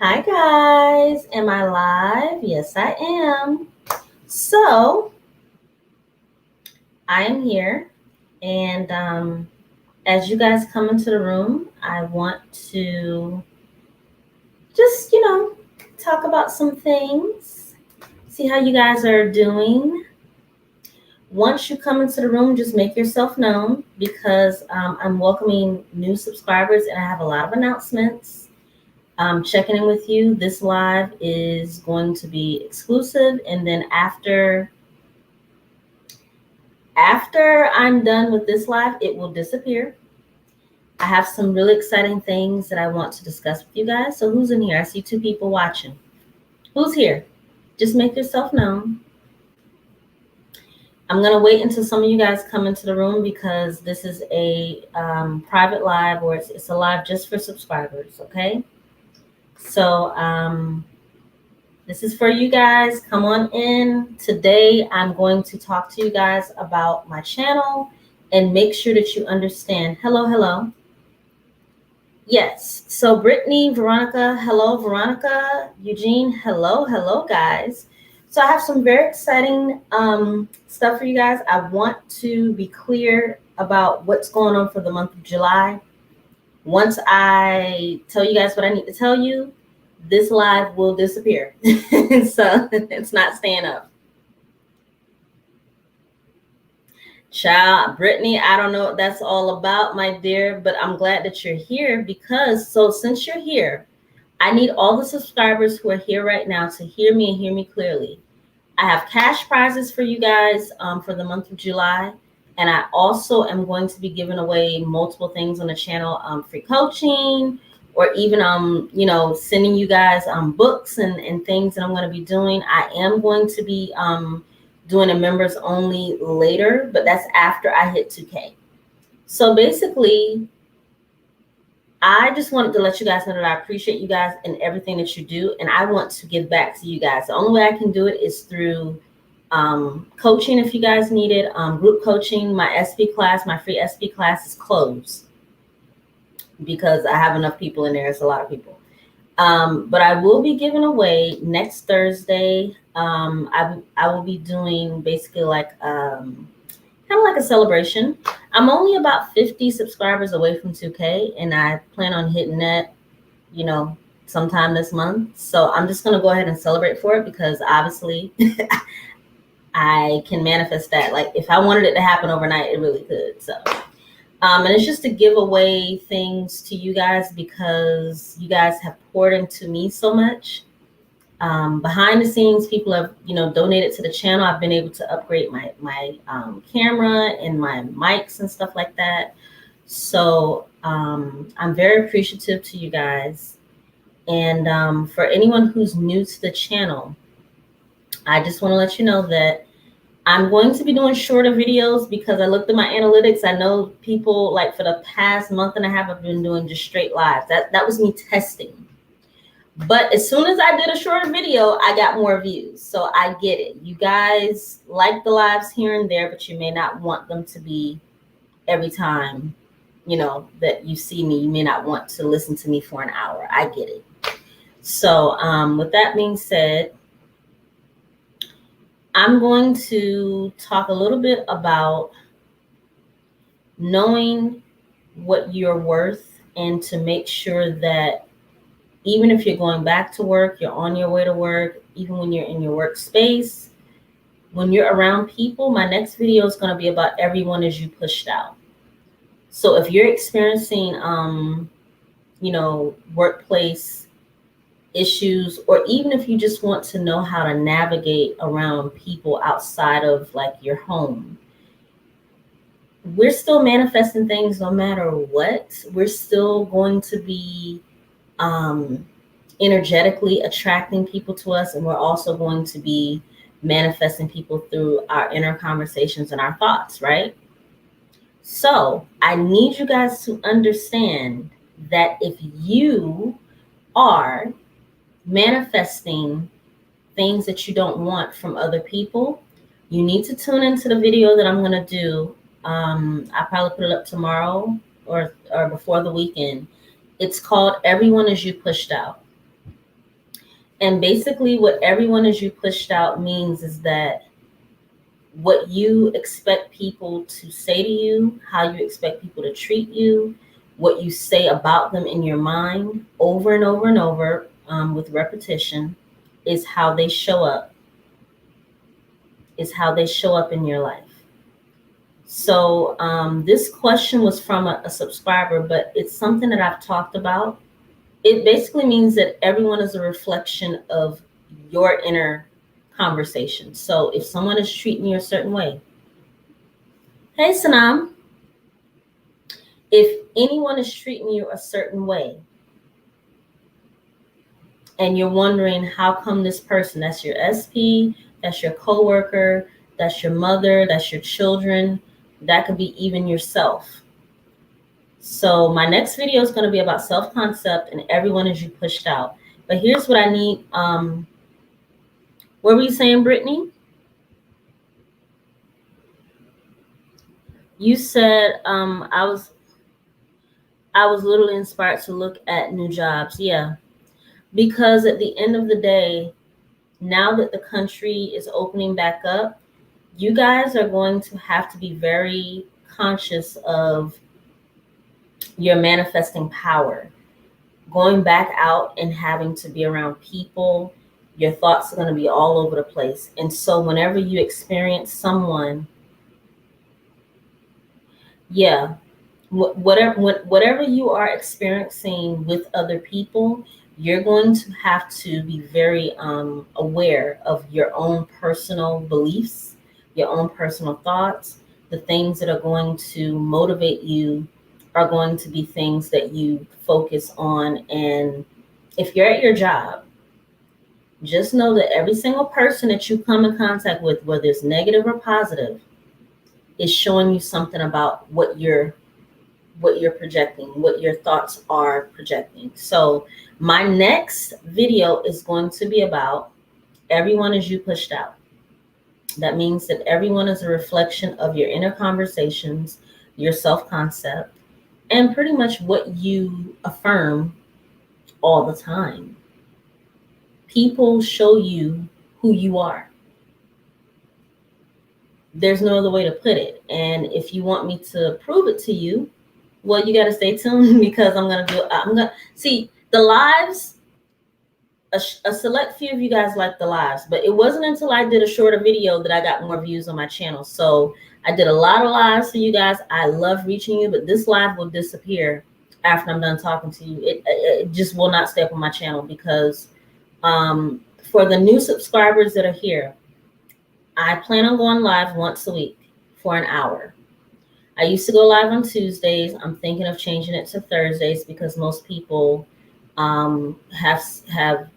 Hi guys, am I live? Yes, I am. So I am here, and as you guys come into the room, I want to just talk about some things, see how you guys are doing. Once you come into the room, just make yourself known because I'm welcoming new subscribers, and I have a lot of announcements. Checking in with you. This live is going to be exclusive, and then after I'm done with this live, it will disappear. I have some really exciting things that I want to discuss with you guys. So who's in here? I see two people watching. Who's here? Just make yourself known. I'm going to wait until some of you guys come into the room because this is a private live, or it's a live just for subscribers, okay? So this is for you guys. Come on in. Today, I'm going to talk to you guys about my channel and make sure that you understand. Hello. Yes. So Brittany, Veronica, hello, Veronica, Eugene, hello, guys. So I have some very exciting stuff for you guys. I want to be clear about what's going on for the month of July. Once I tell you guys what I need to tell you, this live will disappear. So it's not staying up. Child, Brittany, I don't know what that's all about, my dear, but I'm glad that you're here because since you're here, I need all the subscribers who are here right now to hear me and hear me clearly. I have cash prizes for you guys for the month of July. And I also am going to be giving away multiple things on the channel, free coaching, or even sending you guys books and things that I'm going to be doing. I am going to be doing a members only later, but that's after I hit 2K. So basically, I just wanted to let you guys know that I appreciate you guys and everything that you do, and I want to give back to you guys. The only way I can do it is through coaching if you guys need it, group coaching. My SP class, my free SP class is closed because I have enough people in there. It's a lot of people. But I will be giving away next Thursday. I will be doing basically like kind of like a celebration. I'm only about 50 subscribers away from 2K, and I plan on hitting that, sometime this month. So I'm just going to go ahead and celebrate for it because obviously I can manifest that. Like if I wanted it to happen overnight, it really could. So, and it's just to give away things to you guys because you guys have poured into me so much. Behind the scenes, people have, donated to the channel. I've been able to upgrade my camera and my mics and stuff like that. So I'm very appreciative to you guys. And for anyone who's new to the channel, I just want to let you know that I'm going to be doing shorter videos because I looked at my analytics. I know people like for the past month and a half, I've been doing just straight lives. That was me testing. But as soon as I did a shorter video, I got more views. So I get it. You guys like the lives here and there, but you may not want them to be every time, that you see me. You may not want to listen to me for an hour. I get it. So with that being said, I'm going to talk a little bit about knowing what you're worth and to make sure that even if you're going back to work, you're on your way to work, even when you're in your workspace, when you're around people, my next video is going to be about everyone as you pushed out. So if you're experiencing, workplace issues, or even if you just want to know how to navigate around people outside of like your home, we're still manifesting things no matter what. We're still going to be energetically attracting people to us, and we're also going to be manifesting people through our inner conversations and our thoughts, right? So I need you guys to understand that if you are manifesting things that you don't want from other people, you need to tune into the video that I'm going to do. I'll probably put it up tomorrow or before the weekend. It's called Everyone As You Pushed Out. And basically what everyone as you pushed out means is that what you expect people to say to you, how you expect people to treat you, what you say about them in your mind over and over and over, with repetition, is how they show up, in your life. So this question was from a subscriber, but it's something that I've talked about. It basically means that everyone is a reflection of your inner conversation. So if someone is treating you a certain way, hey Sanam, if anyone is treating you a certain way and you're wondering how come this person, that's your SP, that's your coworker, that's your mother, that's your children, that could be even yourself. So my next video is going to be about self-concept and everyone as you pushed out. But here's what I need. What were you saying, Brittany? You said I was literally inspired to look at new jobs. Yeah, because at the end of the day, now that the country is opening back up, you guys are going to have to be very conscious of your manifesting power. Going back out and having to be around people, your thoughts are going to be all over the place. And so whenever you experience someone, whatever you are experiencing with other people, you're going to have to be very aware of your own personal beliefs, your own personal thoughts. The things that are going to motivate you are going to be things that you focus on. And if you're at your job, just know that every single person that you come in contact with, whether it's negative or positive, is showing you something about what you're projecting, what your thoughts are projecting. So my next video is going to be about everyone as you pushed out. That means that everyone is a reflection of your inner conversations, your self-concept, and pretty much what you affirm all the time. People show you who you are. There's no other way to put it. And if you want me to prove it to you, well, you got to stay tuned, because I'm going to see the lives. A select few of you guys like the lives, but it wasn't until I did a shorter video that I got more views on my channel. So I did a lot of lives for you guys. I love reaching you, but this live will disappear after I'm done talking to you. It just will not stay up on my channel, because for the new subscribers that are here, I plan on going live once a week for an hour. I used to go live on Tuesdays. I'm thinking of changing it to Thursdays, because most people have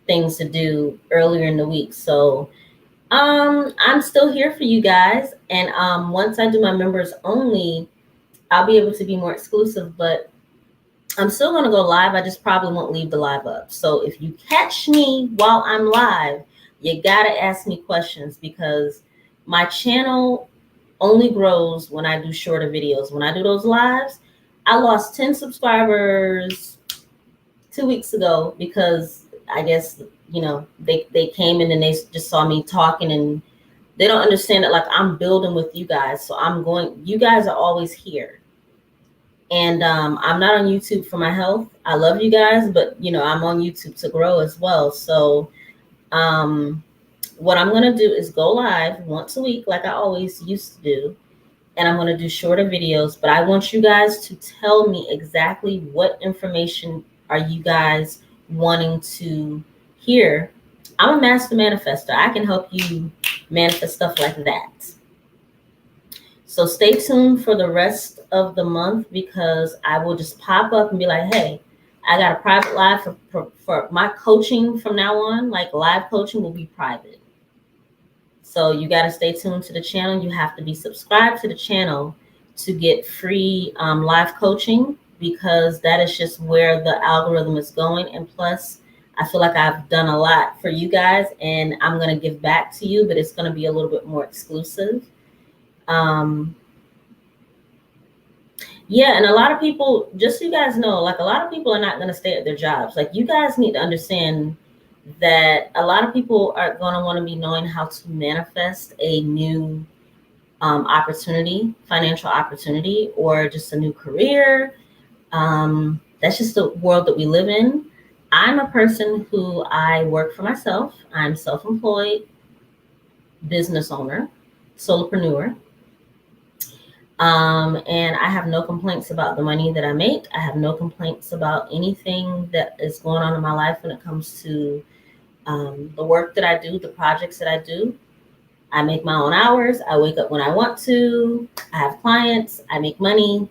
things to do earlier in the week. So I'm still here for you guys. And once I do my members only, I'll be able to be more exclusive, but I'm still going to go live. I just probably won't leave the live up. So if you catch me while I'm live, you got to ask me questions, because my channel only grows when I do shorter videos. When I do those lives, I lost 10 subscribers 2 weeks ago, because I guess, they came in and they just saw me talking, and they don't understand that, like, I'm building with you guys. So you guys are always here. And I'm not on YouTube for my health. I love you guys, but I'm on YouTube to grow as well. So what I'm going to do is go live once a week, like I always used to do. And I'm going to do shorter videos, but I want you guys to tell me exactly what information are you guys wanting to hear. I'm a master manifestor. I can help you manifest stuff like that. So stay tuned for the rest of the month, because I will just pop up and be like, hey, I got a private live for my coaching from now on. Like, live coaching will be private. So you got to stay tuned to the channel. You have to be subscribed to the channel to get free live coaching, because that is just where the algorithm is going. And plus, I feel like I've done a lot for you guys, and I'm going to give back to you, but it's going to be a little bit more exclusive. Yeah, and a lot of people, just so you guys know, like a lot of people are not going to stay at their jobs. Like you guys need to understand that a lot of people are going to want to be knowing how to manifest a new opportunity, financial opportunity, or just a new career. That's just the world that we live in. I'm a person who I work for myself. I'm self-employed business owner, solopreneur. And I have no complaints about the money that I make. I have no complaints about anything that is going on in my life when it comes to the work that I do, the projects that I do. I make my own hours. I wake up when I want to. I have clients. I make money.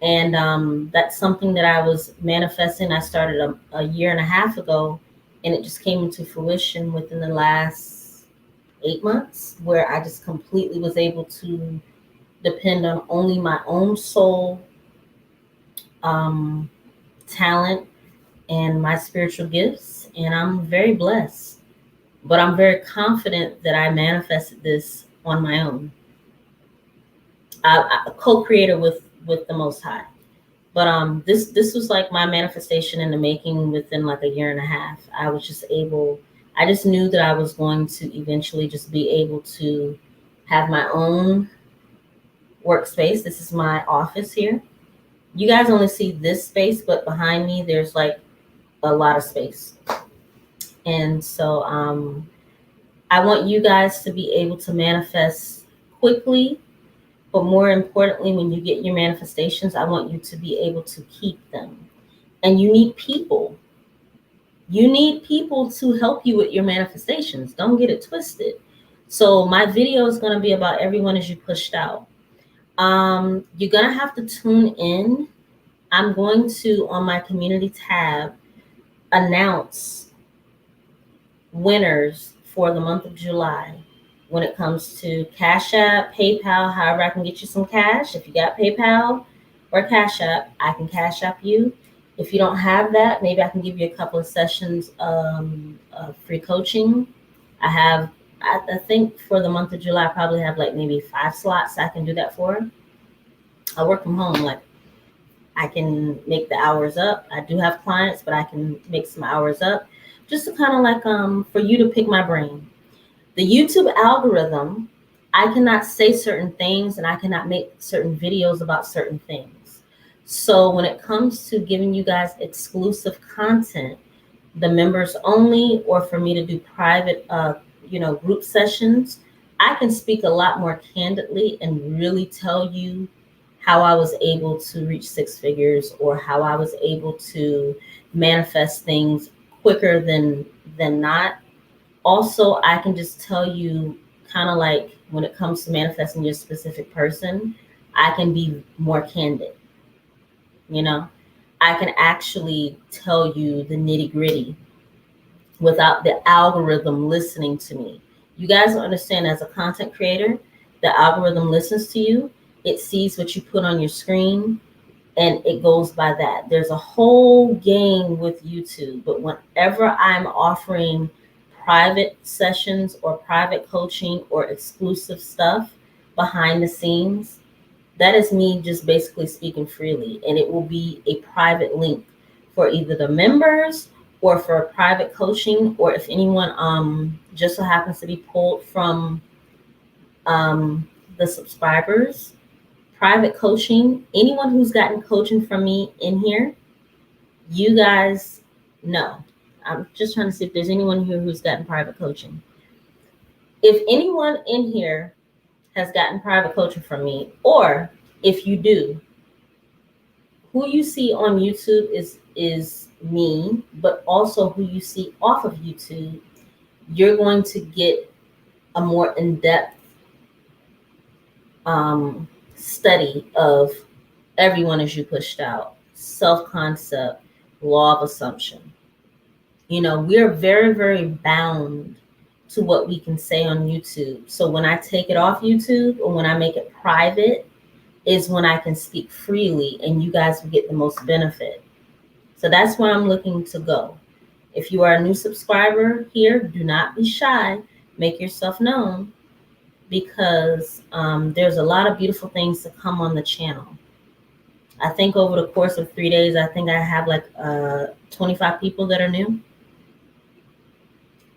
And that's something that I was manifesting. I started a year and a half ago, and it just came into fruition within the last 8 months, where I just completely was able to depend on only my own soul, um, talent, and my spiritual gifts. And I'm very blessed. But I'm very confident that I manifested this on my own. I co-creator with the Most High. But this was like my manifestation in the making within like a year and a half. I was just able. I just knew that I was going to eventually just be able to have my own workspace. This is my office here. You guys only see this space, but behind me there's like a lot of space. And so I want you guys to be able to manifest quickly, but more importantly, when you get your manifestations, I want you to be able to keep them. And you need people. You need people to help you with your manifestations. Don't get it twisted. So my video is going to be about everyone as you pushed out. You're going to have to tune in. I'm going to, on my community tab, announce winners for the month of July when it comes to Cash App, PayPal, however I can get you some cash. If you got PayPal or Cash App, I can Cash App you. If you don't have that, maybe I can give you a couple of sessions of free coaching. I think for the month of July, I probably have like maybe 5 slots I can do that for. I work from home. Like I can make the hours up. I do have clients, but I can make some hours up just to kind of like for you to pick my brain. The YouTube algorithm, I cannot say certain things and I cannot make certain videos about certain things. So when it comes to giving you guys exclusive content, the members only, or for me to do private, group sessions, I can speak a lot more candidly and really tell you how I was able to reach 6 figures or how I was able to manifest things quicker than not. Also, I can just tell you kind of like when it comes to manifesting your specific person, I can be more candid. You know, I can actually tell you the nitty gritty without the algorithm listening to me. You guys don't understand, as a content creator, the algorithm listens to you. It sees what you put on your screen and it goes by that. There's a whole game with YouTube, but whenever I'm offering private sessions or private coaching or exclusive stuff behind the scenes, that is me just basically speaking freely. And it will be a private link for either the members or for private coaching, or if anyone just so happens to be pulled from the subscribers, private coaching, anyone who's gotten coaching from me in here, you guys know. I'm just trying to see if there's anyone here who's gotten private coaching. If anyone in here has gotten private coaching from me, or if you do, who you see on YouTube is me, but also who you see off of YouTube, you're going to get a more in-depth study of everyone as you pushed out, self-concept, law of assumption. You know, we're very, very bound to what we can say on YouTube. So when I take it off YouTube or when I make it private is when I can speak freely and you guys will get the most benefit. So that's where I'm looking to go. If you are a new subscriber here, do not be shy. Make yourself known, because there's a lot of beautiful things to come on the channel. I think over the course of 3 days, I think I have like 25 people that are new.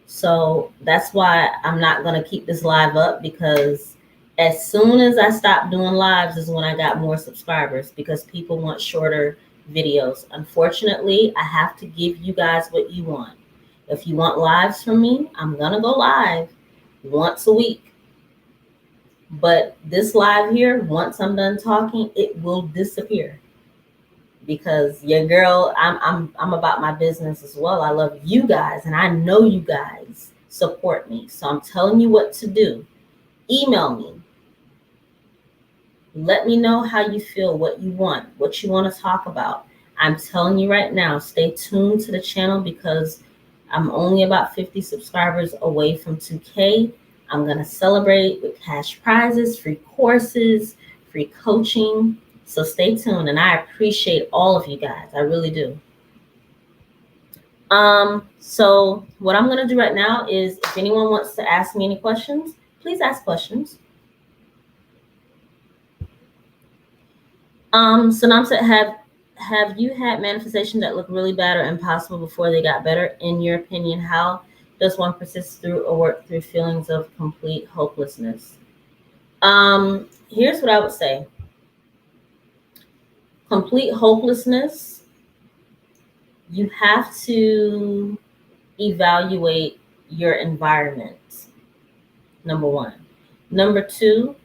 So that's why I'm not going to keep this live up, because as soon as I stopped doing lives is when I got more subscribers, because people want shorter videos. Unfortunately, I have to give you guys what you want. If you want lives from me, I'm going to go live once a week. But this live here, once I'm done talking, it will disappear, because your girl, I'm about my business as well. I love you guys, and I know you guys support me. So I'm telling you what to do. Email me. Let me know how you feel, what you want to talk about. I'm telling you right now, stay tuned to the channel, because I'm only about 50 subscribers away from 2K. I'm going to celebrate with cash prizes, free courses, free coaching. So stay tuned, and I appreciate all of you guys. I really do. So what I'm going to do right now is, if anyone wants to ask me any questions, please ask questions. Sanam, have you had manifestations that look really bad or impossible before they got better? In your opinion, how does one persist through or work through feelings of complete hopelessness? Here's what I would say. Complete hopelessness, you have to evaluate your environment, number one. Number two,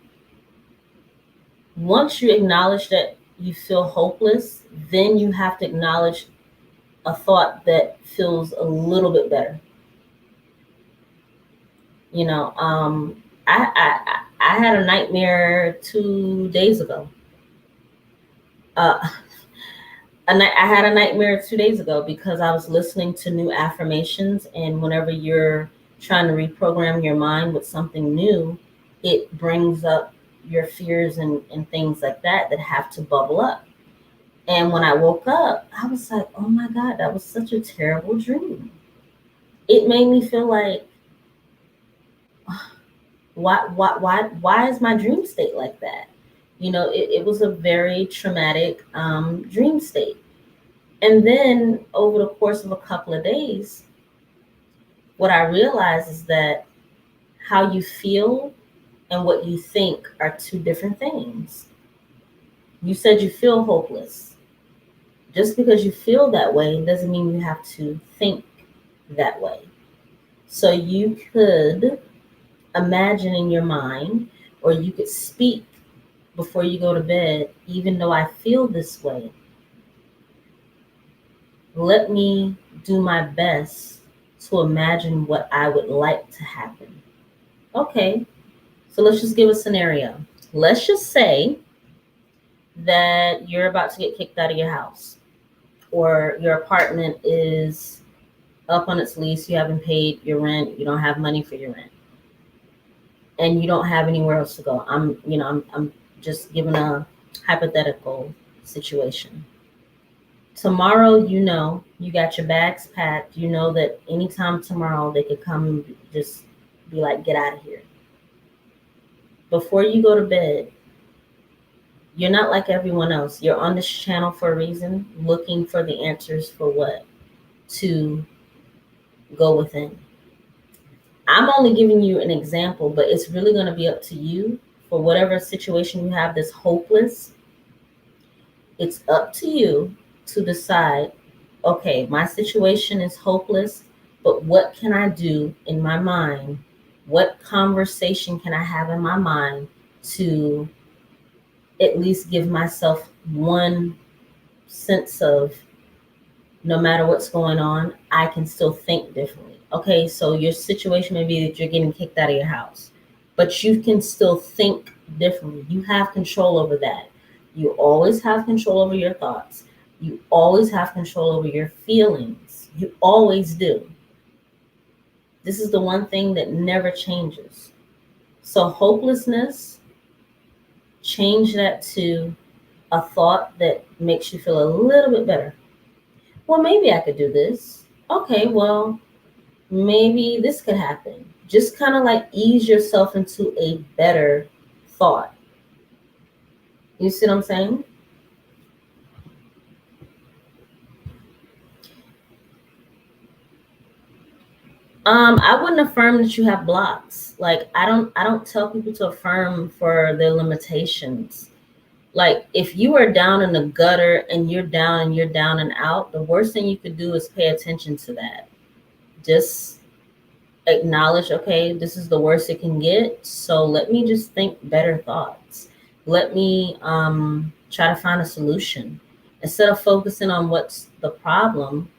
once you acknowledge that you feel hopeless, then you have to acknowledge a thought that feels a little bit better. I had a nightmare 2 days ago. I had a nightmare 2 days ago because I was listening to new affirmations, and whenever you're trying to reprogram your mind with something new, it brings up your fears and things like that have to bubble up. And when I woke up, I was like, oh my God, that was such a terrible dream. It made me feel like, why is my dream state like that? It was a very traumatic dream state. And then over the course of a couple of days, what I realized is that how you feel and what you think are two different things. You said you feel hopeless. Just because you feel that way doesn't mean you have to think that way. So you could imagine in your mind, or you could speak before you go to bed, even though I feel this way, let me do my best to imagine what I would like to happen. Okay, so let's just give a scenario. Let's just say that you're about to get kicked out of your house, or your apartment is up on its lease, you haven't paid your rent, you don't have money for your rent, and you don't have anywhere else to go. I'm just giving a hypothetical situation. Tomorrow, you got your bags packed. You know that anytime tomorrow they could come and just be like, get out of here. Before you go to bed, you're not like everyone else. You're on this channel for a reason, looking for the answers for what to go within. I'm only giving you an example, but it's really going to be up to you for whatever situation you have that's hopeless. It's up to you to decide, okay, my situation is hopeless, but what can I do in my mind? What conversation can I have in my mind to at least give myself one sense of, no matter what's going on, I can still think differently. Okay, so your situation may be that you're getting kicked out of your house, but you can still think differently. You have control over that. You always have control over your thoughts. You always have control over your feelings. You always do. This is the one thing that never changes. So hopelessness, change that to a thought that makes you feel a little bit better. Well, maybe I could do this. Okay, well, maybe this could happen. Just kind of like ease yourself into a better thought. You see what I'm saying? I wouldn't affirm that you have blocks. Like I don't tell people to affirm for their limitations. Like if you are down in the gutter and you're down and out, the worst thing you could do is pay attention to that. Just acknowledge, okay, this is the worst it can get. So let me just think better thoughts. Let me try to find a solution instead of focusing on what's the problem,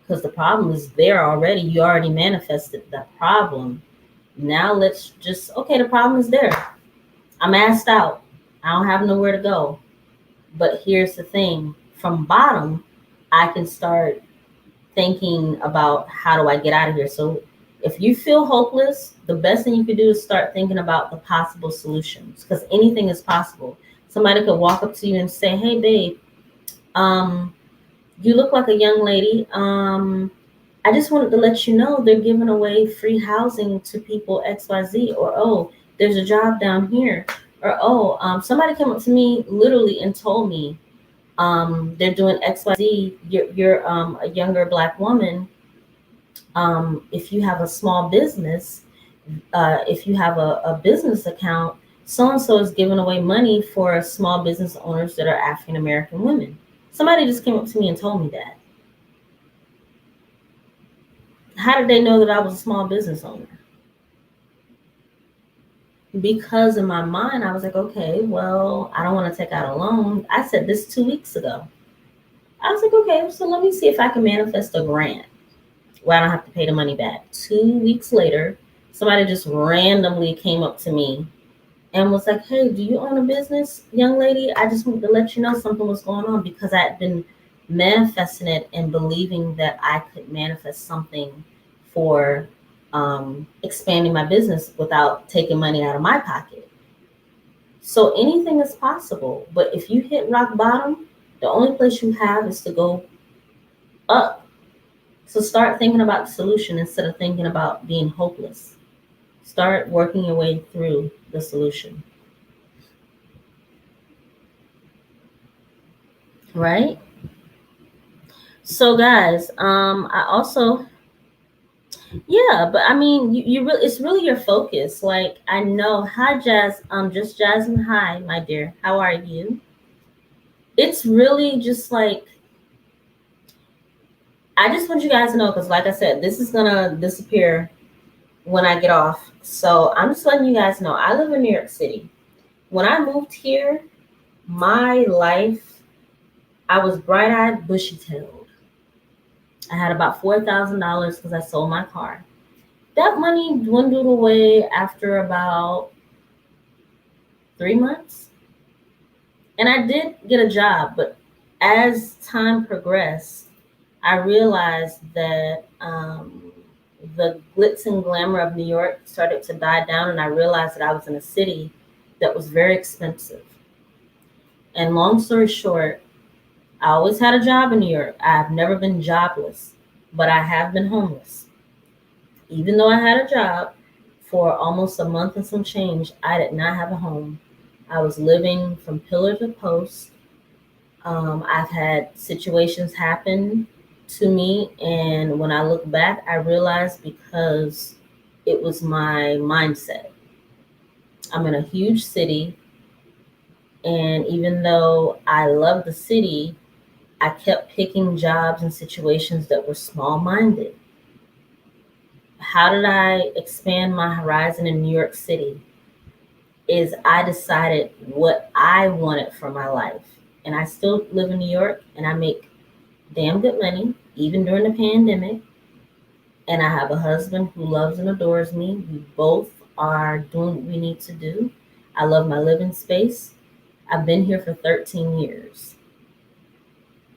because the problem is there already. You already manifested that problem. Now let's just, okay, the problem is there. I'm asked out. I don't have nowhere to go. But here's the thing, from bottom, I can start thinking about how do I get out of here. So if you feel hopeless, the best thing you could do is start thinking about the possible solutions, because anything is possible. Somebody could walk up to you and say, hey, babe, um, you look like a young lady. I just wanted to let you know they're giving away free housing to people XYZ, or oh, there's a job down here, or oh, somebody came up to me literally and told me they're doing XYZ. You're a younger Black woman. If you have a small business, if you have a business account, so and so is giving away money for small business owners that are African American women. Somebody just came up to me and told me that. How did they know that I was a small business owner? Because in my mind, I was like, okay, well, I don't want to take out a loan. I said this 2 weeks ago. I was like, okay, so let me see if I can manifest a grant where I don't have to pay the money back. 2 weeks later, somebody just randomly came up to me and was like, hey, do you own a business, young lady? I just wanted to let you know something was going on, because I had been manifesting it and believing that I could manifest something for expanding my business without taking money out of my pocket. So anything is possible. But if you hit rock bottom, the only place you have is to go up. So start thinking about the solution instead of thinking about being hopeless. Start working your way through the solution. Right? So guys, I also, yeah, but I mean, you really, it's really your focus. Like I know, hi Jazz, just Jasmine, hi, my dear, how are you? It's really just like, I just want you guys to know, because like I said, this is gonna disappear when I get off. So I'm just letting you guys know, I live in New York City. When I moved here, my life, I was bright-eyed, bushy-tailed. I had about $4,000 because I sold my car. That money dwindled away after about 3 months. And I did get a job, but as time progressed, I realized that the glitz and glamour of New York started to die down, and I realized that I was in a city that was very expensive. And long story short, I always had a job in New York. I've never been jobless, but I have been homeless. Even though I had a job for almost a month and some change, I did not have a home. I was living from pillar to post. I've had situations happen to me, and when I look back, I realized because it was my mindset. I'm in a huge city, and even though I love the city, I kept picking jobs and situations that were small minded. How did I expand my horizon in New York City? Is I decided what I wanted for my life. And I still live in New York and I make damn good money, even during the pandemic. And I have a husband who loves and adores me. We both are doing what we need to do. I love my living space. I've been here for 13 years.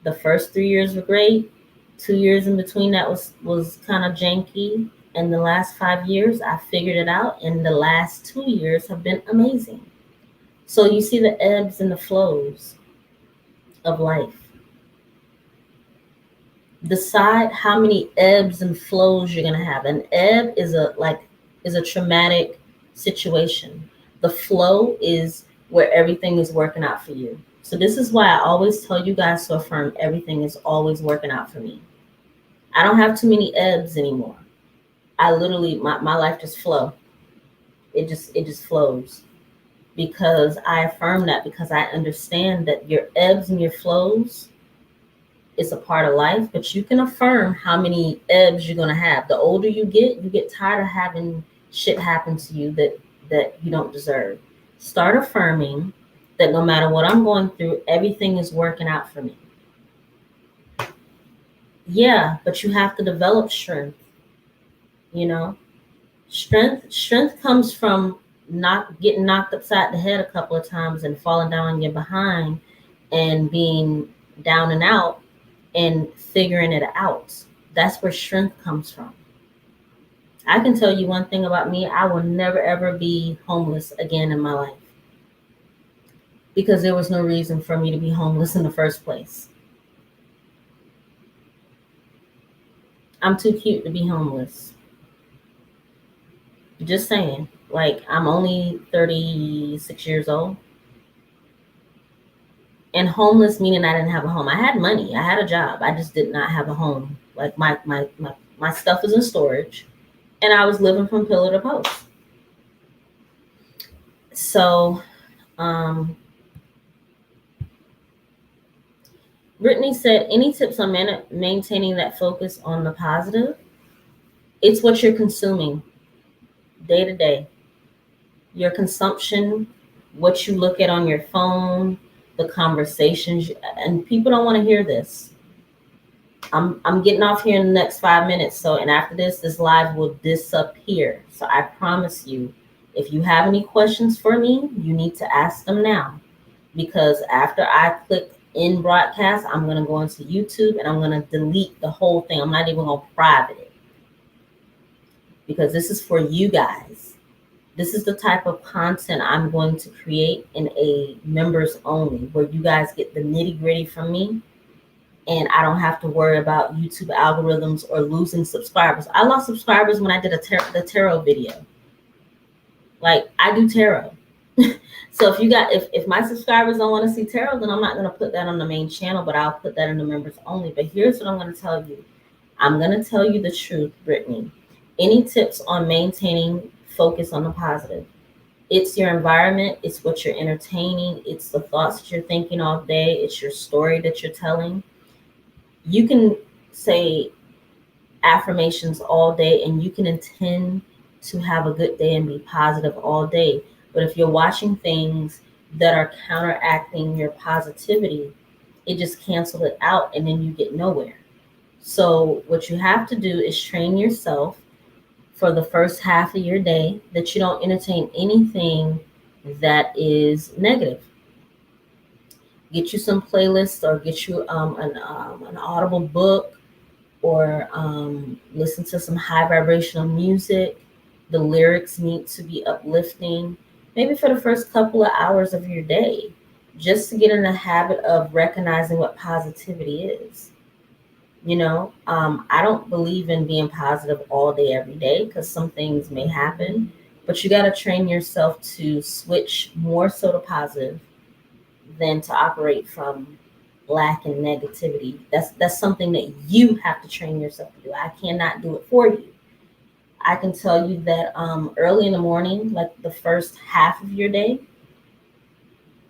The first 3 years were great. 2 years in between that was kind of janky. And the last 5 years, I figured it out. And the last 2 years have been amazing. So you see the ebbs and the flows of life. Decide how many ebbs and flows you're gonna have. An ebb is a traumatic situation. The flow is where everything is working out for you. So this is why I always tell you guys to affirm everything is always working out for me. I don't have too many ebbs anymore. I literally, my life just flow. It just flows because I affirm that, because I understand that your ebbs and your flows is a part of life, but you can affirm how many ebbs you're going to have. The older you get tired of having shit happen to you that you don't deserve. Start affirming that no matter what I'm going through, everything is working out for me. Yeah, but you have to develop strength, you know? Strength comes from not getting knocked upside the head a couple of times and falling down on your behind and being down and out and figuring it out. That's where strength comes from. I can tell you one thing about me: I will never ever be homeless again in my life, because there was no reason for me to be homeless in the first place. I'm too cute to be homeless. Just saying. Like, I'm only 36 years old. And homeless meaning I didn't have a home. I had money. I had a job. I just did not have a home. Like, my stuff was in storage. And I was living from pillar to post. So, Brittany said, any tips on maintaining that focus on the positive? It's what you're consuming day to day. Your consumption, what you look at on your phone, the conversations, and people don't want to hear this. I'm getting off here in the next 5 minutes. So, and after this live will disappear. So I promise you, if you have any questions for me, you need to ask them now. Because after I click in broadcast, I'm going to go into YouTube and I'm going to delete the whole thing. I'm not even going to private it. Because this is for you guys. This is the type of content I'm going to create in a members only, where you guys get the nitty gritty from me. And I don't have to worry about YouTube algorithms or losing subscribers. I lost subscribers when I did the tarot video. Like, I do tarot. So if my subscribers don't want to see tarot, then I'm not going to put that on the main channel, but I'll put that in the members only. But here's what I'm going to tell you. I'm going to tell you the truth, Brittany. Any tips on maintaining focus on the positive? It's your environment. It's what you're entertaining. It's the thoughts that you're thinking all day. It's your story that you're telling. You can say affirmations all day and you can intend to have a good day and be positive all day. But if you're watching things that are counteracting your positivity, it just cancels it out and then you get nowhere. So what you have to do is train yourself for the first half of your day that you don't entertain anything that is negative. Get you some playlists, or get you an audible book, or listen to some high vibrational music. The lyrics need to be uplifting, maybe for the first couple of hours of your day, just to get in the habit of recognizing what positivity is. I don't believe in being positive all day, every day, because some things may happen, but you got to train yourself to switch more so to positive than to operate from lack and negativity. That's something that you have to train yourself to do. I cannot do it for you. I can tell you that early in the morning, like the first half of your day,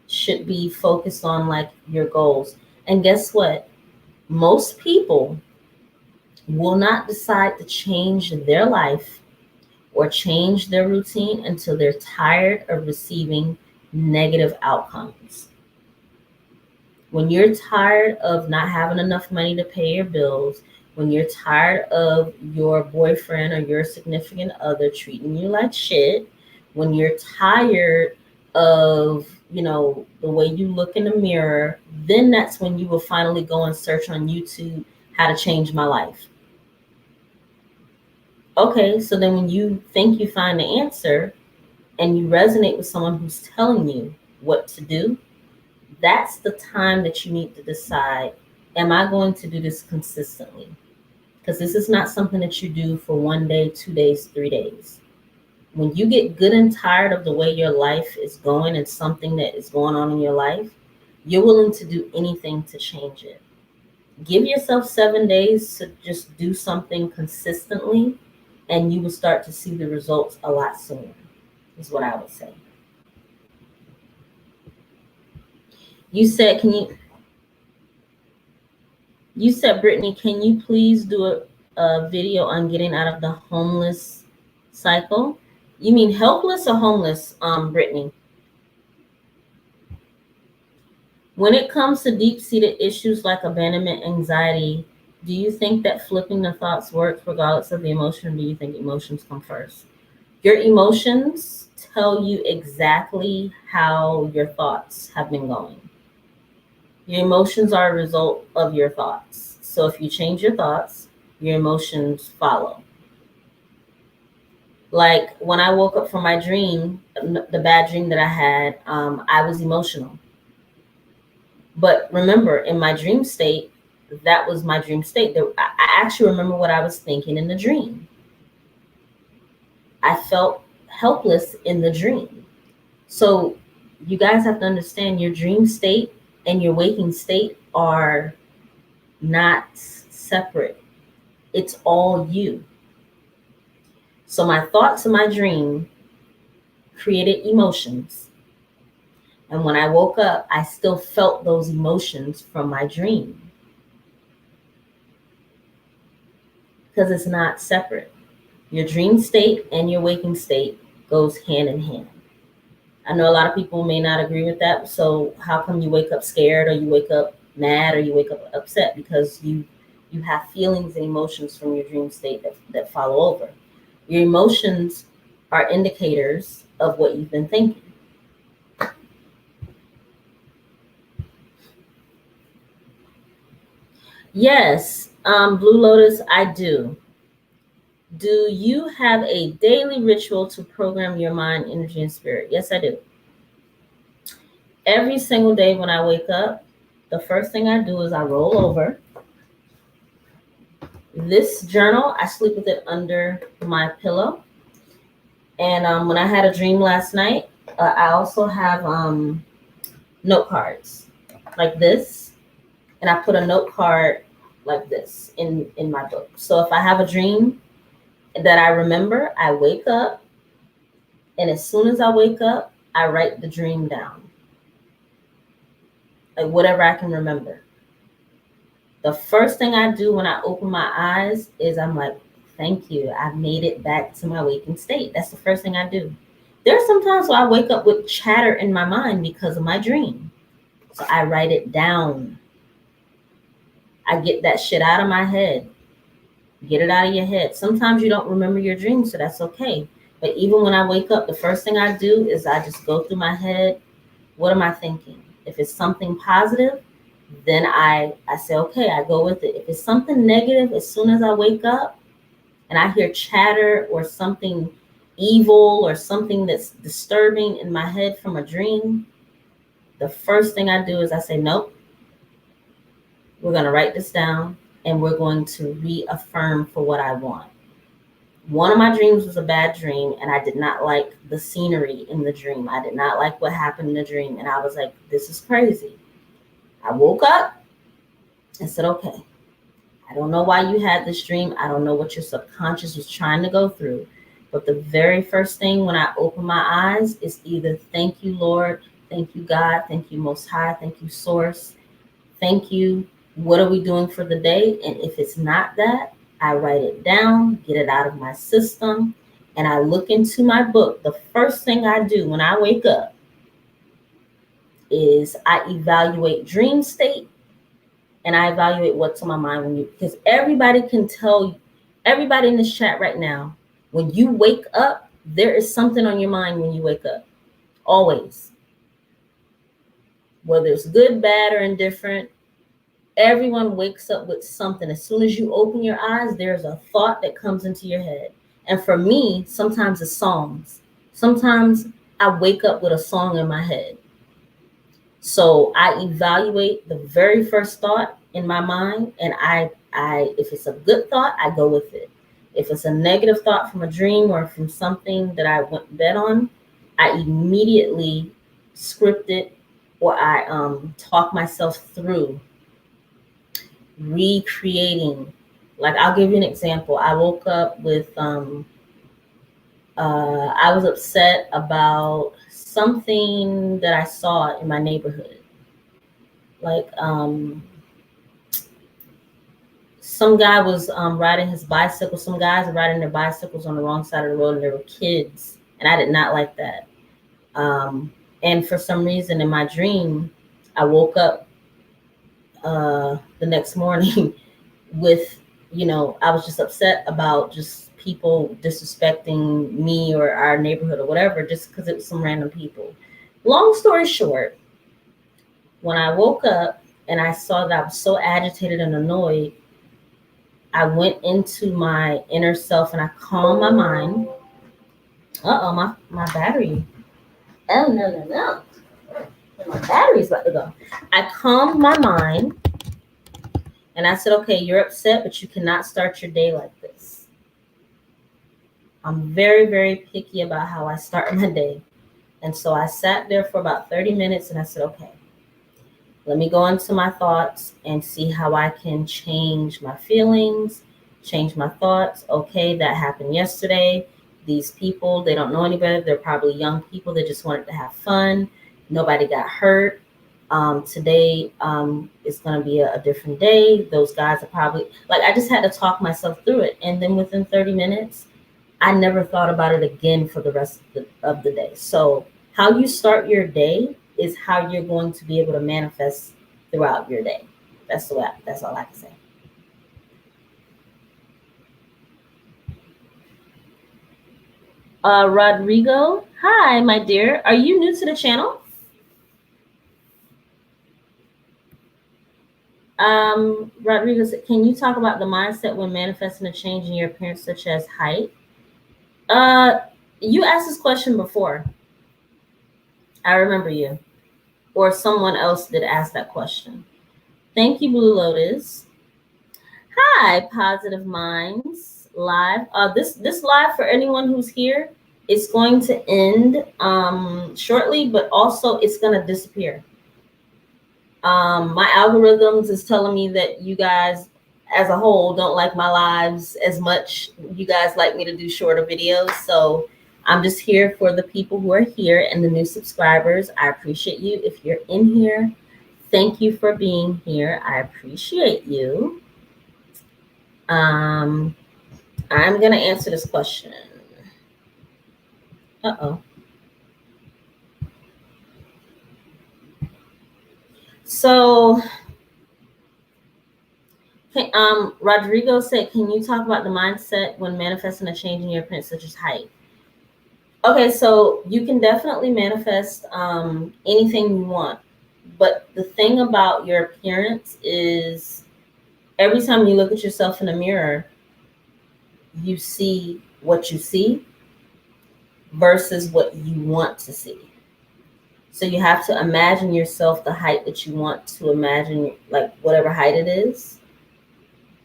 should be focused on like your goals. And guess what? Most people will not decide to change their life or change their routine until they're tired of receiving negative outcomes. When you're tired of not having enough money to pay your bills, when you're tired of your boyfriend or your significant other treating you like shit, when you're tired of, the way you look in the mirror, then that's when you will finally go and search on YouTube how to change my life. Okay, so then when you think you find the answer and you resonate with someone who's telling you what to do, that's the time that you need to decide, am I going to do this consistently? Because this is not something that you do for 1 day, 2 days, 3 days. When you get good and tired of the way your life is going and something that is going on in your life, you're willing to do anything to change it. Give yourself 7 days to just do something consistently, and you will start to see the results a lot sooner, is what I would say. You said, Brittany, can you please do a video on getting out of the homeless cycle? You mean helpless or homeless, Brittany? When it comes to deep-seated issues like abandonment anxiety, do you think that flipping the thoughts works regardless of the emotion, or do you think emotions come first? Your emotions tell you exactly how your thoughts have been going. Your emotions are a result of your thoughts. So if you change your thoughts, your emotions follow. Like when I woke up from my dream, the bad dream that I had, I was emotional. But remember, in my dream state, that was my dream state. I actually remember what I was thinking in the dream. I felt helpless in the dream. So you guys have to understand, your dream state and your waking state are not separate. It's all you. So my thoughts in my dream created emotions. And when I woke up, I still felt those emotions from my dream. Because it's not separate. Your dream state and your waking state goes hand in hand. I know a lot of people may not agree with that. So how come you wake up scared, or you wake up mad, or you wake up upset? Because you have feelings and emotions from your dream state that follow over. Your emotions are indicators of what you've been thinking. Yes, Blue Lotus, I do. Do you have a daily ritual to program your mind, energy, and spirit? Yes, I do. Every single day when I wake up, the first thing I do is I roll over. This journal, I sleep with it under my pillow. And when I had a dream last night, I also have note cards like this. And I put a note card like this in my book. So if I have a dream that I remember, I wake up. And as soon as I wake up, I write the dream down. Like whatever I can remember. The first thing I do when I open my eyes is I'm like, thank you. I've made it back to my waking state. That's the first thing I do. There are some times where I wake up with chatter in my mind because of my dream. So I write it down. I get that shit out of my head. Get it out of your head. Sometimes you don't remember your dreams, so that's okay. But even when I wake up, the first thing I do is I just go through my head. What am I thinking? If it's something positive, then I say, okay, I go with it. If it's something negative, as soon as I wake up and I hear chatter or something evil or something that's disturbing in my head from a dream, the first thing I do is I say, nope, we're going to write this down and we're going to reaffirm for what I want. One of my dreams was a bad dream, and I did not like the scenery in the dream. I did not like what happened in the dream. And I was like, this is crazy. I woke up and said, okay, I don't know why you had this dream. I don't know what your subconscious was trying to go through. But the very first thing when I open my eyes is either thank you, Lord, thank you, God, thank you, Most High, thank you, Source, thank you. What are we doing for the day? And if it's not that, I write it down, get it out of my system, and I look into my book. The first thing I do when I wake up is I evaluate dream state, and I evaluate what's on my mind because everybody can tell, everybody in this chat right now, when you wake up, there is something on your mind when you wake up. Always. Whether it's good, bad, or indifferent, everyone wakes up with something. As soon as you open your eyes, there's a thought that comes into your head. And for me, sometimes it's songs. Sometimes I wake up with a song in my head. So I evaluate the very first thought in my mind, and I if it's a good thought, I go with it. If it's a negative thought from a dream or from something that I went to bed on, I immediately script it, or I talk myself through recreating Like, I'll give you an example. I woke up with I was upset about something that I saw in my neighborhood. Like, some guy was riding his bicycle. Some guys are riding their bicycles on the wrong side of the road, and there were kids, and I did not like that. And for some reason, in my dream, I woke up the next morning with, I was just upset about just people disrespecting me or our neighborhood or whatever, just because it was some random people. Long story short, when I woke up and I saw that I was so agitated and annoyed, I went into my inner self and I calmed my mind. My battery. Oh, no. My battery's about to go. I calmed my mind and I said, okay, you're upset, but you cannot start your day like this. I'm very, very picky about how I start my day. And so I sat there for about 30 minutes and I said, okay, let me go into my thoughts and see how I can change my feelings, change my thoughts. Okay, that happened yesterday. These people, they don't know any better. They're probably young people that just wanted to have fun. Nobody got hurt. Today is going to be a different day. Those guys are probably, like, I just had to talk myself through it. And then within 30 minutes, I never thought about it again for the rest of the day. So how you start your day is how you're going to be able to manifest throughout your day. That's all I can say. Rodrigo, hi, my dear. Are you new to the channel? Rodrigo, can you talk about the mindset when manifesting a change in your appearance, such as height? You asked this question before. I remember you. Or someone else did ask that question. Thank you, Blue Lotus. Hi, Positive Minds Live. This live, for anyone who's here, is going to end shortly, but also it's going to disappear. My algorithms is telling me that you guys as a whole don't like my lives as much. You guys like me to do shorter videos. So I'm just here for the people who are here and the new subscribers. I appreciate you. If you're in here, thank you for being here. I appreciate you. I'm going to answer this question. So, Rodrigo said, can you talk about the mindset when manifesting a change in your appearance, such as height? Okay, so you can definitely manifest anything you want. But the thing about your appearance is every time you look at yourself in the mirror, you see what you see versus what you want to see. So you have to imagine yourself the height that you want to imagine, like whatever height it is.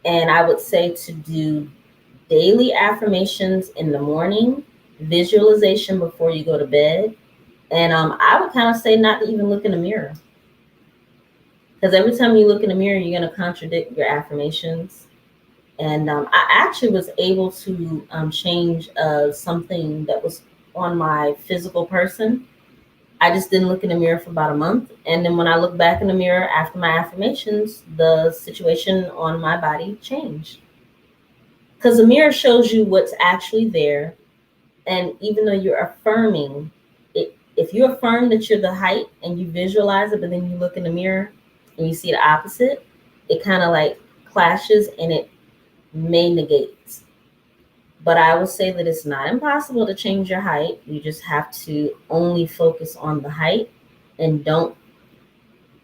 And I would say to do daily affirmations in the morning, visualization before you go to bed. And I would kind of say not to even look in the mirror. Because every time you look in the mirror, you're going to contradict your affirmations. And I actually was able to change something that was on my physical person. I just didn't look in the mirror for about a month. And then when I look back in the mirror after my affirmations, the situation on my body changed. Because the mirror shows you what's actually there. And even though you're affirming it, if you affirm that you're the height and you visualize it, but then you look in the mirror and you see the opposite, it kind of like clashes and it may negate. But I will say that it's not impossible to change your height. You just have to only focus on the height and don't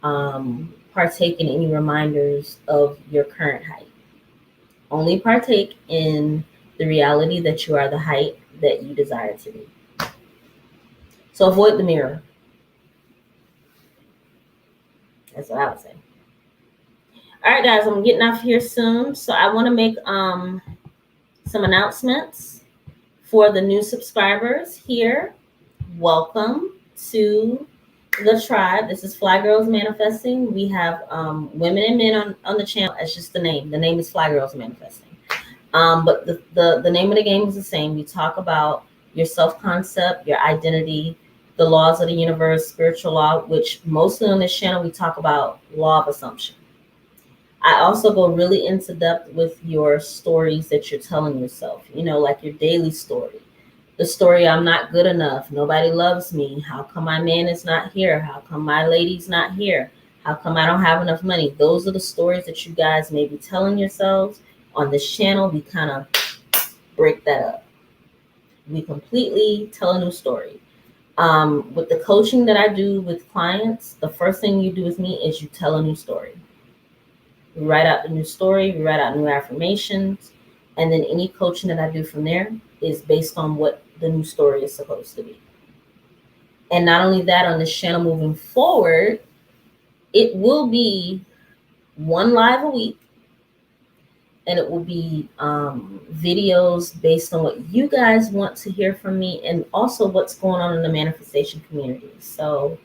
partake in any reminders of your current height. Only partake in the reality that you are the height that you desire to be. So avoid the mirror. That's what I would say. All right, guys, I'm getting off here soon. So I want to make some announcements for the new subscribers here. Welcome to the tribe. This is Fly Girls Manifesting. We have women and men on the channel. It's just the name. The name is Fly Girls Manifesting. But the name of the game is the same. We talk about your self-concept, your identity, the laws of the universe, spiritual law, which mostly on this channel we talk about law of assumption. I also go really into depth with your stories that you're telling yourself, like your daily story. The story, I'm not good enough, nobody loves me, how come my man is not here, how come my lady's not here, how come I don't have enough money. Those are the stories that you guys may be telling yourselves. On this channel, we kind of break that up. We completely tell a new story. With the coaching that I do with clients, the first thing you do with me is you tell a new story. We write out the new story, we write out new affirmations, and then any coaching that I do from there is based on what the new story is supposed to be. And not only that, on this channel moving forward, it will be one live a week, and it will be videos based on what you guys want to hear from me, and also what's going on in the manifestation community. So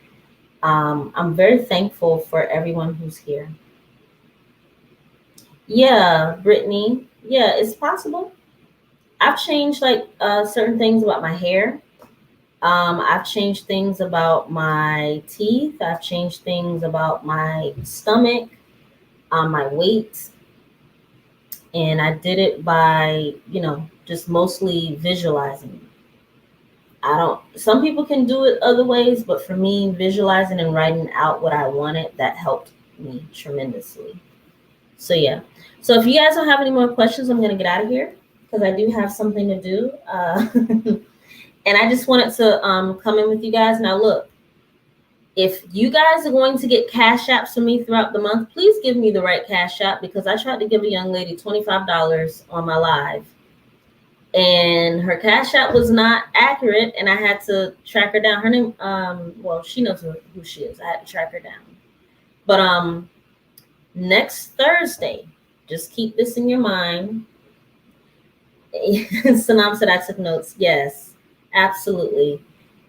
I'm very thankful for everyone who's here. Yeah, Brittany. Yeah, it's possible. I've changed certain things about my hair. I've changed things about my teeth. I've changed things about my stomach, my weight. And I did it by, just mostly visualizing. Some people can do it other ways, but for me, visualizing and writing out what I wanted, that helped me tremendously. So yeah. So if you guys don't have any more questions, I'm going to get out of here because I do have something to do. And I just wanted to come in with you guys. Now, look, if you guys are going to get cash apps from me throughout the month, please give me the right cash app, because I tried to give a young lady $25 on my live, and her cash app was not accurate, and I had to track her down. Her name, well, she knows who she is. I had to track her down. But next Thursday, just keep this in your mind. Sanam said I took notes. Yes, absolutely.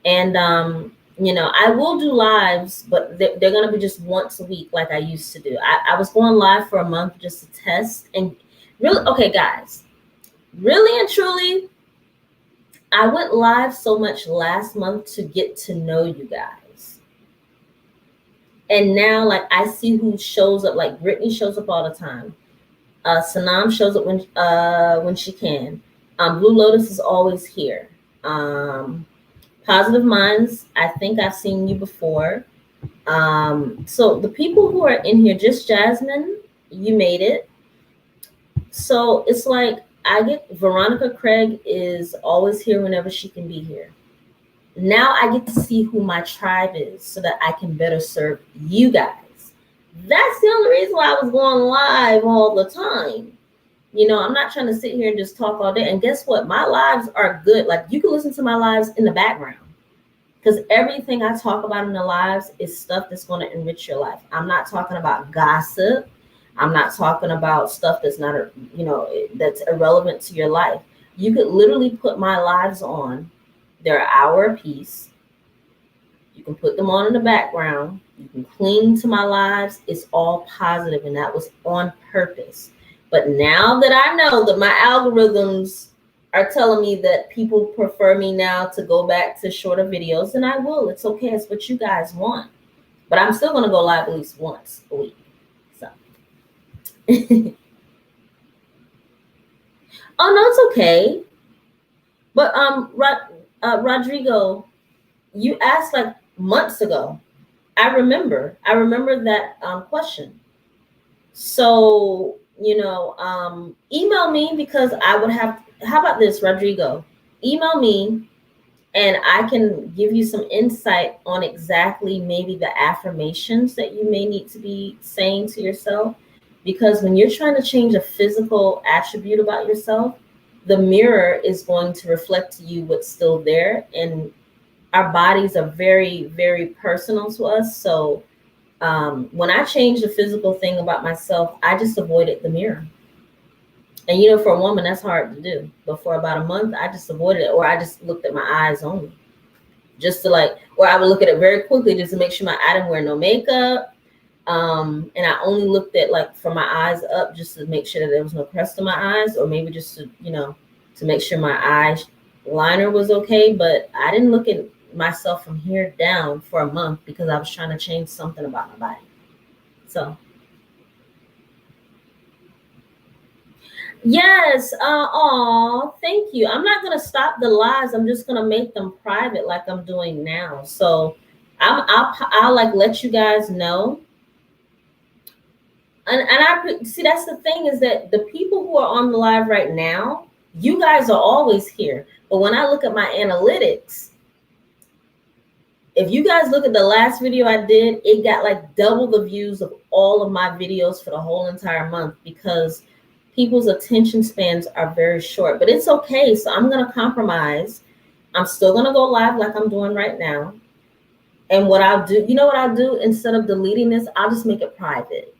And I will do lives, but they're going to be just once a week like I used to do. I was going live for a month just to test. And really, okay, guys, really and truly, I went live so much last month to get to know you guys. And now, I see who shows up. Like Brittany shows up all the time. Sanam shows up when she can. Blue Lotus is always here. Positive Minds, I think I've seen you before. So the people who are in here, just Jasmine, you made it. So it's like Veronica Craig is always here whenever she can be here. Now I get to see who my tribe is so that I can better serve you guys. That's the only reason why I was going live all the time. I'm not trying to sit here and just talk all day. And guess what? My lives are good. Like, you can listen to my lives in the background, because everything I talk about in the lives is stuff that's going to enrich your life. I'm not talking about gossip. I'm not talking about stuff that's not, that's irrelevant to your life. You could literally put my lives on. They're an hour apiece. You can put them on in the background. You can cling to my lives. It's all positive, and that was on purpose. But now that I know that my algorithms are telling me that people prefer me now to go back to shorter videos, then I will. It's okay. It's what you guys want. But I'm still going to go live at least once a week. So. Oh, no, it's okay. But Rodrigo, you asked months ago. I remember that question. So, email me, because I would have. How about this, Rodrigo? Email me, and I can give you some insight on exactly maybe the affirmations that you may need to be saying to yourself. Because when you're trying to change a physical attribute about yourself, the mirror is going to reflect to you what's still there. And our bodies are very, very personal to us. So when I changed the physical thing about myself, I just avoided the mirror. And, for a woman, that's hard to do. But for about a month, I just avoided it, or I just looked at my eyes only. just to like, or I would look at it very quickly just to make sure I didn't wear no makeup. And I only looked at like from my eyes up just to make sure that there was no crust in my eyes, or maybe just to, to make sure my eye liner was okay. But I didn't look at myself from here down for a month because I was trying to change something about my body. So yes, thank you. I'm not gonna stop the lives. I'm just gonna make them private like I'm doing now. So I'll like let you guys know. And I see, that's the thing, is that the people who are on the live right now, you guys are always here. But when I look at my analytics, if you guys look at the last video I did, it got like double the views of all of my videos for the whole entire month, because people's attention spans are very short. But it's okay. So I'm going to compromise. I'm still going to go live like I'm doing right now. And what I'll do, you know what I'll do? Instead of deleting this, I'll just make it private.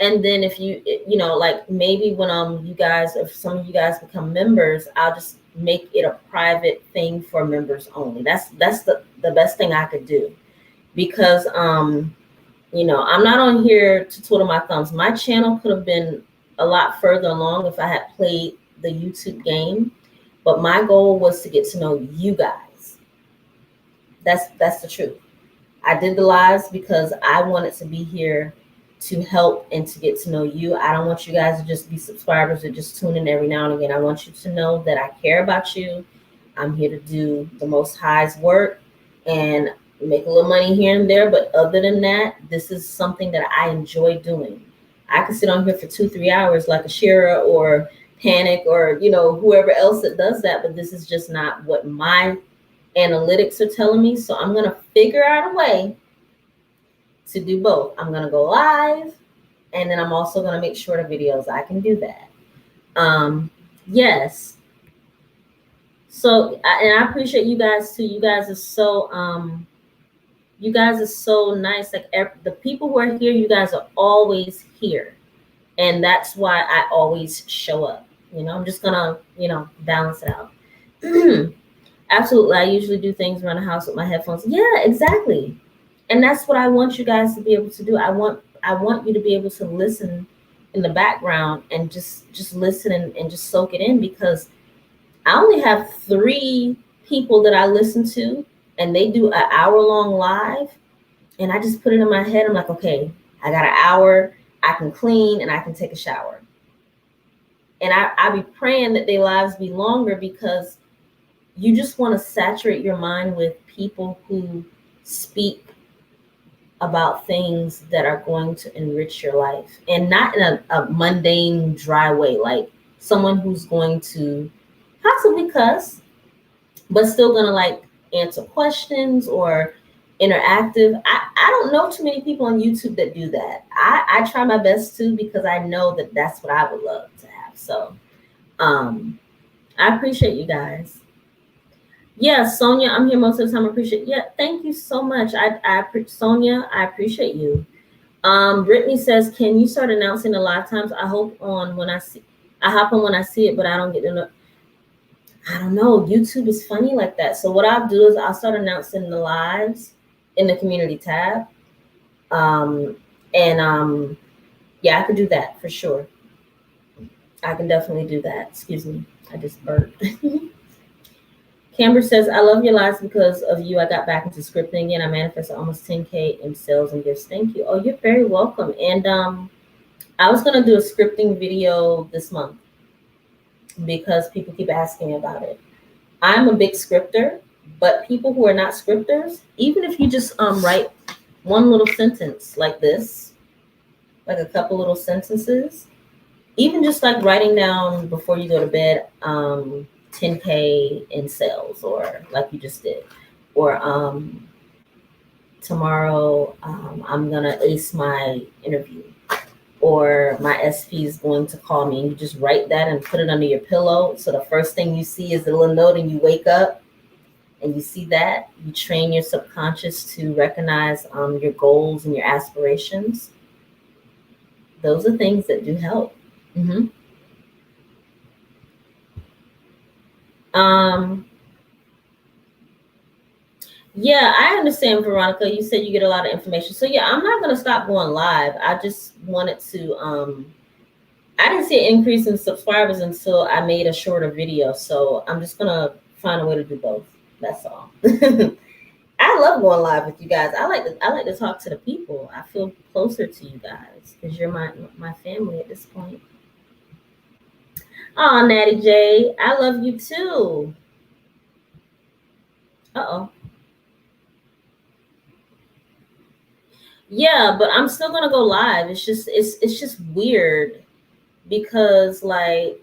And then if like maybe when you guys, if some of you guys become members, I'll just make it a private thing for members only. That's the best thing I could do, because I'm not on here to twiddle my thumbs. My channel could have been a lot further along if I had played the YouTube game, but my goal was to get to know you guys. That's the truth. I did the lives because I wanted to be here to help and to get to know you. I don't want you guys to just be subscribers or just tune in every now and again. I want you to know that I care about you. I'm here to do the Most High's work and make a little money here and there. But other than that, this is something that I enjoy doing. I could sit on here for 2-3 hours like a Shira or Panic or, whoever else that does that. But this is just not what my analytics are telling me. So I'm going to figure out a way to do both. I'm going to go live, and then I'm also going to make shorter videos. I can do that. Yes. So, and I appreciate you guys too. You guys are so nice. Like the people who are here, you guys are always here. And that's why I always show up. I'm just going to, balance it out. Absolutely. I usually do things around the house with my headphones. Yeah, exactly. And that's what I want you guys to be able to do. I want you to be able to listen in the background and just listen and just soak it in, because I only have 3 people that I listen to, and they do an hour-long live, and I just put it in my head. I'm like, okay, I got an hour. I can clean and I can take a shower. And I be praying that their lives be longer, because you just want to saturate your mind with people who speak about things that are going to enrich your life, and not in a mundane, dry way, like someone who's going to possibly cuss, but still gonna like answer questions or interactive. I don't know too many people on YouTube that do that. I try my best to, because I know that that's what I would love to have. So I appreciate you guys. Yeah, Sonia, I'm here most of the time. I appreciate. Yeah, thank you so much. Sonia, I appreciate you. Brittany says, can you start announcing the live times? I hop on when I see it, but I don't get to know. I don't know. YouTube is funny like that. So what I'll do is I'll start announcing the lives in the community tab. Yeah, I could do that for sure. I can definitely do that. Excuse me. I just burped. Camber says, I love your lives. Because of you, I got back into scripting again. I manifested almost 10K in sales and gifts. Thank you. Oh, you're very welcome. And I was going to do a scripting video this month, because people keep asking me about it. I'm a big scripter, but people who are not scripters, even if you just write one little sentence like this, like a couple little sentences, even just like writing down before you go to bed, 10K in sales, or like you just did, or tomorrow I'm gonna ace my interview, or my SP is going to call me, and you just write that and put it under your pillow. So the first thing you see is the little note, and you wake up and you see that. You train your subconscious to recognize your goals and your aspirations. Those are things that do help. Yeah, I understand, Veronica. You said you get a lot of information. So yeah, I'm not gonna stop going live. I just wanted to I didn't see an increase in subscribers until I made a shorter video. So I'm just gonna find a way to do both. That's all. I love going live with you guys. I like to talk to the people. I feel closer to you guys because you're my family at this point. Oh, Natty J, I love you too. Uh-oh. Yeah, but I'm still gonna go live. It's just weird because like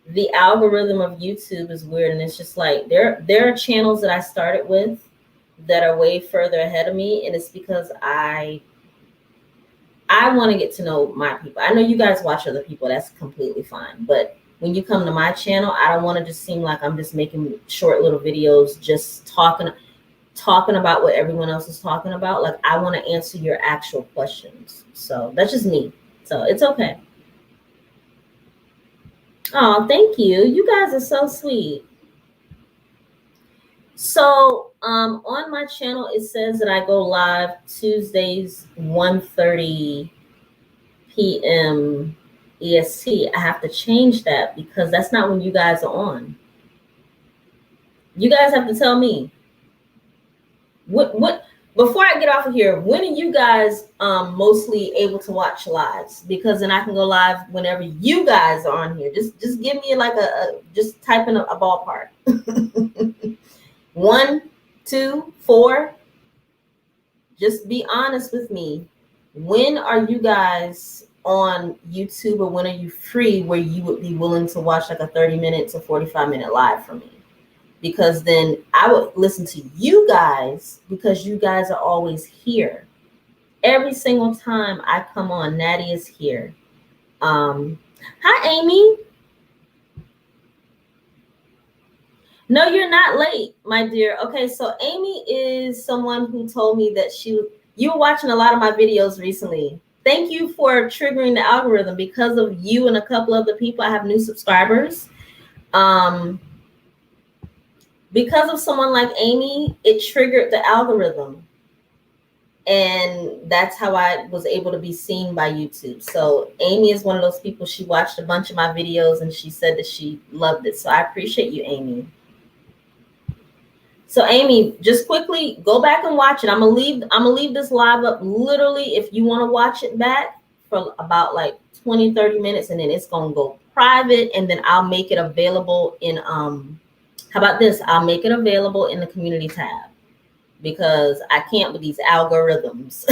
the algorithm of YouTube is weird, and it's just like there are channels that I started with that are way further ahead of me, and it's because I want to get to know my people. I know you guys watch other people, that's completely fine, but when you come to my channel, I don't want to just seem like I'm just making short little videos just talking about what everyone else is talking about. Like I want to answer your actual questions. So that's just me. So it's okay. Oh, thank you. You guys are so sweet. So on my channel, it says that I go live Tuesdays 1:30 p.m. EST. I have to change that because that's not when you guys are on. You guys have to tell me what before I get off of here, when are you guys mostly able to watch lives? Because then I can go live whenever you guys are on here. Just give me like just type in a ballpark. 1, 2, 4. Just be honest with me. When are you guys on YouTube, or when are you free where you would be willing to watch like a 30-minute to 45-minute live for me? Because then I would listen to you guys because you guys are always here. Every single time I come on, Natty is here. Hi, Amy. No, you're not late, my dear. Okay, so Amy is someone who told me that you were watching a lot of my videos recently. Thank you for triggering the algorithm. Because of you and a couple other people, I have new subscribers. Because of someone like Amy, it triggered the algorithm. And that's how I was able to be seen by YouTube. So Amy is one of those people. She watched a bunch of my videos and she said that she loved it. So I appreciate you, Amy. So Amy, just quickly go back and watch it. I'm gonna leave this live up literally if you want to watch it back for about like 20-30 minutes, and then it's gonna go private, and then I'll make it available in how about this? I'll make it available in the community tab because I can't with these algorithms.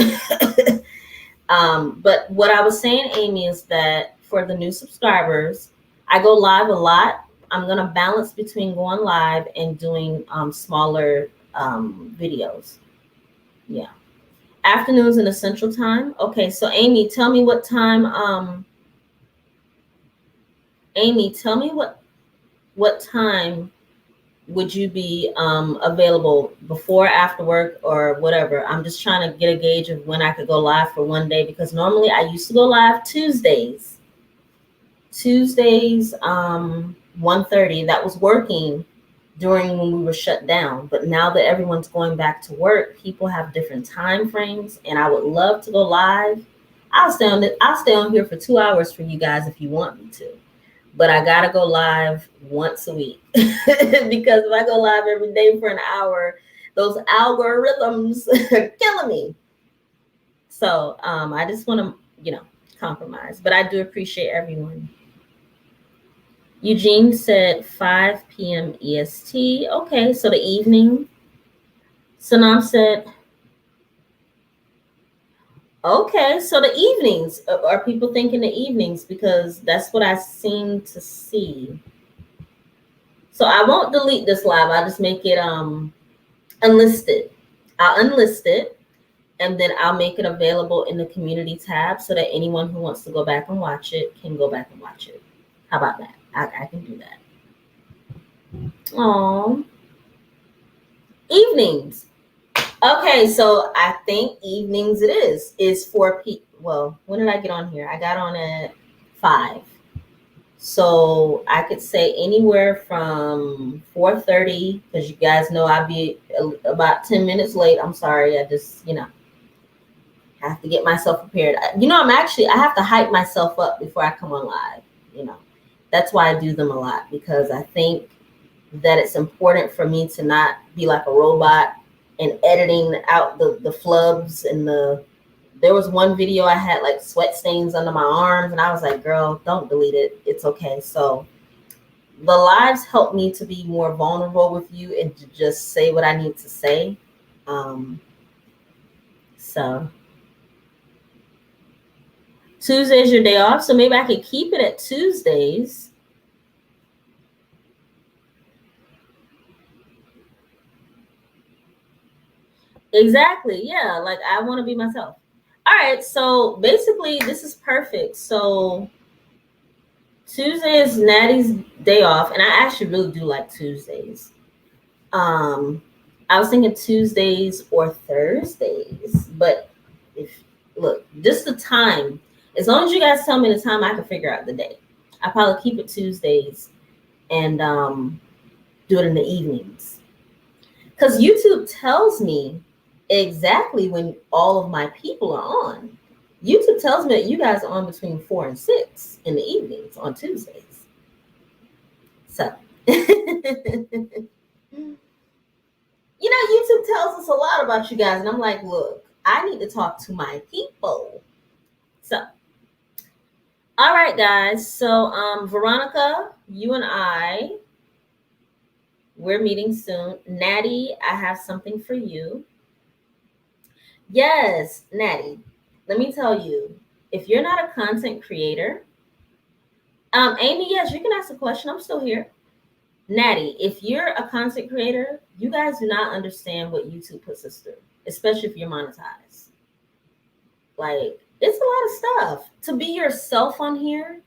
But what I was saying, Amy, is that for the new subscribers, I go live a lot. I'm going to balance between going live and doing smaller videos. Yeah. Afternoons in the Central Time. Okay, so Amy, tell me what time. Amy, tell me what time would you be available, before, after work, or whatever? I'm just trying to get a gauge of when I could go live for one day, because normally I used to go live Tuesdays 1:30. That was working during when we were shut down. But now that everyone's going back to work, people have different time frames, and I would love to go live. I'll stay on here for 2 hours for you guys if you want me to. But I gotta go live once a week because if I go live every day for an hour, those algorithms are killing me. So I just want to, compromise. But I do appreciate everyone. Eugene said 5 p.m. EST. Okay, so the evening. Sanam said, okay, so the evenings. Are people thinking the evenings? Because that's what I seem to see. So I won't delete this live. I'll just make it unlisted. I'll unlist it, and then I'll make it available in the community tab so that anyone who wants to go back and watch it can go back and watch it. How about that? I can do that. Oh, evenings. Okay, so I think evenings it is 4 p. Well, when did I get on here? I got on at 5. So I could say anywhere from 4:30, because you guys know I'll be about 10 minutes late. I'm sorry. I just, have to get myself prepared. I have to hype myself up before I come on live. You know, that's why I do them a lot, because I think that it's important for me to not be like a robot and editing out the flubs and there was one video I had like sweat stains under my arms, and I was like, girl, don't delete it. It's okay. So the lives help me to be more vulnerable with you and to just say what I need to say. So Tuesday's your day off, so maybe I could keep it at Tuesdays. Exactly. Yeah. Like I want to be myself. All right. So basically, this is perfect. So Tuesday is Natty's day off, and I actually really do like Tuesdays. Um, I was thinking Tuesdays or Thursdays, but if look, just the time. As long as you guys tell me the time, I can figure out the day. I probably keep it Tuesdays and do it in the evenings, because YouTube tells me exactly when all of my people are on. YouTube tells me that you guys are on between 4 and 6 in the evenings on Tuesdays. So, YouTube tells us a lot about you guys, and I'm like, look, I need to talk to my people. So, all right, guys. So, Veronica, you and we're meeting soon. Natty, I have something for you. Yes, Natty. Let me tell you, if you're not a content creator, Amy, yes, you can ask a question. I'm still here. Natty, if you're a content creator, you guys do not understand what YouTube puts us through, especially if you're monetized. Like, it's a lot of stuff. To be yourself on here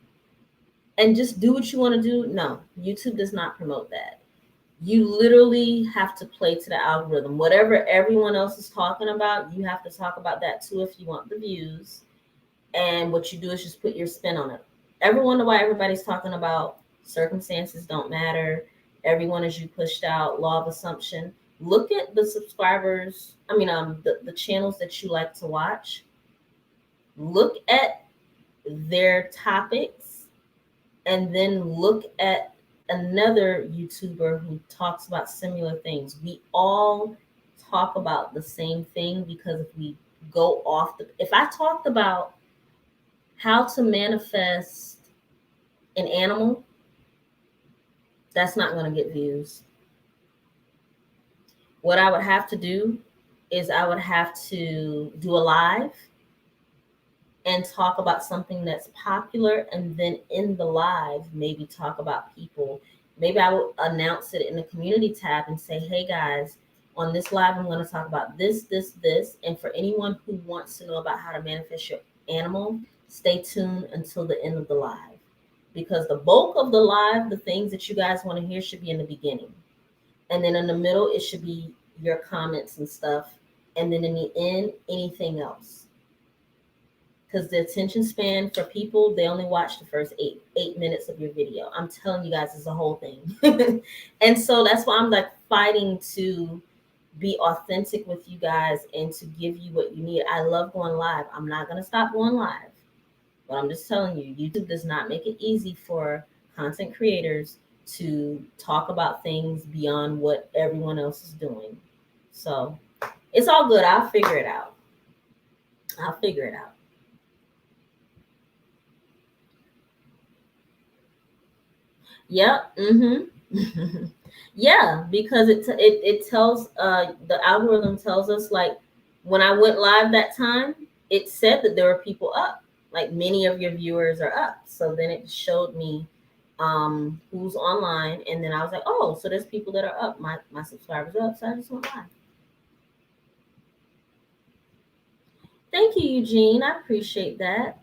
and just do what you want to do, no, YouTube does not promote that. You literally have to play to the algorithm. Whatever everyone else is talking about, you have to talk about that too if you want the views. And what you do is just put your spin on it. Ever wonder why everybody's talking about circumstances don't matter? Everyone is you pushed out, law of assumption. Look at the subscribers. The channels that you like to watch. Look at their topics, and then look at another YouTuber who talks about similar things. We all talk about the same thing, because if we go off if I talked about how to manifest an animal, that's not going to get views. What I would have to do is I would have to do a live and talk about something that's popular, and then in the live maybe talk about people. Maybe I will announce it in the community tab and say, hey guys, on this live I'm going to talk about this, and for anyone who wants to know about how to manifest your animal, stay tuned until the end of the live, because the bulk of the live, the things that you guys want to hear, should be in the beginning, and then in the middle it should be your comments and stuff, and then in the end anything else. Because the attention span for people, they only watch the first eight minutes of your video. I'm telling you guys, it's a whole thing. And so that's why I'm like fighting to be authentic with you guys and to give you what you need. I love going live. I'm not going to stop going live. But I'm just telling you, YouTube does not make it easy for content creators to talk about things beyond what everyone else is doing. So it's all good. I'll figure it out. Yep. Mm-hmm. Yeah, because it tells the algorithm tells us, like, when I went live that time, it said that there were people up, like many of your viewers are up. So then it showed me who's online, and then I was like, oh, so there's people that are up. My subscribers are up, so I just went live. Thank you, Eugene. I appreciate that.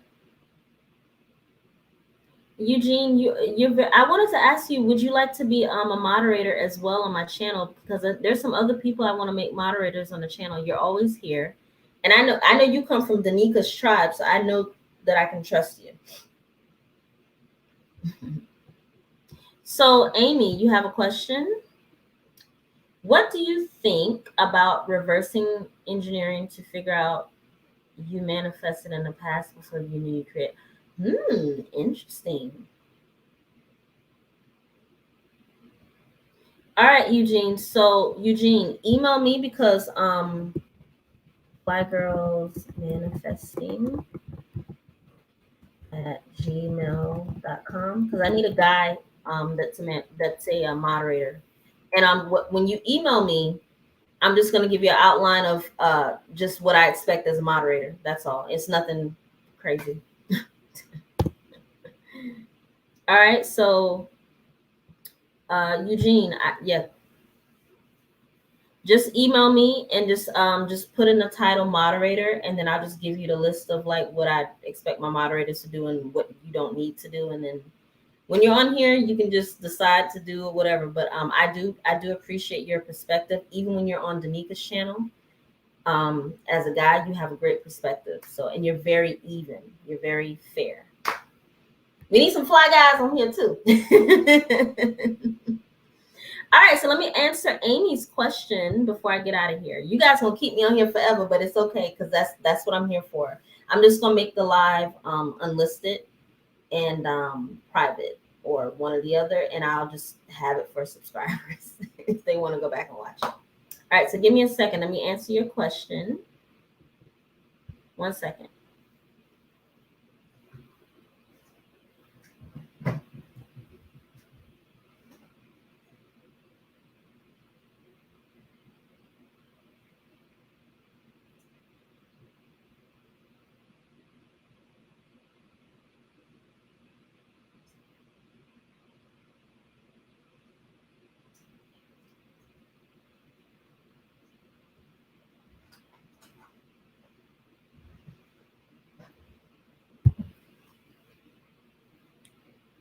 Eugene, I wanted to ask you, would you like to be a moderator as well on my channel? Because there's some other people I want to make moderators on the channel. You're always here, and I know you come from Danika's tribe, so I know that I can trust you. So, Amy, you have a question? What do you think about reversing engineering to figure out you manifested in the past before you knew you create? Interesting. All right, Eugene. So, Eugene, email me because Why Girls Manifesting at gmail.com because I need a guy that's a moderator. And when you email me, I'm just going to give you an outline of just what I expect as a moderator. That's all. It's nothing crazy. All right. So, Eugene, yeah, just email me and just put in the title moderator, and then I'll just give you the list of like what I expect my moderators to do and what you don't need to do, and then when you're on here, you can just decide to do whatever. But I do appreciate your perspective, even when you're on Danika's channel. As a guy, you have a great perspective. So, and you're very even. You're very fair. We need some fly guys on here too. All right, so let me answer Amy's question before I get out of here. You guys gonna keep me on here forever, but it's okay because that's what I'm here for. I'm just gonna make the live unlisted and private or one or the other, and I'll just have it for subscribers if they want to go back and watch it. All right, so give me a second. Let me answer your question. 1 second.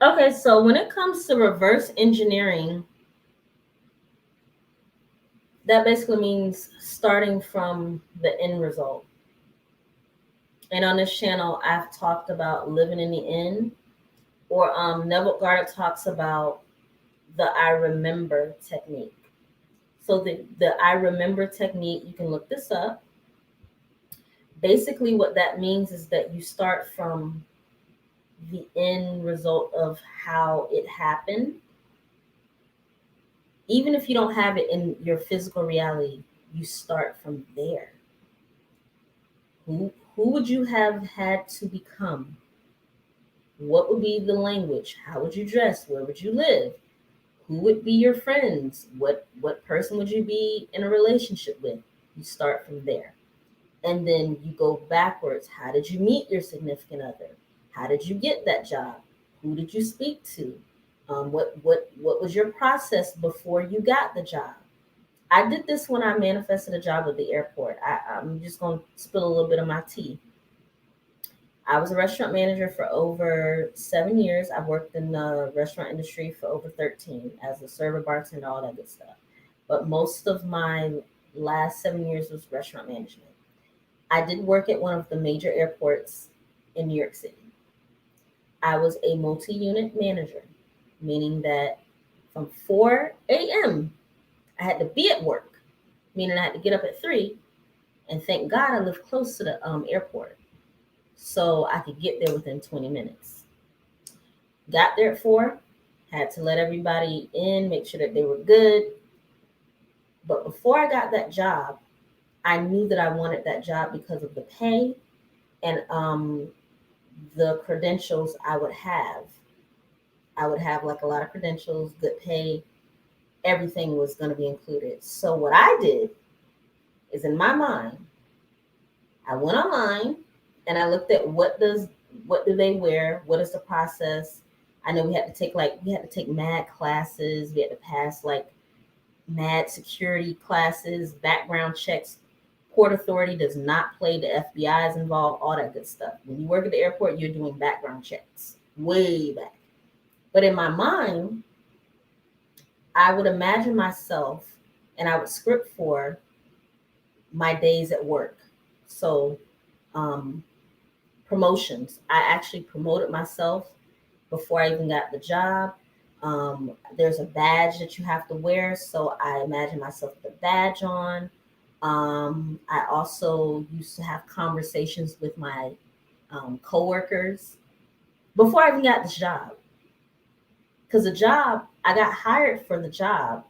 Okay, so when it comes to reverse engineering, that basically means starting from the end result. And on this channel, I've talked about living in the end, or Neville Goddard talks about the I remember technique. So the I remember technique, you can look this up. Basically, what that means is that you start from the end result of how it happened. Even if you don't have it in your physical reality, you start from there. Who would you have had to become? What would be the language? How would you dress? Where would you live? Who would be your friends? What person would you be in a relationship with? You start from there. And then you go backwards. How did you meet your significant other? How did you get that job? Who did you speak to? What was your process before you got the job? I did this when I manifested a job at the airport. I'm just going to spill a little bit of my tea. I was a restaurant manager for over 7 years. I've worked in the restaurant industry for over 13 as a server, bartender, all that good stuff. But most of my last 7 years was restaurant management. I did work at one of the major airports in New York City. I was a multi-unit manager, meaning that from 4 a.m. I had to be at work, meaning I had to get up at 3. And thank God I lived close to the airport, so I could get there within 20 minutes. Got there at 4, had to let everybody in, make sure that they were good. But before I got that job, I knew that I wanted that job because of the pay and the credentials I would have. I would have like a lot of credentials, good pay, everything was going to be included. So what I did is, in my mind, I went online and I looked at what do they wear? What is the process? I know we had to take mad classes. We had to pass like mad security classes, background checks. Port Authority does not play. The FBI is involved, all that good stuff. When you work at the airport, you're doing background checks way back. But in my mind, I would imagine myself and I would script for my days at work. So promotions. I actually promoted myself before I even got the job. There's a badge that you have to wear, so I imagine myself with a badge on. I also used to have conversations with my coworkers before I even got this job. Because the job, I got hired for the job,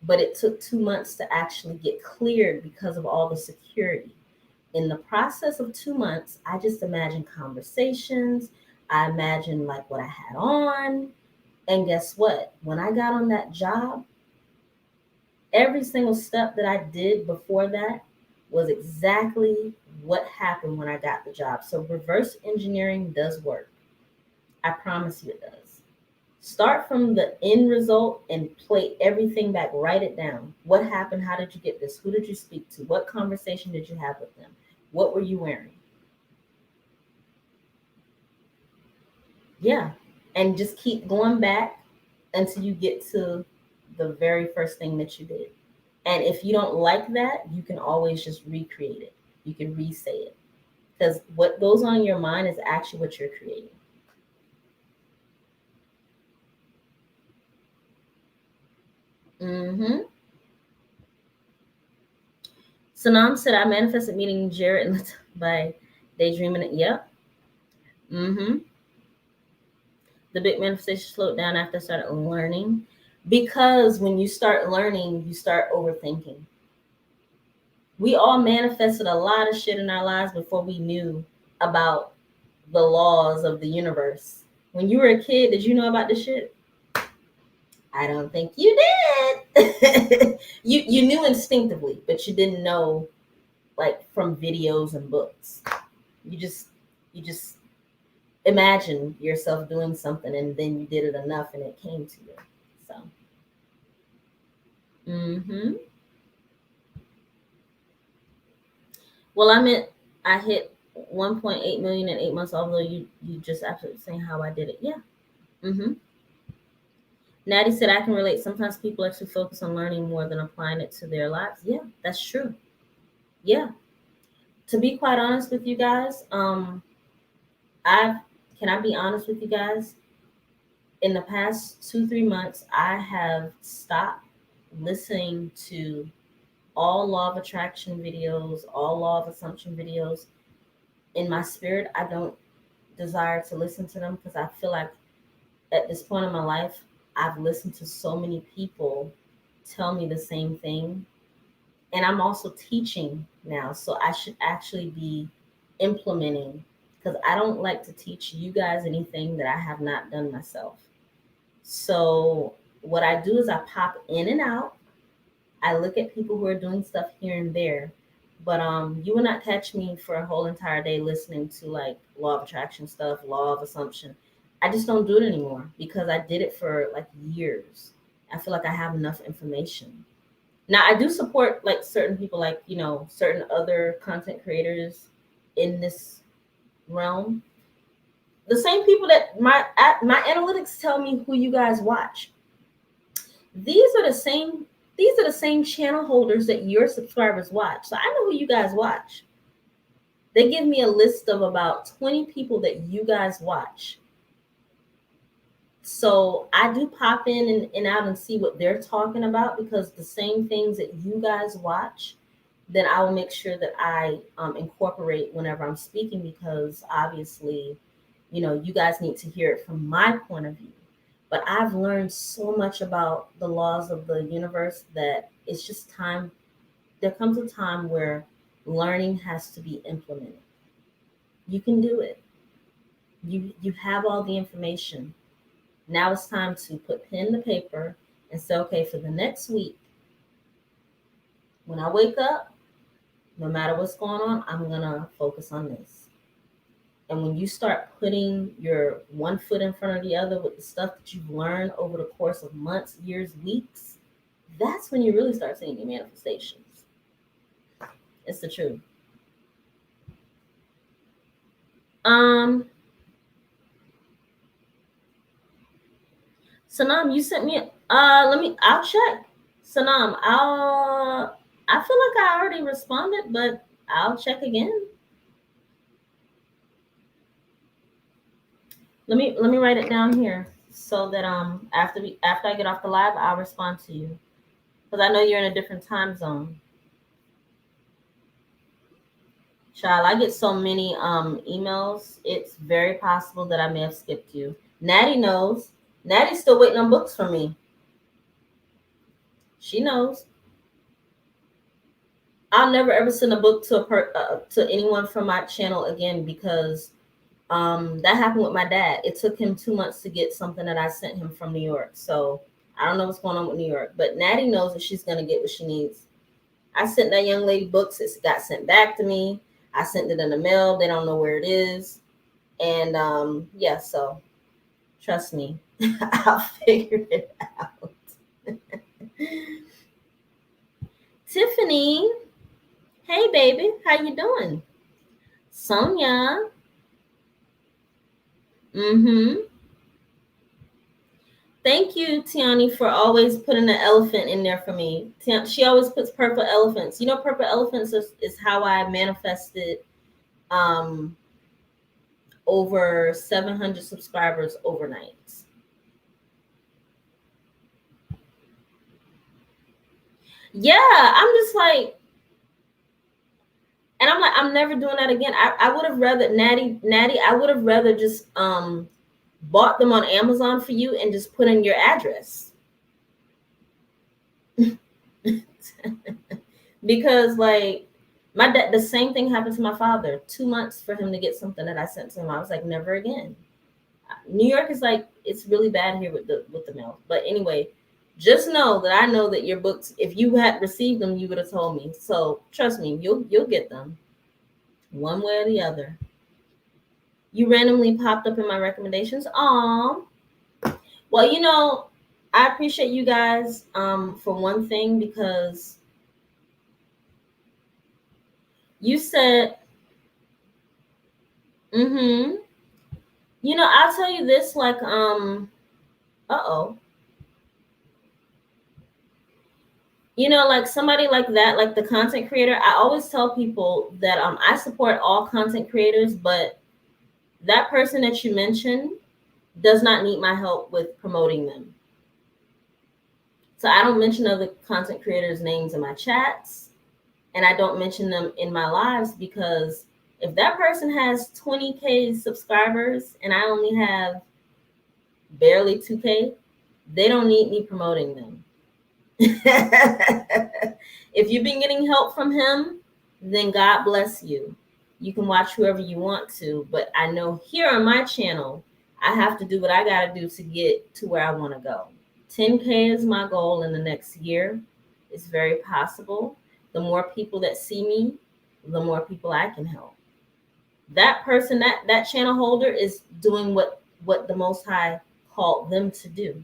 but it took 2 months to actually get cleared because of all the security. In the process of 2 months, I just imagined conversations. I imagined like what I had on. And guess what? When I got on that job, every single step that I did before that was exactly what happened when I got the job. So reverse engineering does work. I promise you it does. Start from the end result and play everything back. Write it down. What happened? How did you get this? Who did you speak to? What conversation did you have with them? What were you wearing? Yeah. And just keep going back until you get to the very first thing that you did. And if you don't like that, you can always just recreate it. You can re-say it. Because what goes on in your mind is actually what you're creating. Mm-hmm. Sanam said, I manifested meeting Jared by daydreaming it. Yep. Mm-hmm. The big manifestation slowed down after I started learning. Because when you start learning, you start overthinking. We all manifested a lot of shit in our lives before we knew about the laws of the universe. When you were a kid, did you know about this shit? I don't think you did. You knew instinctively, but you didn't know like from videos and books. You just imagine yourself doing something and then you did it enough and it came to you. So mhm. Well, I hit 1.8 million in 8 months, although you just absolutely saying how I did it. Yeah. Mm-hmm. Natty said, I can relate. Sometimes people actually focus on learning more than applying it to their lives. Yeah, that's true. Yeah. To be quite honest with you guys, I've can I be honest with you guys? In the past 2, 3 months, I have stopped listening to all law of attraction videos, all law of assumption videos. In my spirit, I don't desire to listen to them because I feel like at this point in my life, I've listened to so many people tell me the same thing. And I'm also teaching now. So I should actually be implementing because I don't like to teach you guys anything that I have not done myself. So what I do is I pop in and out. I look at people who are doing stuff here and there. But you will not catch me for a whole entire day listening to like law of attraction stuff, law of assumption. I just don't do it anymore because I did it for like years. I feel like I have enough information. Now I do support like certain people, like certain other content creators in this realm. The same people that my analytics tell me who you guys watch. These are the same. These are the same channel holders that your subscribers watch. So I know who you guys watch. They give me a list of about 20 people that you guys watch. So I do pop in and out and see what they're talking about because the same things that you guys watch, then I will make sure that I incorporate whenever I'm speaking because obviously, you guys need to hear it from my point of view. But I've learned so much about the laws of the universe that it's just time. There comes a time where learning has to be implemented. You can do it. You have all the information. Now it's time to put pen to paper and say, okay, for the next week, when I wake up, no matter what's going on, I'm gonna focus on this. And when you start putting your one foot in front of the other with the stuff that you've learned over the course of months, years, weeks, that's when you really start seeing your manifestations. It's the truth. Um, Sanam, you sent me. I'll check. Sanam, I feel like I already responded, but I'll check again. Let me write it down here so that after I get off the live, I'll respond to you because I know you're in a different time zone. Child, I get so many emails. It's very possible that I may have skipped you. Natty knows. Natty's still waiting on books from me. She knows. I'll never ever send a book to anyone from my channel again because that happened with my dad. It took him 2 months to get something that I sent him from New York. So I don't know what's going on with New York, but Natty knows that she's gonna get what she needs. I sent that young lady books. It got sent back to me. I sent it in the mail. They don't know where it is. And yeah, so trust me, I'll figure it out. Tiffany, hey baby, how you doing? Sonia, Thank you, Tiani, for always putting the elephant in there for me. She always puts purple elephants. You know, purple elephants is how I manifested um, over 700 subscribers overnight. Yeah, I'm just like, and I'm like, I'm never doing that again. I would have rather Natty, I would have rather just bought them on Amazon for you and just put in your address. Because like my dad, the same thing happened to my father. 2 months for him to get something that I sent to him. I was like, never again. New York is like, it's really bad here with the mail. But anyway, just know that I know that your books, if you had received them, you would have told me. So trust me, you'll get them one way or the other. You randomly popped up in my recommendations. Aw. Well, I appreciate you guys for one thing because you said, I'll tell you this, like, uh-oh. Like somebody like that, like the content creator, I always tell people that I support all content creators, but that person that you mentioned does not need my help with promoting them. So I don't mention other content creators' names in my chats, and I don't mention them in my lives because if that person has 20K subscribers and I only have barely 2K, they don't need me promoting them. If you've been getting help from him, then God bless you. You can watch whoever you want to, but I know here on my channel, I have to do what I got to do to get to where I want to go. 10K is my goal in the next year. It's very possible. The more people that see me, the more people I can help. That person, that channel holder is doing what the Most High called them to do.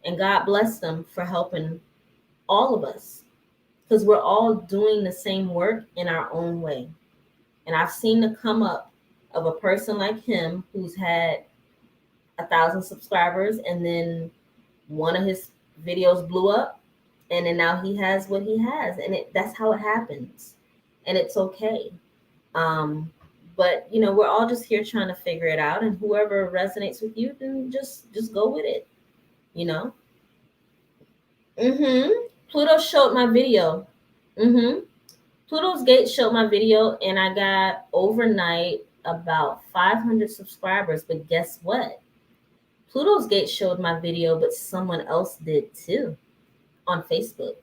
And God bless them for helping all of us because we're all doing the same work in our own way. And I've seen the come up of a person like him who's had 1,000 subscribers and then one of his videos blew up and then now he has what he has, and that's how it happens, and it's okay. But we're all just here trying to figure it out, and whoever resonates with you, then just go with it. Pluto showed my video. Pluto's Gate showed my video, and I got overnight about 500 subscribers. But guess what? Pluto's Gate showed my video, but someone else did too on Facebook.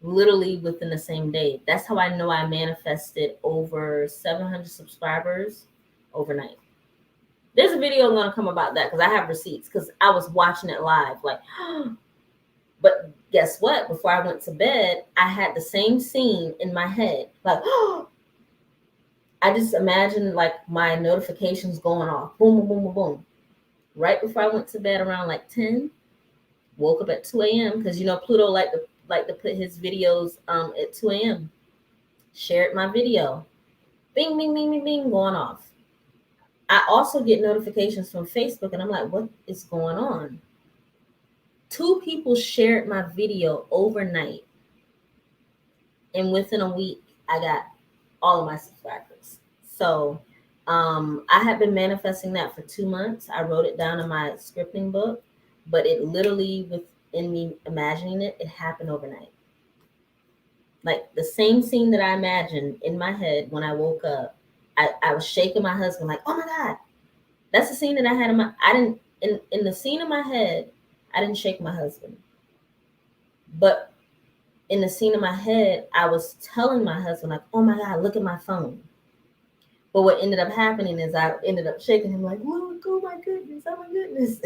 Literally within the same day. That's how I know I manifested over 700 subscribers overnight. There's a video going to come about that because I have receipts because I was watching it live. Like, but guess what? Before I went to bed, I had the same scene in my head. Like, I just imagined like my notifications going off. Boom, boom, boom, boom, boom. Right before I went to bed around like 10, woke up at 2 a.m. because, Pluto like to put his videos at 2 a.m. Shared my video. Bing, bing, bing, bing, bing, going off. I also get notifications from Facebook, and I'm like, what is going on? 2 people shared my video overnight. And within a week, I got all of my subscribers. So I had been manifesting that for 2 months. I wrote it down in my scripting book, but it literally, within me imagining it, it happened overnight. Like the same scene that I imagined in my head when I woke up, I was shaking my husband like, oh my God, that's the scene that I had in my, I didn't, in the scene in my head, I didn't shake my husband. But in the scene in my head, I was telling my husband like, oh my God, look at my phone. But what ended up happening is I ended up shaking him like, look, oh my goodness, oh my goodness.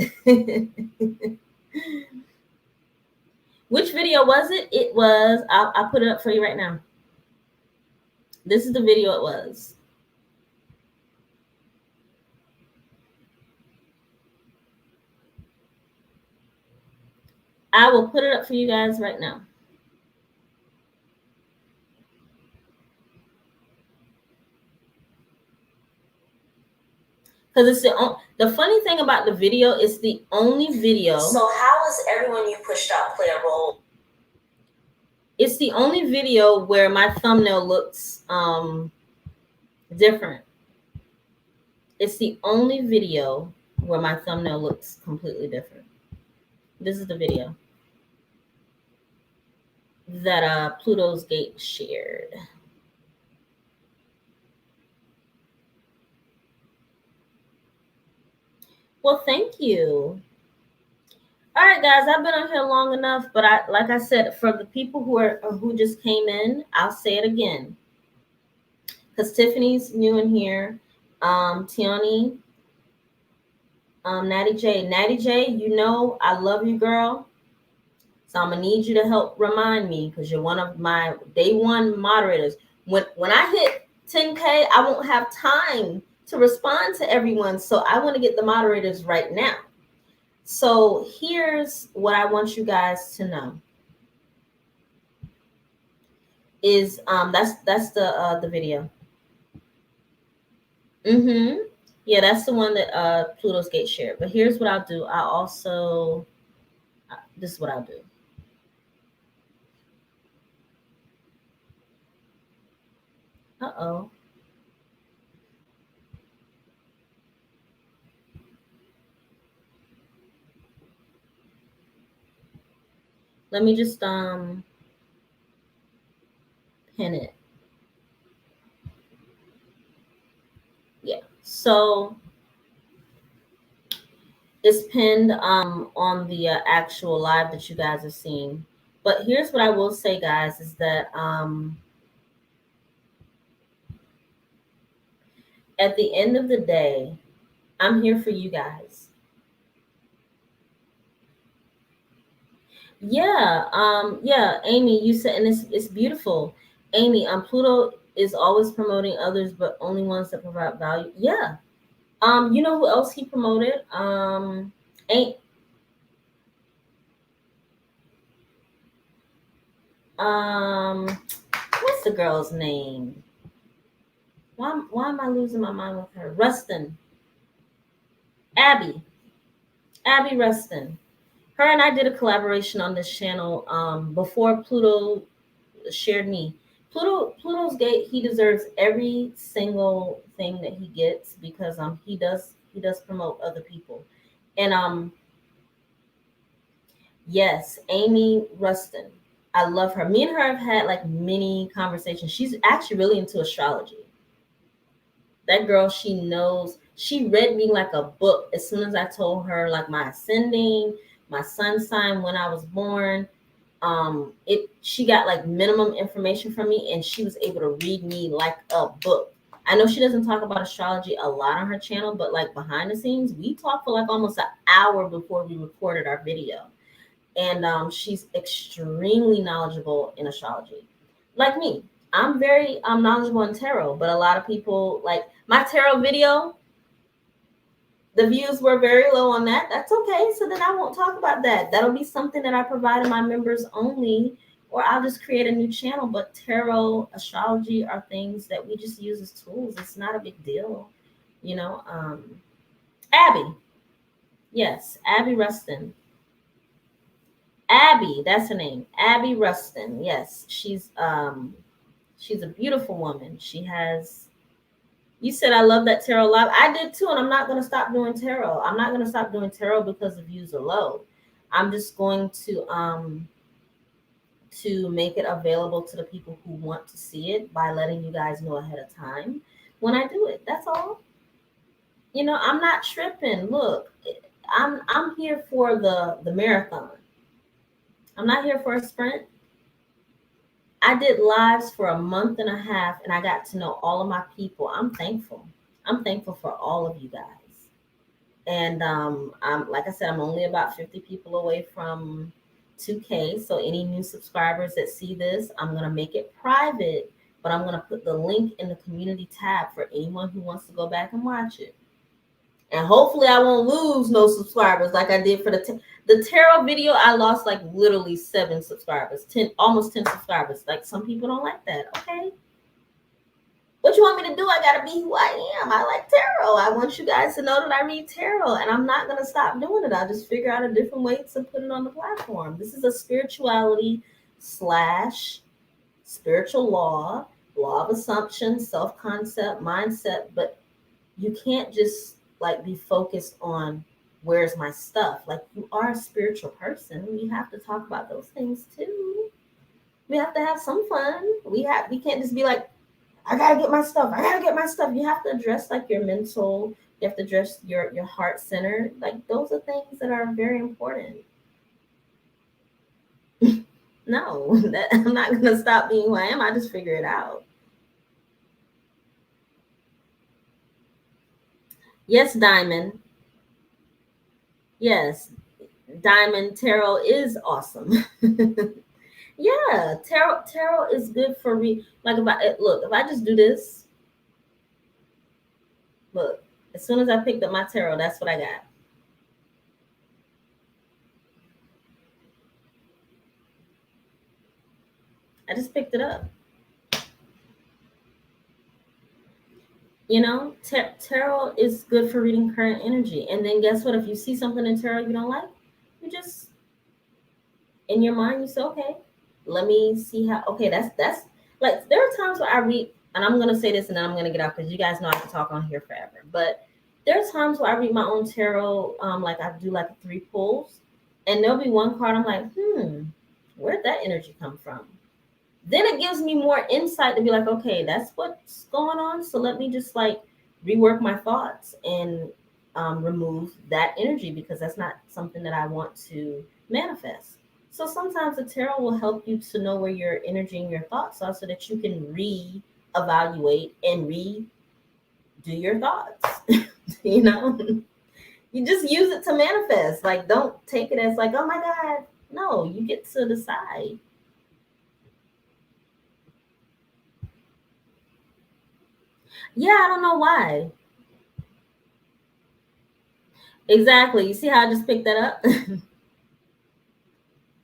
Which video was it? It was, I'll put it up for you right now. This is the video it was. I will put it up for you guys right now. Because it's the funny thing about the video, it's the only video. So how does everyone you pushed out play a role? It's the only video where my thumbnail looks different. It's the only video where my thumbnail looks completely different. This is the video that Pluto's Gate shared. Well, thank you. All right, guys, I've been on here long enough, but like I said, for the people who just came in, I'll say it again. Because Tiffany's new in here, Tiani, Natty J, you know I love you, girl. So I'm gonna need you to help remind me because you're one of my day one moderators. When I hit 10K, I won't have time to respond to everyone. So I want to get the moderators right now. So here's what I want you guys to know. Is that's the video. Yeah, that's the one that Pluto's Gate shared. But here's what I'll do. I'll also this is what I'll do. Uh-oh. Let me just pin it. Yeah. So it's pinned on the actual live that you guys are seeing. But here's what I will say, guys, is that at the end of the day, I'm here for you guys. Yeah, Amy, you said, and it's beautiful. Amy, Pluto is always promoting others, but only ones that provide value. Yeah. You know who else he promoted? Ain't what's the girl's name? Why am I losing my mind with her? Rustin. Abby Rustin. Her and I did a collaboration on this channel before Pluto shared me. Pluto's Gate, he deserves every single thing that he gets because he does promote other people. And yes, Amy Rustin. I love her. Me and her have had like many conversations. She's actually really into astrology. That girl, she knows. She read me like a book as soon as I told her like my ascending, my sun sign, when I was born. She got like minimum information from me, and she was able to read me like a book. I know she doesn't talk about astrology a lot on her channel, but like behind the scenes, we talked for like almost an hour before we recorded our video. And she's extremely knowledgeable in astrology. Like me, I'm very knowledgeable in tarot, but a lot of people, like my tarot video, the views were very low on that. That's okay. So then I won't talk about that. That'll be something that I provide to my members only, or I'll just create a new channel. But tarot, astrology are things that we just use as tools. It's not a big deal, you know. Abby, yes, Abby Rustin. Abby, that's her name. Abby Rustin. Yes, she's a beautiful woman. She has You said I love that tarot live. I did too, and I'm not going to stop doing tarot. I'm not going to stop doing tarot because the views are low. I'm just going to make it available to the people who want to see it by letting you guys know ahead of time when I do it. That's all. I'm not tripping. Look, I'm here for the marathon. I'm not here for a sprint. I did lives for a month and a half and I got to know all of my people. I'm thankful. I'm thankful for all of you guys. And I'm like I said, I'm only about 50 people away from 2K. So any new subscribers that see this, I'm gonna make it private, but I'm gonna put the link in the community tab for anyone who wants to go back and watch it. And hopefully I won't lose no subscribers like I did for the tarot video. I lost like literally 7 subscribers, 10, almost 10 subscribers. Like some people don't like that. Okay. What you want me to do? I gotta be who I am. I like tarot. I want you guys to know that I read tarot, and I'm not gonna stop doing it. I'll just figure out a different way to put it on the platform. This is a spirituality slash spiritual law of assumption, self-concept, mindset, but you can't just like be focused on where's my stuff. Like you are a spiritual person. We have to talk about those things too. We have to have some fun. We can't just be like, I gotta get my stuff. I gotta get my stuff. You have to address like your mental, you have to address your heart center. Like those are things that are very important. No, that I'm not gonna stop being who I am. I just figure it out. Yes, Diamond. Yes, Diamond Tarot is awesome. Yeah, tarot is good for me. Like if I look, if I just do this, look, as soon as I picked up my tarot, that's what I got. I just picked it up. Tarot is good for reading current energy. And then guess what? If you see something in tarot you don't like, you just in your mind you say, okay, let me see how. Okay, that's like there are times where I read, and I'm gonna say this, and then I'm gonna get out because you guys know I can talk on here forever. But there are times where I read my own tarot, like I do like 3 pulls, and there'll be one card I'm like, where'd that energy come from? Then it gives me more insight to be like, okay, that's what's going on. So let me just like rework my thoughts and remove that energy because that's not something that I want to manifest. So sometimes the tarot will help you to know where your energy and your thoughts are so that you can re-evaluate and redo your thoughts. you know, you just use it to manifest. Like, don't take it as like, oh my God. No, you get to decide. Yeah, I don't know why. Exactly. You see how I just picked that up?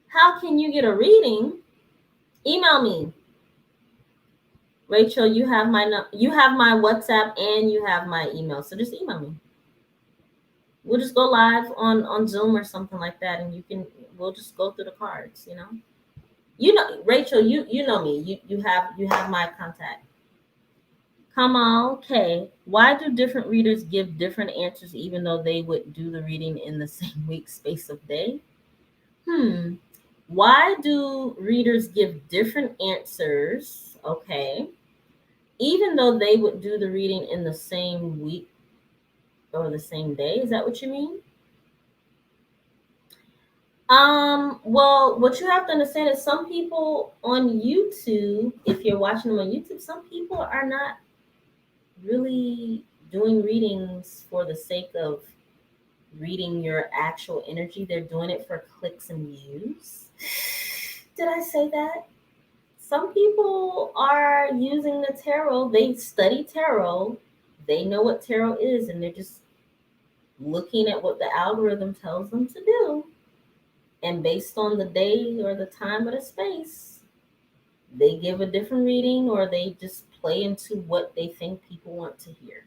How can you get a reading? Email me. Rachel, you have my WhatsApp and you have my email. So just email me. We'll just go live on Zoom or something like that and we'll just go through the cards, Rachel, you know me. You have my contact. Come on, okay. Why do different readers give different answers even though they would do the reading in the same week space of day? Why do readers give different answers? Okay. Even though they would do the reading in the same week or the same day. Is that what you mean? Well, what you have to understand is some people on YouTube, if you're watching them on YouTube, some people are not really doing readings for the sake of reading your actual energy. They're doing it for clicks and views. Did I say that? Some people are using the tarot. They study tarot. They know what tarot is, and they're just looking at what the algorithm tells them to do. And based on the day or the time or the space, they give a different reading or they just play into what they think people want to hear.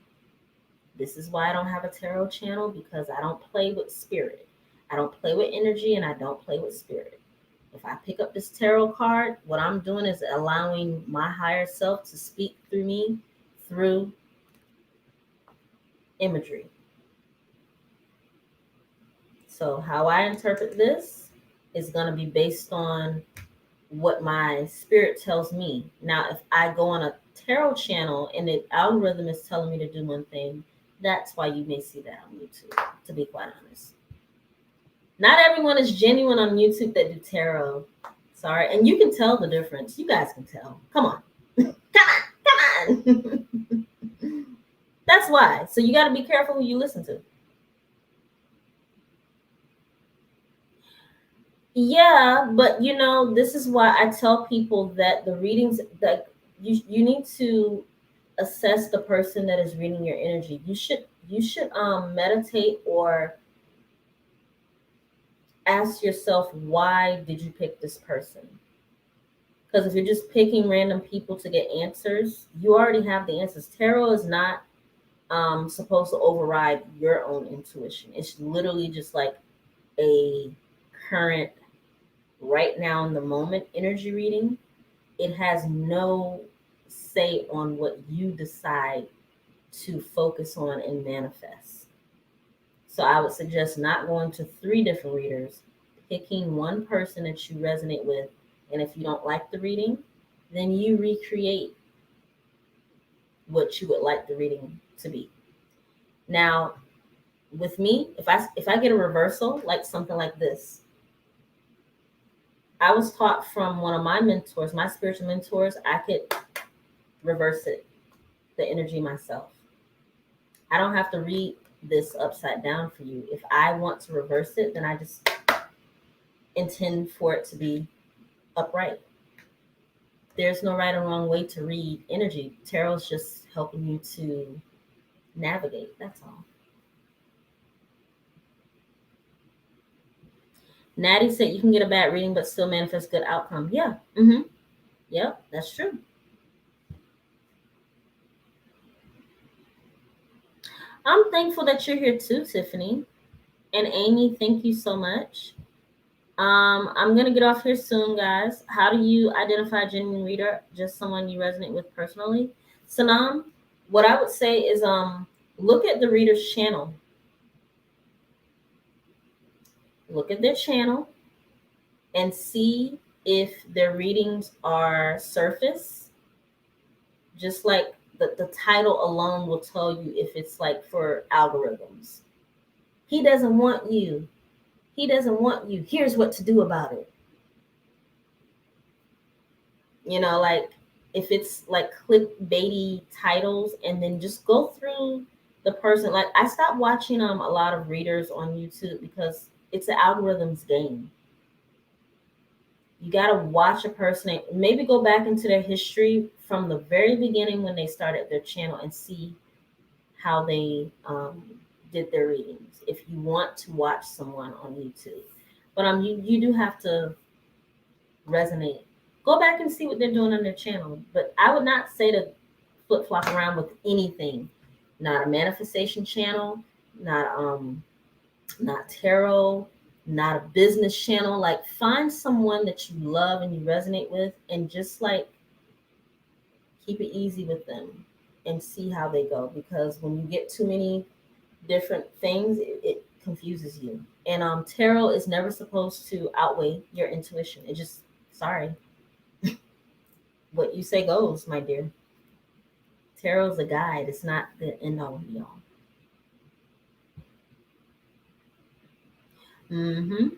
This is why I don't have a tarot channel, because I don't play with spirit. I don't play with energy and I don't play with spirit. If I pick up this tarot card, what I'm doing is allowing my higher self to speak through me through imagery. So how I interpret this is going to be based on what my spirit tells me. Now, if I go on a tarot channel and the algorithm is telling me to do one thing, that's why you may see that on YouTube, to be quite honest. Not everyone is genuine on YouTube that do tarot. Sorry. And you can tell the difference. You guys can tell. Come on. Come on. That's why. So you got to be careful who you listen to. Yeah, but this is why I tell people that the readings that you need to assess the person that is reading your energy. You should meditate or ask yourself, why did you pick this person? Because if you're just picking random people to get answers, you already have the answers. Tarot is not supposed to override your own intuition. It's literally just like a current, right now in the moment energy reading. It has no say on what you decide to focus on and manifest. So I would suggest not going to 3 different readers, picking one person that you resonate with. And if you don't like the reading, then you recreate what you would like the reading to be. Now, with me, if I get a reversal, like something like this, I was taught from one of my mentors, my spiritual mentors, I could reverse it, the energy myself. I don't have to read this upside down for you. If I want to reverse it, then I just intend for it to be upright. There's no right or wrong way to read energy. Tarot's just helping you to navigate. That's all. Natty said you can get a bad reading but still manifest good outcome. Yeah. Mm-hmm. Yep, that's true. I'm thankful that you're here too, Tiffany. And Amy, thank you so much. I'm gonna get off here soon, guys. How do you identify a genuine reader? Just someone you resonate with personally. Sanam, what I would say is look at the reader's channel. Look at their channel and see if their readings are surface. Just like the title alone will tell you if it's like for algorithms. He doesn't want you. He doesn't want you. Here's what to do about it. Like if it's like clickbaity titles, and then just go through the person. Like I stopped watching a lot of readers on YouTube because it's an algorithms game. You got to watch a person and maybe go back into their history from the very beginning when they started their channel and see how they did their readings if you want to watch someone on YouTube. But you do have to resonate. Go back and see what they're doing on their channel. But I would not say to flip-flop around with anything. Not a manifestation channel, not tarot, not a business channel. Like find someone that you love and you resonate with and just like keep it easy with them and see how they go, because when you get too many different things, it confuses you. And tarot is never supposed to outweigh your intuition. It just, sorry, what you say goes, my dear. Tarot is a guide. It's not the end all be all. Mm-hmm.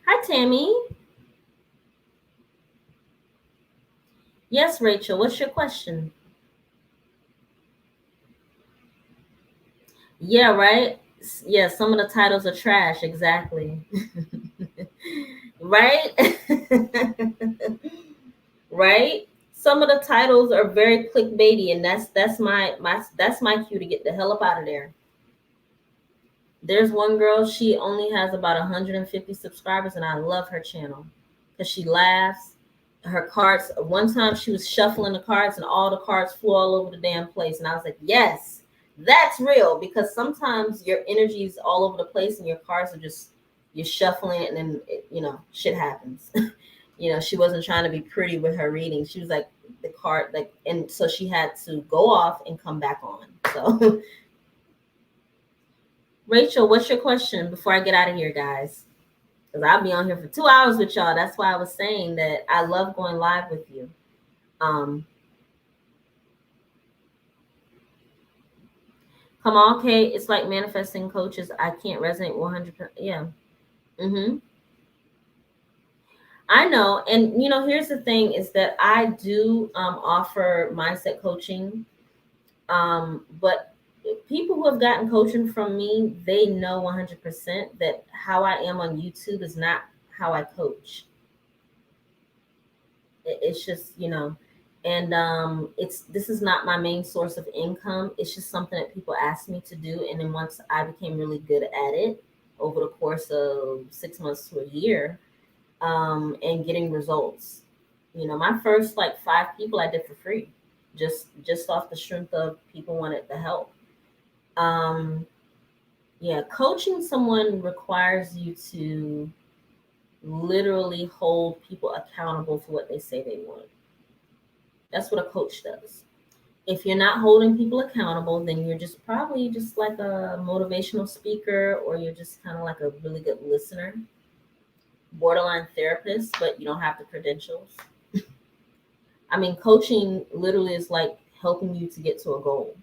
Hi, Tammy. Yes, Rachel, what's your question? Yeah, right? Yeah, some of the titles are trash, exactly. Right? Right? Some of the titles are very clickbaity, and that's my cue to get the hell up out of there. There's one girl, she only has about 150 subscribers, and I love her channel because she laughs. Her cards, one time she was shuffling the cards and all the cards flew all over the damn place. And I was like, yes, that's real, because sometimes your energy is all over the place and your cards are just, you're shuffling it and then, shit happens. She wasn't trying to be pretty with her reading. She was like, the card, like, and so she had to go off and come back on. So Rachel, what's your question before I get out of here, guys? Because I'll be on here for 2 hours with y'all. That's why I was saying that I love going live with you. Come on, Kate. It's like manifesting coaches. I can't resonate 100%. Yeah. Mm-hmm. I know. And, here's the thing is that I do offer mindset coaching. But people who have gotten coaching from me, they know 100% that how I am on YouTube is not how I coach. It's just, and this is not my main source of income. It's just something that people ask me to do. And then once I became really good at it over the course of 6 months to a year, and getting results. My first like 5 people I did for free, just off the strength of people wanted the help. Um, yeah, coaching someone requires you to literally hold people accountable for what they say they want. That's what a coach does. If you're not holding people accountable, then you're just probably just like a motivational speaker, or you're just kind of like a really good listener, borderline therapist, but you don't have the credentials. I mean, coaching literally is like helping you to get to a goal.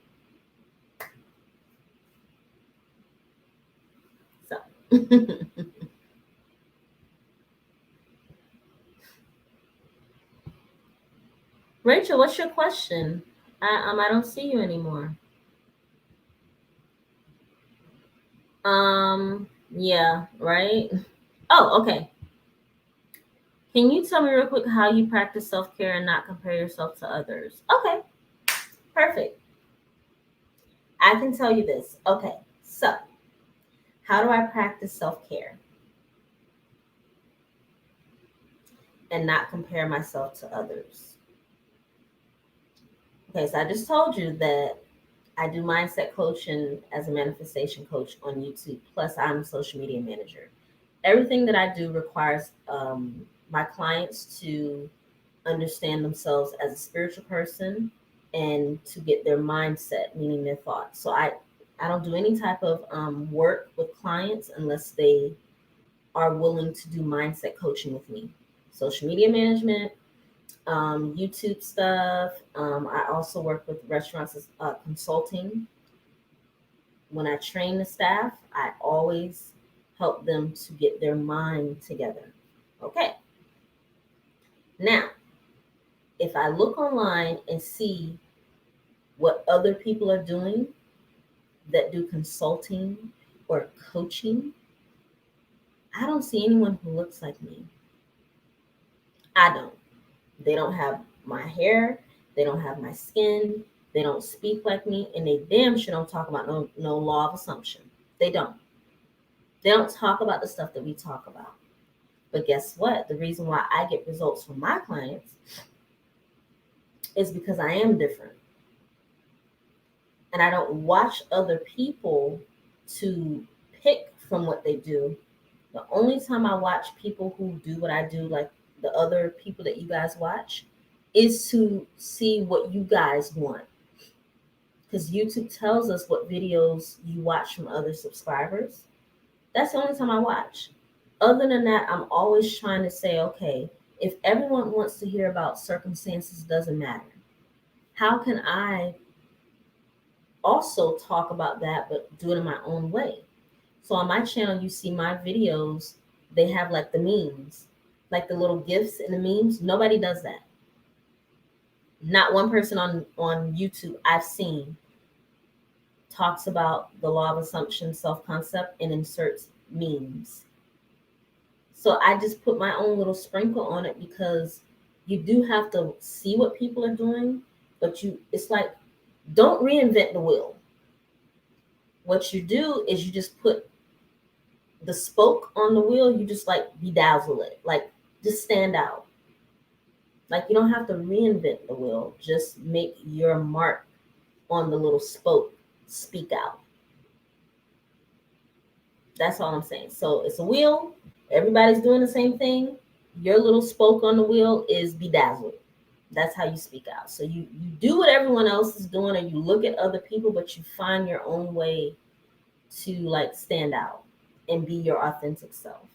So, Rachel, what's your question? I don't see you anymore. Yeah, right. Oh, okay. Can you tell me real quick how you practice self care and not compare yourself to others? Okay, perfect. I can tell you this. Okay, so how do I practice self care and not compare myself to others? Okay, so I just told you that I do mindset coaching as a manifestation coach on YouTube. Plus, I'm a social media manager. Everything that I do requires my clients to understand themselves as a spiritual person and to get their mindset, meaning their thoughts. So I don't do any type of work with clients unless they are willing to do mindset coaching with me. Social media management, YouTube stuff. I also work with restaurants as consulting. When I train the staff, I always help them to get their mind together. Okay. Now, if I look online and see what other people are doing that do consulting or coaching, I don't see anyone who looks like me. I don't. They don't have my hair, they don't have my skin, they don't speak like me, and they damn sure don't talk about no law of assumption. They don't. They don't talk about the stuff that we talk about. But guess what? The reason why I get results from my clients is because I am different. And I don't watch other people to pick from what they do. The only time I watch people who do what I do, like the other people that you guys watch, is to see what you guys want. Because YouTube tells us what videos you watch from other subscribers. That's the only time I watch. Other than that, I'm always trying to say, okay, if everyone wants to hear about circumstances, doesn't matter. How can I also talk about that, but do it in my own way? So on my channel, you see my videos, they have like the memes, like the little gifs in the memes. Nobody does that. Not one person on YouTube I've seen talks about the law of assumption, self-concept, and inserts memes. So I just put my own little sprinkle on it because you do have to see what people are doing, but it's like, don't reinvent the wheel. What you do is you just put the spoke on the wheel, you just like bedazzle it, like just stand out. Like you don't have to reinvent the wheel, just make your mark on the little spoke speak out. That's all I'm saying. So it's a wheel, everybody's doing the same thing. Your little spoke on the wheel is bedazzled. That's how you speak out. So you do what everyone else is doing, or you look at other people, but you find your own way to like stand out and be your authentic self.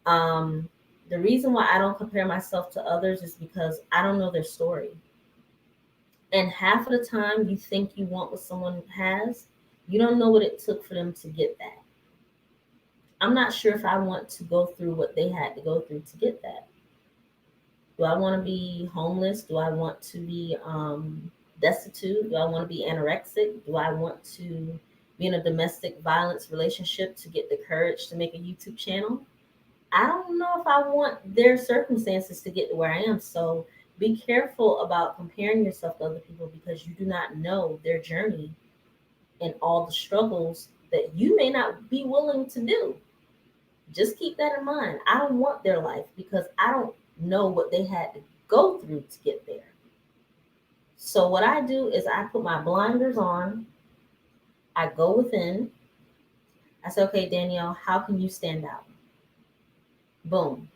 Um, the reason why I don't compare myself to others is because I don't know their story. And half of the time, you think you want what someone has, you don't know what it took for them to get that. I'm not sure if I want to go through what they had to go through to get that. Do I want to be homeless? Do I want to be destitute? Do I want to be anorexic? Do I want to be in a domestic violence relationship to get the courage to make a YouTube channel? I don't know if I want their circumstances to get to where I am. So be careful about comparing yourself to other people because you do not know their journey and all the struggles that you may not be willing to do. Just keep that in mind. I don't want their life because I don't know what they had to go through to get there. So what I do is I put my blinders on, I go within, I say, okay, Danielle, how can you stand out? Boom.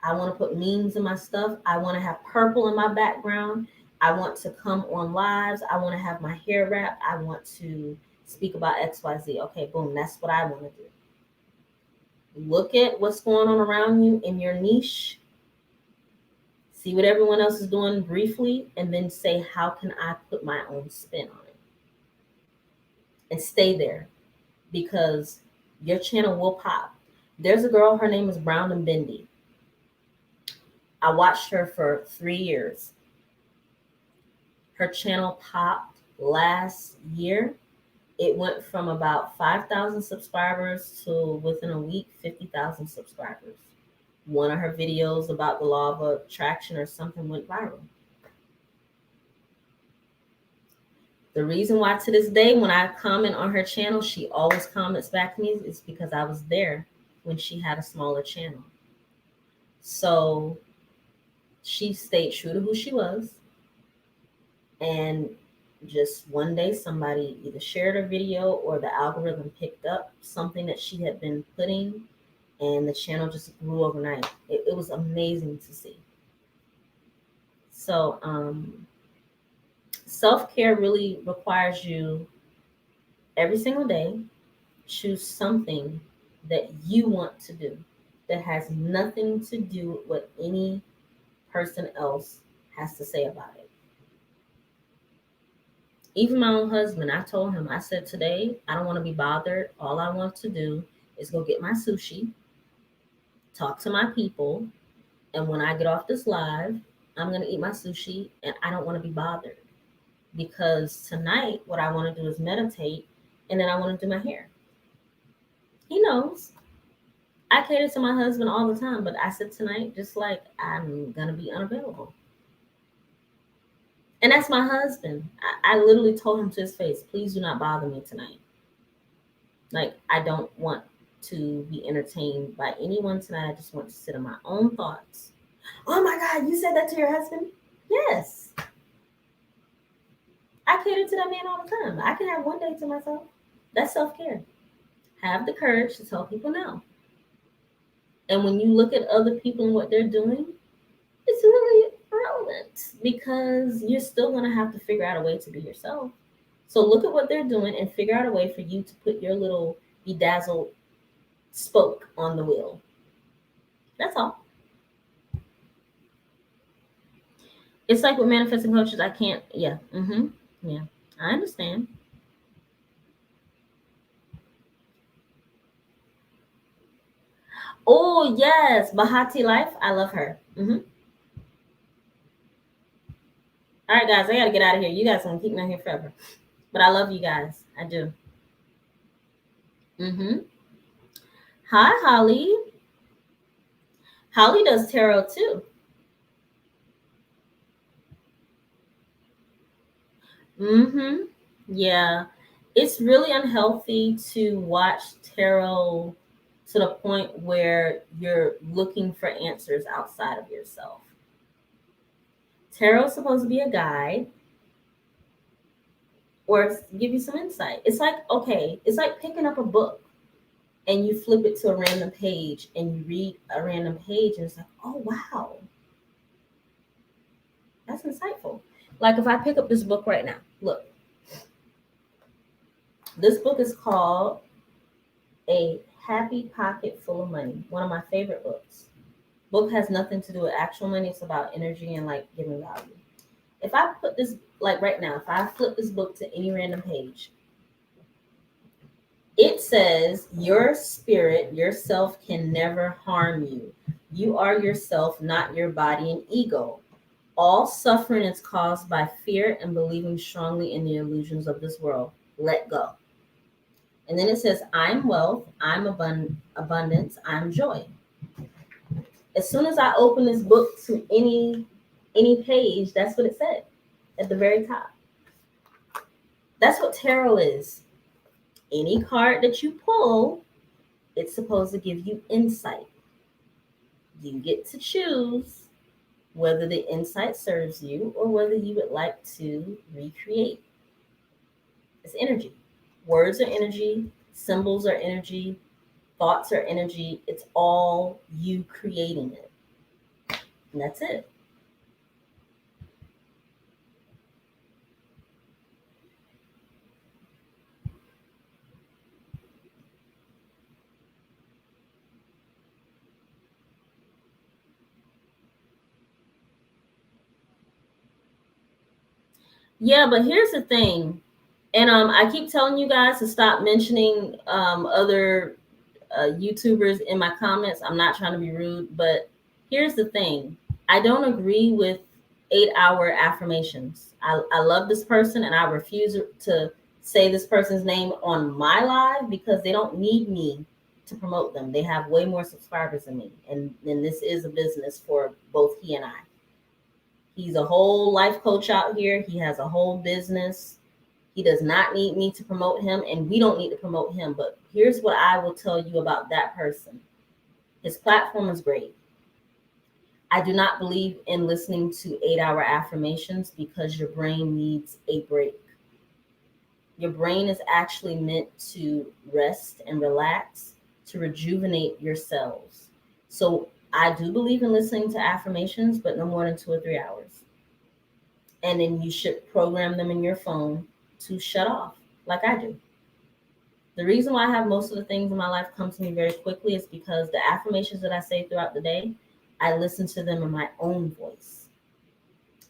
I want to put memes in my stuff. I want to have purple in my background. I want to come on lives. I want to have my hair wrapped. I want to speak about XYZ. Okay, boom, that's what I want to do. Look at what's going on around you in your niche. See what everyone else is doing briefly, and then say, how can I put my own spin on it? And stay there because your channel will pop. There's a girl, her name is Brown and Bendy. I watched her for 3 years. Her channel popped last year. It went from about 5,000 subscribers to within a week, 50,000 subscribers. One of her videos about the law of attraction or something went viral. The reason why to this day, when I comment on her channel, she always comments back to me is because I was there when she had a smaller channel. So she stayed true to who she was. And just one day, somebody either shared a video or the algorithm picked up something that she had been putting, and the channel just grew overnight. It was amazing to see. So, self care really requires you every single day choose something that you want to do that has nothing to do with what any person else has to say about it. Even my own husband, I told him, I said, today, I don't want to be bothered. All I want to do is go get my sushi, talk to my people, and when I get off this live, I'm going to eat my sushi and I don't want to be bothered. Because tonight, what I want to do is meditate and then I want to do my hair. He knows. I cater to my husband all the time, but I said tonight, just like I'm going to be unavailable. And that's my husband. I literally told him to his face, please do not bother me tonight. Like, I don't want to be entertained by anyone tonight. I just want to sit in my own thoughts. Oh my God, you said that to your husband? Yes. I cater to that man all the time. I can have one day to myself. That's self care. Have the courage to tell people no. And when you look at other people and what they're doing, it's really irrelevant because you're still going to have to figure out a way to be yourself. So look at what they're doing and figure out a way for you to put your little bedazzled spoke on the wheel. That's all. It's like with manifesting coaches, I can't, yeah, yeah, I understand. Oh, yes, Bahati Life, I love her. All right, guys, I got to get out of here. You guys going to keep me out here forever. But I love you guys. I do. Hi, Holly. Holly does tarot too. Yeah. It's really unhealthy to watch tarot to the point where you're looking for answers outside of yourself. Tarot is supposed to be a guide or give you some insight. It's like, okay, it's like picking up a book and you flip it to a random page and you read a random page and it's like, oh, wow, that's insightful. Like if I pick up this book right now, look, this book is called A Happy Pocket Full of Money, one of my favorite books. Book has nothing to do with actual money, it's about energy and like giving value. If I put this, like right now, if I flip this book to any random page, it says, your spirit, yourself can never harm you. You are yourself, not your body and ego. All suffering is caused by fear and believing strongly in the illusions of this world. Let go. And then it says, I'm wealth, I'm abundance, I'm joy. As soon as I open this book to any page, that's what it said at the very top. That's what tarot is. Any card that you pull, it's supposed to give you insight. You get to choose whether the insight serves you or whether you would like to recreate. It's energy. Words are energy, symbols are energy, thoughts are energy. It's all you creating it. And that's it. Yeah, but here's the thing. And I keep telling you guys to stop mentioning other YouTubers in my comments. I'm not trying to be rude, but here's the thing. I don't agree with 8-hour affirmations. I love this person and I refuse to say this person's name on my live because they don't need me to promote them. They have way more subscribers than me. And this is a business for both he and I. He's a whole life coach out here. He has a whole business. He does not need me to promote him, and we don't need to promote him. But here's what I will tell you about that person. His platform is great. I do not believe in listening to 8-hour affirmations because your brain needs a break. Your brain is actually meant to rest and relax, to rejuvenate your cells. So I do believe in listening to affirmations, but no more than 2 or 3 hours. And then you should program them in your phone to shut off, like I do. The reason why I have most of the things in my life come to me very quickly is because the affirmations that I say throughout the day, I listen to them in my own voice.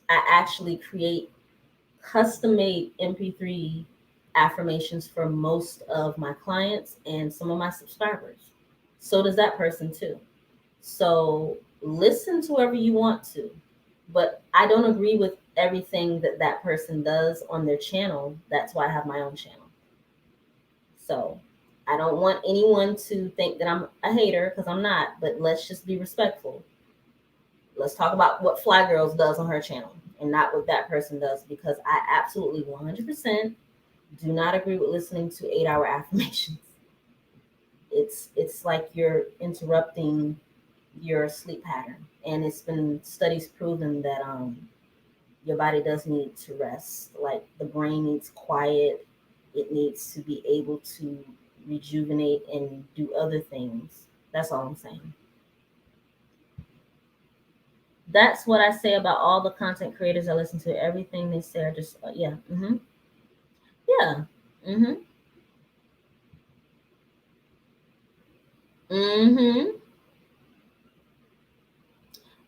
I actually create custom made MP3 affirmations for most of my clients and some of my subscribers. So does that person too. So listen to whoever you want to, but I don't agree with everything that that person does on their channel. That's why I have my own channel. So I don't want anyone to think that I'm a hater because I'm not, but let's just be respectful. Let's talk about what Fly Girls does on her channel and not what that person does because I absolutely 100% do not agree with listening to 8-hour affirmations. It's like you're interrupting your sleep pattern, and it's been studies proven that your body does need to rest. Like the brain needs quiet. It needs to be able to rejuvenate and do other things. That's all I'm saying. That's what I say about all the content creators I listen to. Everything they say are just yeah, yeah, mm-hmm, mm-hmm.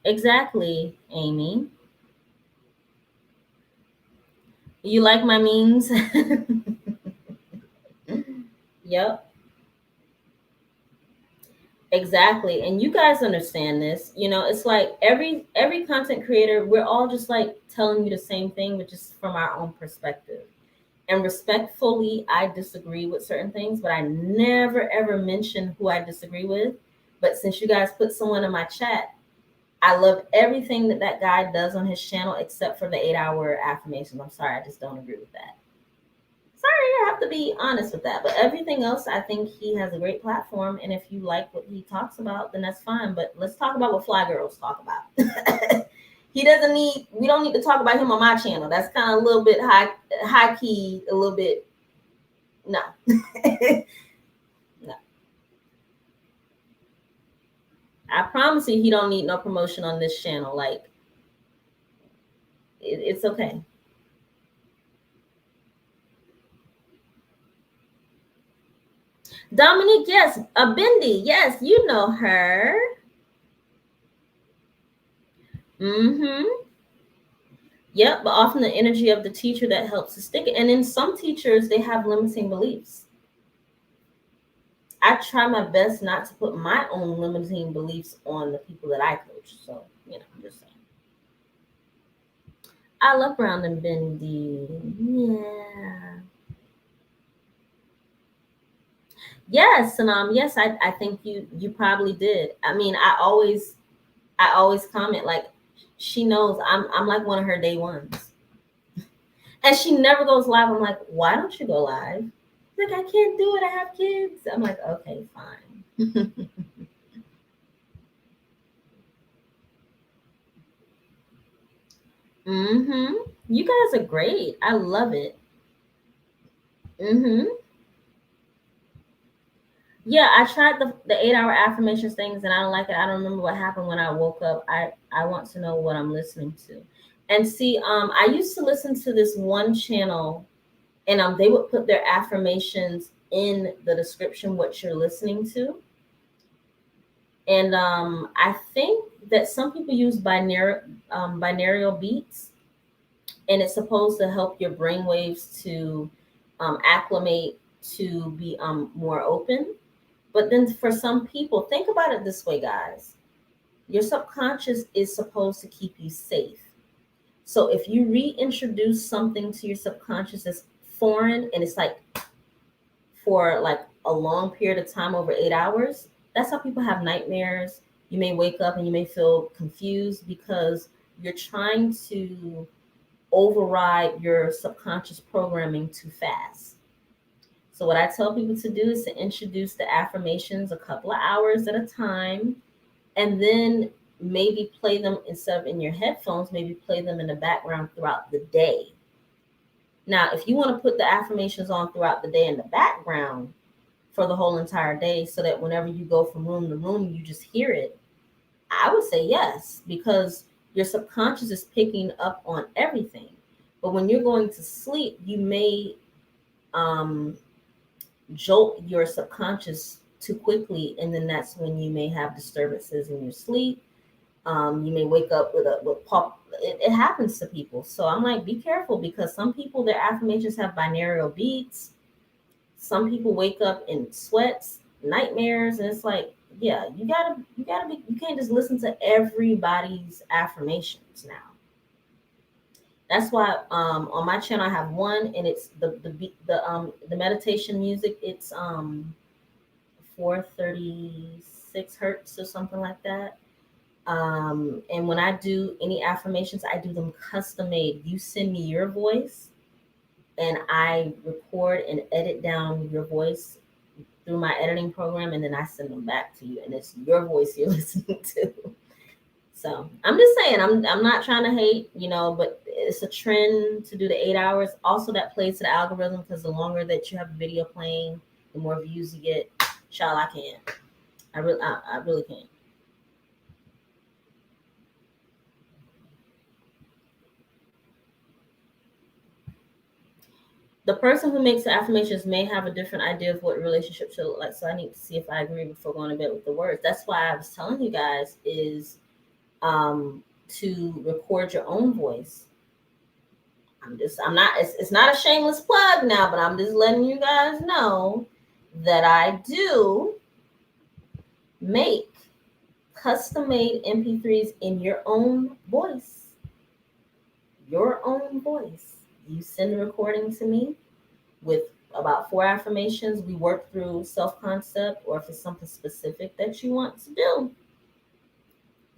Exactly, Amy. You like my memes? Yep. Exactly. And you guys understand this. You know, it's like every content creator, we're all just like telling you the same thing, but just from our own perspective. And respectfully, I disagree with certain things, but I never ever mention who I disagree with. But since you guys put someone in my chat, I love everything that that guy does on his channel except for the 8-hour affirmations. I'm sorry, I just don't agree with that. Sorry, I have to be honest with that. But everything else, I think he has a great platform. And if you like what he talks about, then that's fine. But let's talk about what Fly Girls talk about. He doesn't need, we don't need to talk about him on my channel. That's kind of a little bit high key, a little bit, no. No. I promise you, he don't need no promotion on this channel. Like, it's okay. Dominique, yes. Bindi, yes, you know her. Mm-hmm. Yep, but often the energy of the teacher that helps to stick it. And in some teachers, they have limiting beliefs. I try my best not to put my own limiting beliefs on the people that I coach. So, I'm just saying. I love Brown and Bendy. Yeah. Yes, and yes, I think you probably did. I mean, I always comment like she knows I'm like one of her day ones. And she never goes live. I'm like, why don't you go live? Like, I can't do it. I have kids. I'm like, okay, fine. Mm-hmm. You guys are great. I love it. Mm-hmm. Yeah, I tried the 8 hour affirmations things and I don't like it. I don't remember what happened when I woke up. I want to know what I'm listening to. And see, I used to listen to this one channel and they would put their affirmations in the description what you're listening to. And I think that some people use binaural beats, and it's supposed to help your brain waves to acclimate to be more open. But then for some people, think about it this way, guys. Your subconscious is supposed to keep you safe. So if you reintroduce something to your subconscious that's foreign and it's like for like a long period of time over 8 hours, that's how people have nightmares. You may wake up and you may feel confused because you're trying to override your subconscious programming too fast. So, what I tell people to do is to introduce the affirmations a couple of hours at a time and then maybe play them instead of in your headphones, maybe play them in the background throughout the day. Now, if you want to put the affirmations on throughout the day in the background for the whole entire day so that whenever you go from room to room, you just hear it, I would say yes, because your subconscious is picking up on everything. But when you're going to sleep, you may um, jolt your subconscious too quickly, and then that's when you may have disturbances in your sleep. You may wake up with pop. It happens to people, so I'm like, be careful because some people their affirmations have binaural beats. Some people wake up in sweats, nightmares, and it's like, yeah, you gotta be. You can't just listen to everybody's affirmations now. That's why on my channel I have one, and it's the meditation music. It's 436 hertz or something like that. And when I do any affirmations, I do them custom made. You send me your voice, and I record and edit down your voice through my editing program, and then I send them back to you, and it's your voice you're listening to. So I'm just saying, I'm not trying to hate, but it's a trend to do the 8 hours. Also, that plays to the algorithm because the longer that you have a video playing, the more views you get. Child, I can't. I really can't. The person who makes the affirmations may have a different idea of what relationship should look like. So I need to see if I agree before going to bed with the words. That's why I was telling you guys is to record your own voice. I'm not, it's not a shameless plug now, but I'm just letting you guys know that I do make custom made MP3s in your own voice. Your own voice. You send the recording to me with about 4 affirmations. We work through self concept, or if it's something specific that you want to do,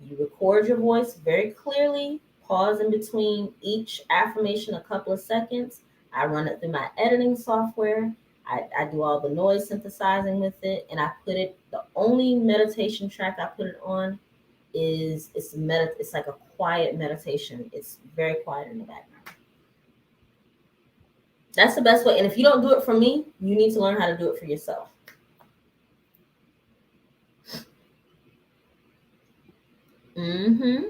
you record your voice very clearly, pause in between each affirmation a couple of seconds. I run it through my editing software. I do all the noise synthesizing with it, and I put it. The only meditation track I put it on is it's like a quiet meditation. It's very quiet in the background. That's the best way. And if you don't do it for me, you need to learn how to do it for yourself. Mm-hmm.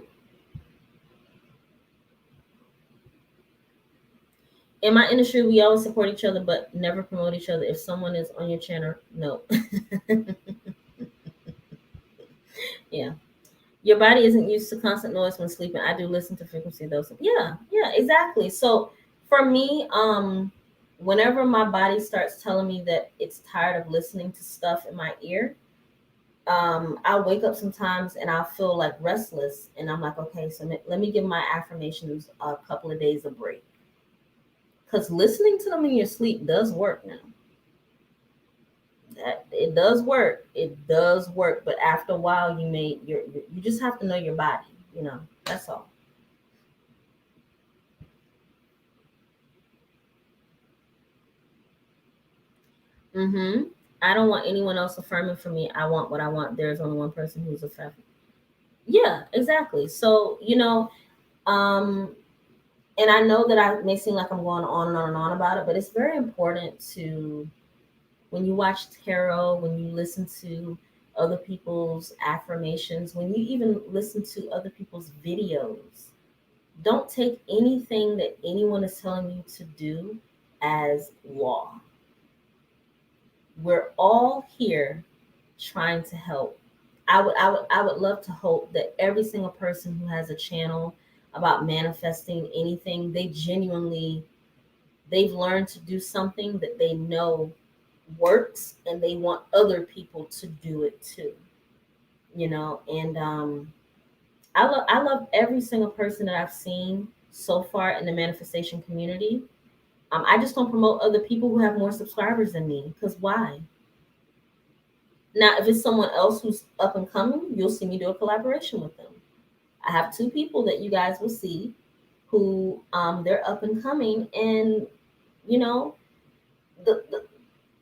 in my industry, we always support each other, but never promote each other. If someone is on your channel, no. Yeah. Your body isn't used to constant noise when sleeping. I do listen to frequency though. So yeah, exactly. So for me, whenever my body starts telling me that it's tired of listening to stuff in my ear, I'll wake up sometimes and I'll feel like restless, and I'm like, okay, so let me give my affirmations a couple of days of break, because listening to them in your sleep does work now. That it does work. It does work, but after a while, you just have to know your body. That's all. Mm-hmm. I don't want anyone else affirming for me. I want what I want. There's only one person who's affirming. Yeah, exactly. So um, and I know that I may seem like I'm going on and on and on about it, but it's very important to, when you watch tarot, when you listen to other people's affirmations, when you even listen to other people's videos, don't take anything that anyone is telling you to do as law. We're all here trying to help. I would love to hope that every single person who has a channel about manifesting anything, they've learned to do something that they know works, and they want other people to do it too. And I love every single person that I've seen so far in the manifestation community. I just don't promote other people who have more subscribers than me, because why? Now, if it's someone else who's up and coming, you'll see me do a collaboration with them. I have two people that you guys will see who they're up and coming, and you know the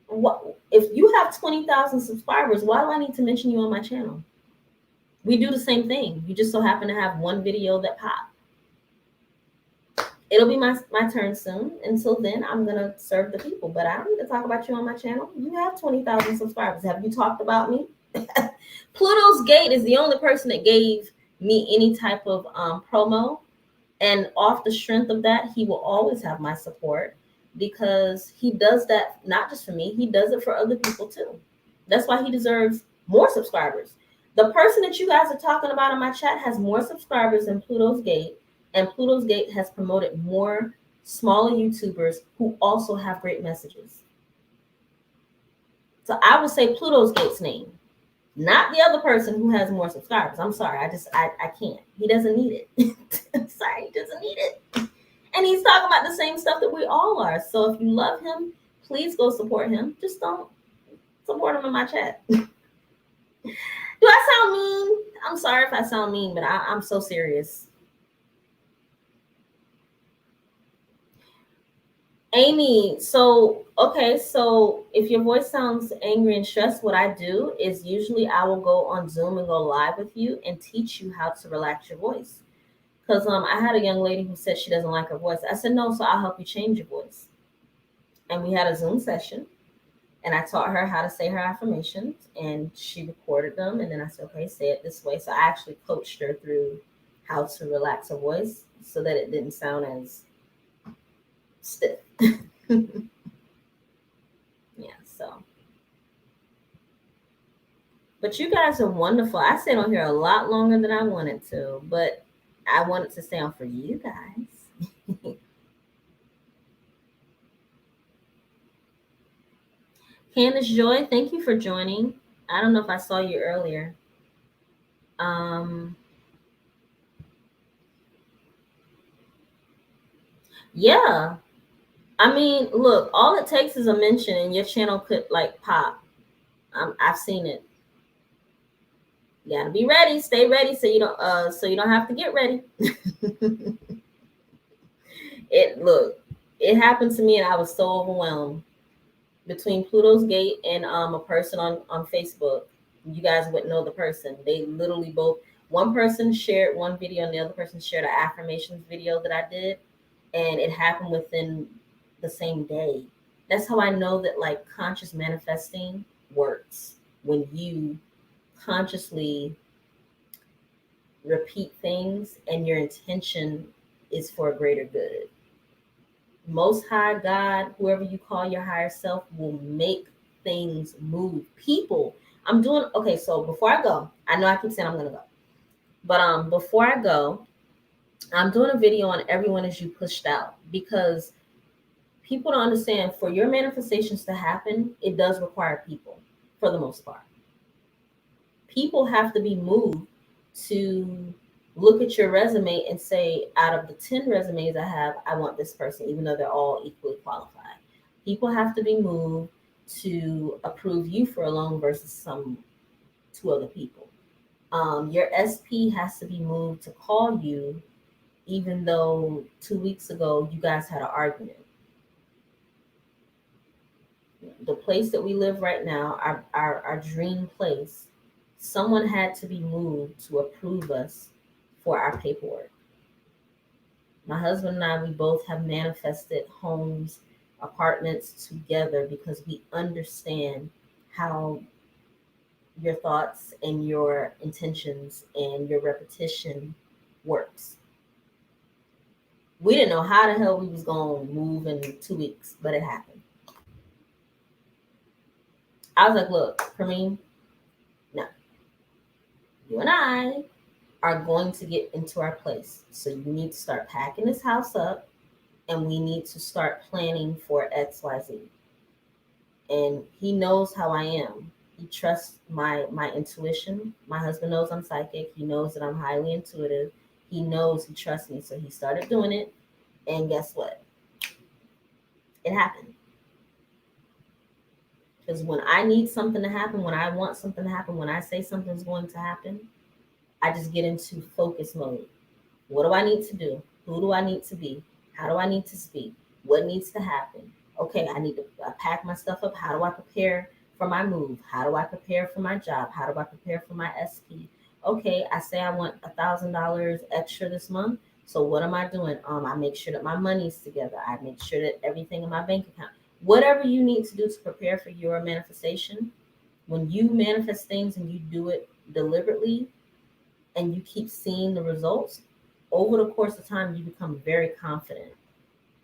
what if you have 20,000 subscribers? Why do I need to mention you on my channel? We do the same thing. You just so happen to have one video that popped. It'll be my turn soon. Until then, I'm gonna serve the people. But I don't need to talk about you on my channel. You have 20,000 subscribers. Have you talked about me? Pluto's Gate is the only person that gave me any type of promo, and off the strength of that, he will always have my support, because he does that not just for me. He does it for other people too. That's why he deserves more subscribers. The person that you guys are talking about in my chat has more subscribers than Pluto's Gate, and Pluto's Gate has promoted more smaller YouTubers who also have great messages. So I would say Pluto's Gate's name, not the other person who has more subscribers. I'm sorry, I can't. He doesn't need it. I'm sorry, he doesn't need it. And he's talking about the same stuff that we all are. So if you love him, please go support him. Just don't support him in my chat. Do I sound mean? I'm sorry if I sound mean, but I'm so serious. Amy, so okay, so if your voice sounds angry and stressed, what I do is usually I will go on Zoom and go live with you and teach you how to relax your voice. Because I had a young lady who said she doesn't like her voice. I said, no, so I'll help you change your voice. And we had a Zoom session, and I taught her how to say her affirmations, and she recorded them. And then I said, okay, say it this way. So I actually coached her through how to relax her voice so that it didn't sound as stiff. Yeah, so. But you guys are wonderful. I stayed on here a lot longer than I wanted to, but I wanted to stay on for you guys. Candace Joy, thank you for joining. I don't know if I saw you earlier. Um, yeah. I mean, look, all it takes is a mention and your channel could like pop. I've seen it. You gotta be ready, stay ready, so you don't have to get ready. It happened to me, and I was so overwhelmed. Between Pluto's Gate and a person on Facebook, you guys wouldn't know the person. They literally both, one person shared one video and the other person shared an affirmations video that I did, and it happened within the same day. That's how I know that like conscious manifesting works, when you consciously repeat things and your intention is for a greater good. Most High God, whoever you call your higher self, will make things move. People, I'm doing okay. So before I go, I know I keep saying I'm gonna go, but before I go, I'm doing a video on everyone as you pushed out because people don't understand for your manifestations to happen, it does require people for the most part. People have to be moved to look at your resume and say, out of the 10 resumes I have, I want this person, even though they're all equally qualified. People have to be moved to approve you for a loan versus some two other people. Your SP has to be moved to call you, even though 2 weeks ago you guys had an argument. The place that we live right now, our dream place, someone had to be moved to approve us for our paperwork. My husband and I, we both have manifested homes, apartments together because we understand how your thoughts and your intentions and your repetition works. We didn't know how the hell we was going to move in 2 weeks, but it happened. I was like, look, for me, no, you and I are going to get into our place. So you need to start packing this house up and we need to start planning for XYZ. And he knows how I am. He trusts my intuition. My husband knows I'm psychic. He knows that I'm highly intuitive. He knows he trusts me. So he started doing it. And guess what? It happened. Because when I need something to happen, when I want something to happen, when I say something's going to happen, I just get into focus mode. What do I need to do? Who do I need to be? How do I need to speak? What needs to happen? Okay, I need to pack my stuff up. How do I prepare for my move? How do I prepare for my job? How do I prepare for my SP? Okay, I say I want $1,000 extra this month. So what am I doing? I make sure that my money's together. I make sure that everything in my bank account. Whatever you need to do to prepare for your manifestation, when you manifest things and you do it deliberately, and you keep seeing the results, over the course of time, you become very confident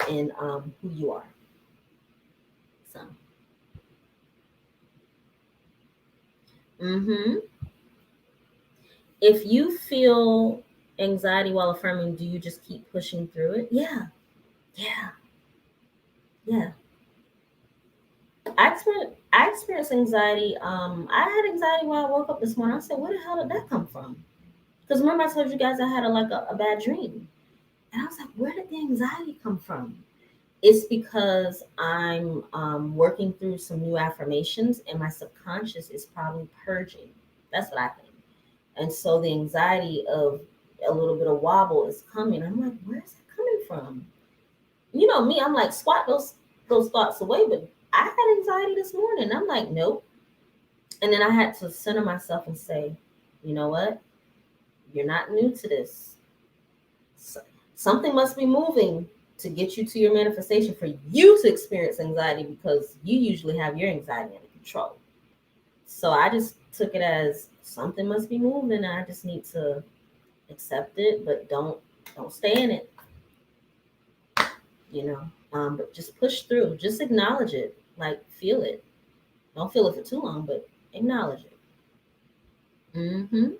in who you are. So, hmm if you feel anxiety while affirming, do you just keep pushing through it? Yeah, yeah, yeah. I experienced anxiety. I had anxiety when I woke up this morning. I said, "Where the hell did that come from?" Because remember, I told you guys I had a bad dream, and I was like, "Where did the anxiety come from?" It's because I'm working through some new affirmations and my subconscious is probably purging. That's what I think. And so the anxiety of a little bit of wobble is coming. I'm like, where is it coming from? You know me, I'm like, squat those thoughts away. But I had anxiety this morning. I'm like, nope. And then I had to center myself and say, you know what? You're not new to this. So, something must be moving to get you to your manifestation for you to experience anxiety because you usually have your anxiety under control. So I just took it as something must be moving and I just need to accept it, but don't stay in it, you know. But just push through. Just acknowledge it. Like feel it. Don't feel it for too long, but acknowledge it. Mm-hmm.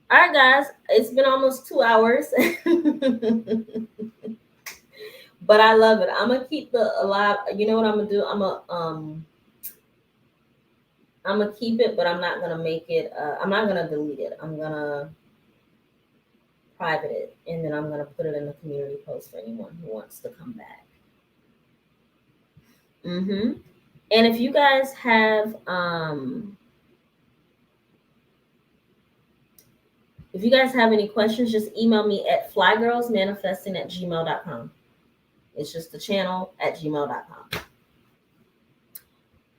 All right, guys. It's been almost 2 hours. But I love it. I'm gonna keep the alive. You know what I'm gonna do? I'm gonna keep it, but I'm not gonna make it. I'm not gonna delete it. I'm gonna private it, and then I'm gonna put it in the community post for anyone who wants to come back. Mm-hmm. And if you guys have any questions, just email me at flygirlsmanifesting@gmail.com. It's just the channel at gmail.com.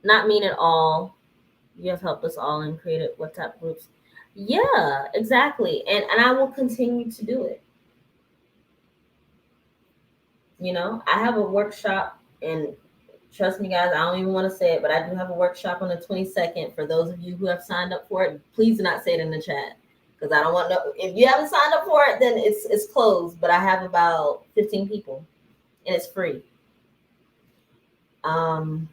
Not mean at all. You have helped us all and created WhatsApp groups. Yeah, exactly. And I will continue to do it. You know, I have a workshop, and trust me, guys, I don't even want to say it, but I do have a workshop on the 22nd. For those of you who have signed up for it, please do not say it in the chat. because I don't want no. If you haven't signed up for it, then it's closed. But I have about 15 people, and it's free. Um,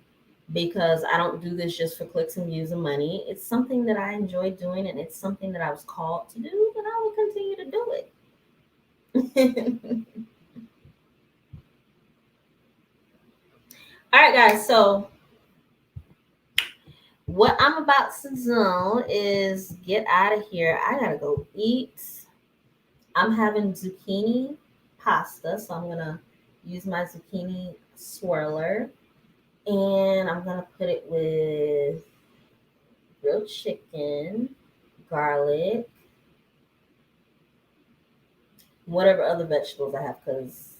because I don't do this just for clicks and views and money. It's something that I enjoy doing, and it's something that I was called to do, and I will continue to do it. All right, guys. So what I'm about to do is get out of here. I gotta go eat. I'm having zucchini pasta, so I'm gonna use my zucchini swirler, and I'm gonna put it with grilled chicken, garlic, whatever other vegetables I have, because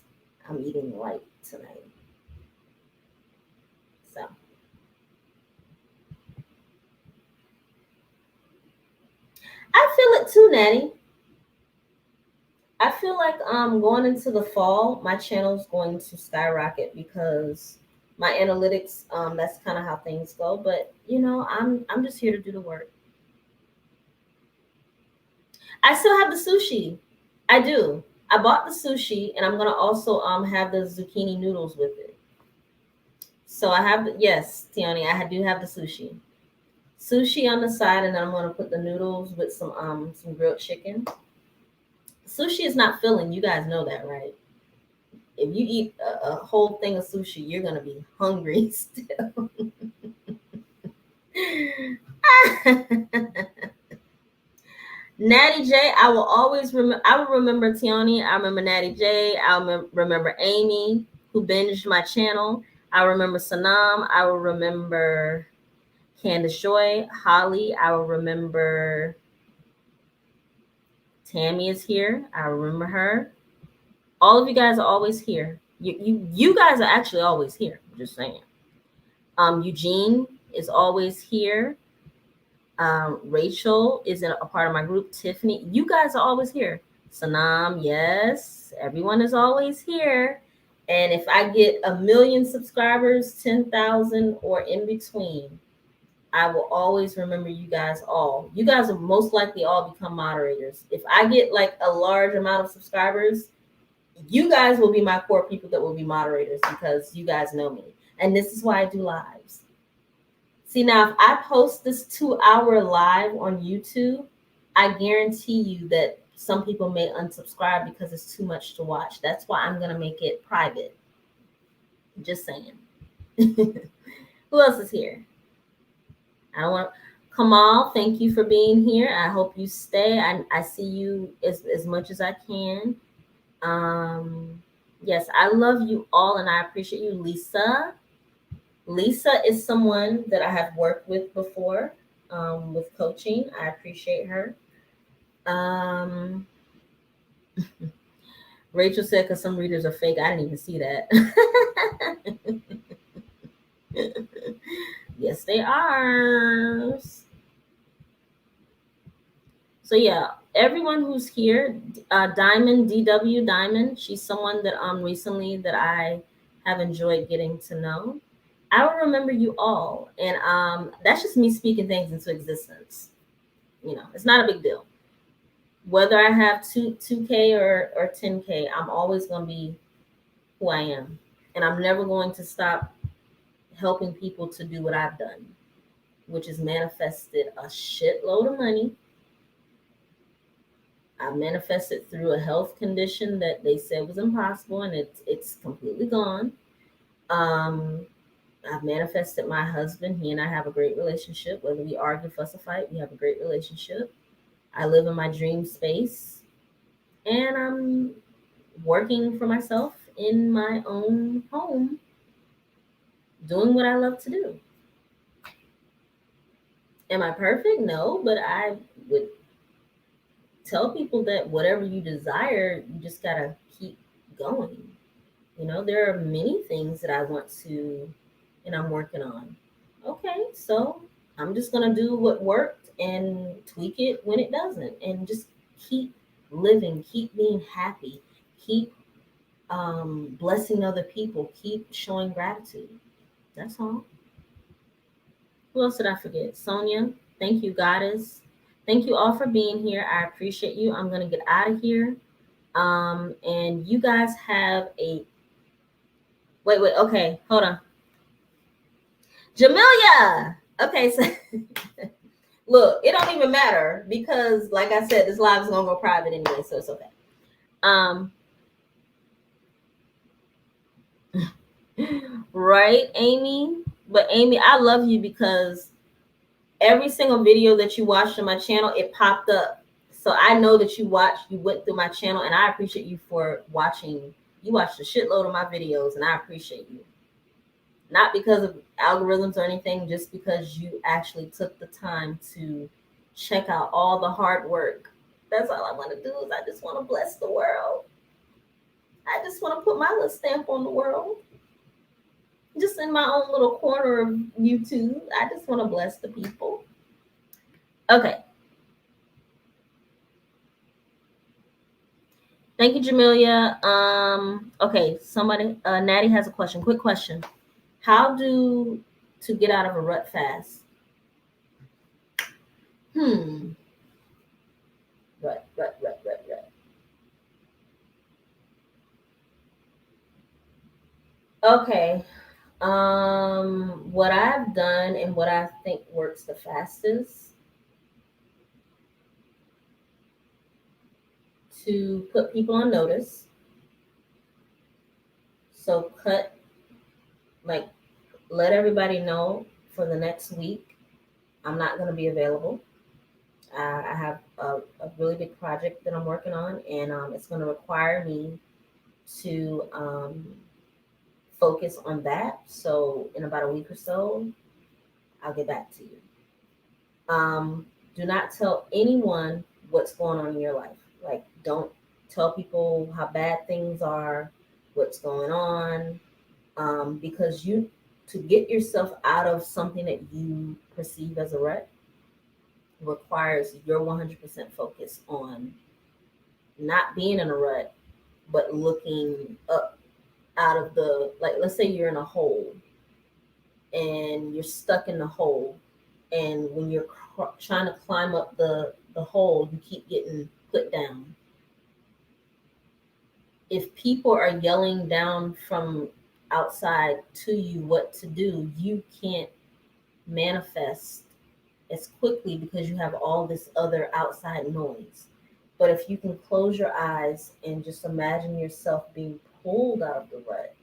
I'm eating light tonight. So I feel it too, Natty. I feel like going into the fall, my channel's going to skyrocket because my analytics, that's kind of how things go. But I'm just here to do the work. I still have the sushi. I do. I bought the sushi, and I'm gonna also have the zucchini noodles with it. So I have yes, Tiani, I do have the sushi. Sushi on the side, and then I'm gonna put the noodles with some grilled chicken. Sushi is not filling. You guys know that, right? If you eat a whole thing of sushi, you're gonna be hungry still. Natty J, I will always remember. I will remember Tiani. I remember Natty J. I remember Amy, who binged my channel. I remember Sanam. I will remember Candace Joy, Holly. I will remember Tammy is here. I remember her. All of you guys are always here. You guys are actually always here. I'm just saying. Eugene is always here. Rachel is a part of my group. Tiffany, you guys are always here. Sanam, yes, everyone is always here. And if I get 1,000,000 subscribers, 10,000 or in between, I will always remember you guys all. You guys will most likely all become moderators. If I get like a large amount of subscribers, you guys will be my core people that will be moderators because you guys know me. And this is why I do lives. See, now if I post this 2-hour live on YouTube, I guarantee you that some people may unsubscribe because it's too much to watch. That's why I'm going to make it private. Just saying. Who else is here? I don't want Kamal, thank you for being here. I hope you stay. I see you as much as I can. Yes, I love you all and I appreciate you. Lisa is someone that I have worked with before with coaching. I appreciate her. Rachel said because some readers are fake. I didn't even see that. Yes, they are. So yeah, everyone who's here, Diamond, DW Diamond, she's someone that recently that I have enjoyed getting to know. I will remember you all, and that's just me speaking things into existence. It's not a big deal. Whether I have 2K or 10K, I'm always going to be who I am, and I'm never going to stop helping people to do what I've done, which is manifested a shitload of money. I manifested through a health condition that they said was impossible, and it's completely gone. I've manifested my husband. He and I have a great relationship. Whether we argue, fuss, or fight, we have a great relationship. I live in my dream space, and I'm working for myself in my own home, doing what I love to do. Am I perfect? No, but I would tell people that whatever you desire, you just gotta keep going. There are many things that I want to, and I'm working on. Okay, so I'm just gonna do what worked and tweak it when it doesn't, and just keep living, keep being happy, keep blessing other people, keep showing gratitude. That's all. Who else did I forget? Sonia, thank you, Goddess. Thank you all for being here. I appreciate you. I'm gonna get out of here. And you guys have a wait. Okay, hold on, Jamelia. Okay, so look, it don't even matter because, like I said, this live is gonna go private anyway, so it's okay. Um, right, Amy. But Amy, I love you because every single video that you watched on my channel, it popped up. So I know that you went through my channel, and I appreciate you for watching. You watched a shitload of my videos, and I appreciate you. Not because of algorithms or anything, just because you actually took the time to check out all the hard work. That's all I want to do is I just want to bless the world. I just want to put my little stamp on the world. Just in my own little corner of YouTube. I just want to bless the people. Okay. Thank you, Jamelia. Okay, somebody, Natty has a question. Quick question. How to get out of a rut fast? Rut. Okay. What I've done and what I think works the fastest to put people on notice. So like, let everybody know for the next week I'm not going to be available. I have a really big project that I'm working on, and it's going to require me to focus on that. So in about a week or so, I'll get back to you. Do not tell anyone what's going on in your life. Like, don't tell people how bad things are, what's going on, because to get yourself out of something that you perceive as a rut requires your 100% focus on not being in a rut, but looking up out of the, like, let's say you're in a hole and you're stuck in the hole, and when you're trying to climb up the hole, you keep getting put down. If people are yelling down from outside to you what to do, you can't manifest as quickly because you have all this other outside noise. But if you can close your eyes and just imagine yourself being pulled out of the rut,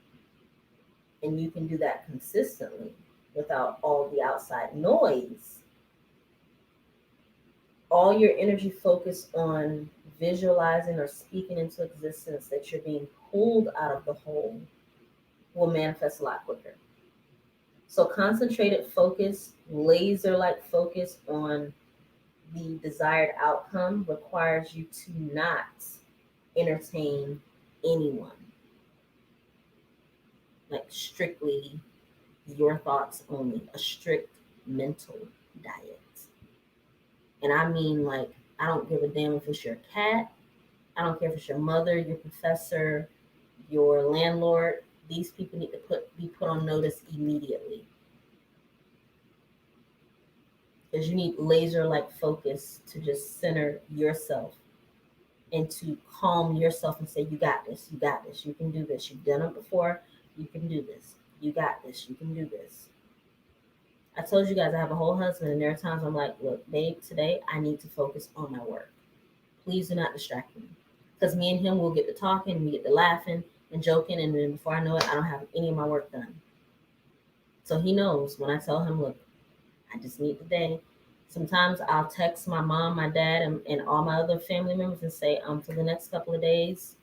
and you can do that consistently without all the outside noise, all your energy focused on visualizing or speaking into existence that you're being pulled out of the hole will manifest a lot quicker. So concentrated focus, laser-like focus on the desired outcome requires you to not entertain anyone. Like, strictly your thoughts only, a strict mental diet. And I mean, like, I don't give a damn if it's your cat. I don't care if it's your mother, your professor, your landlord. These people need to be put on notice immediately. Because you need laser-like focus to just center yourself and to calm yourself and say, you got this, you can do this, you've done it before, you can do this, you got this, you can do this. I told you guys I have a whole husband, and there are times I'm like, look, babe, today I need to focus on my work. Please do not distract me. Because me and him will get to talking, we get to laughing and joking, and then before I know it, I don't have any of my work done. So he knows when I tell him, look, I just need the day. Sometimes I'll text my mom, my dad, and all my other family members and say, for the next couple of days,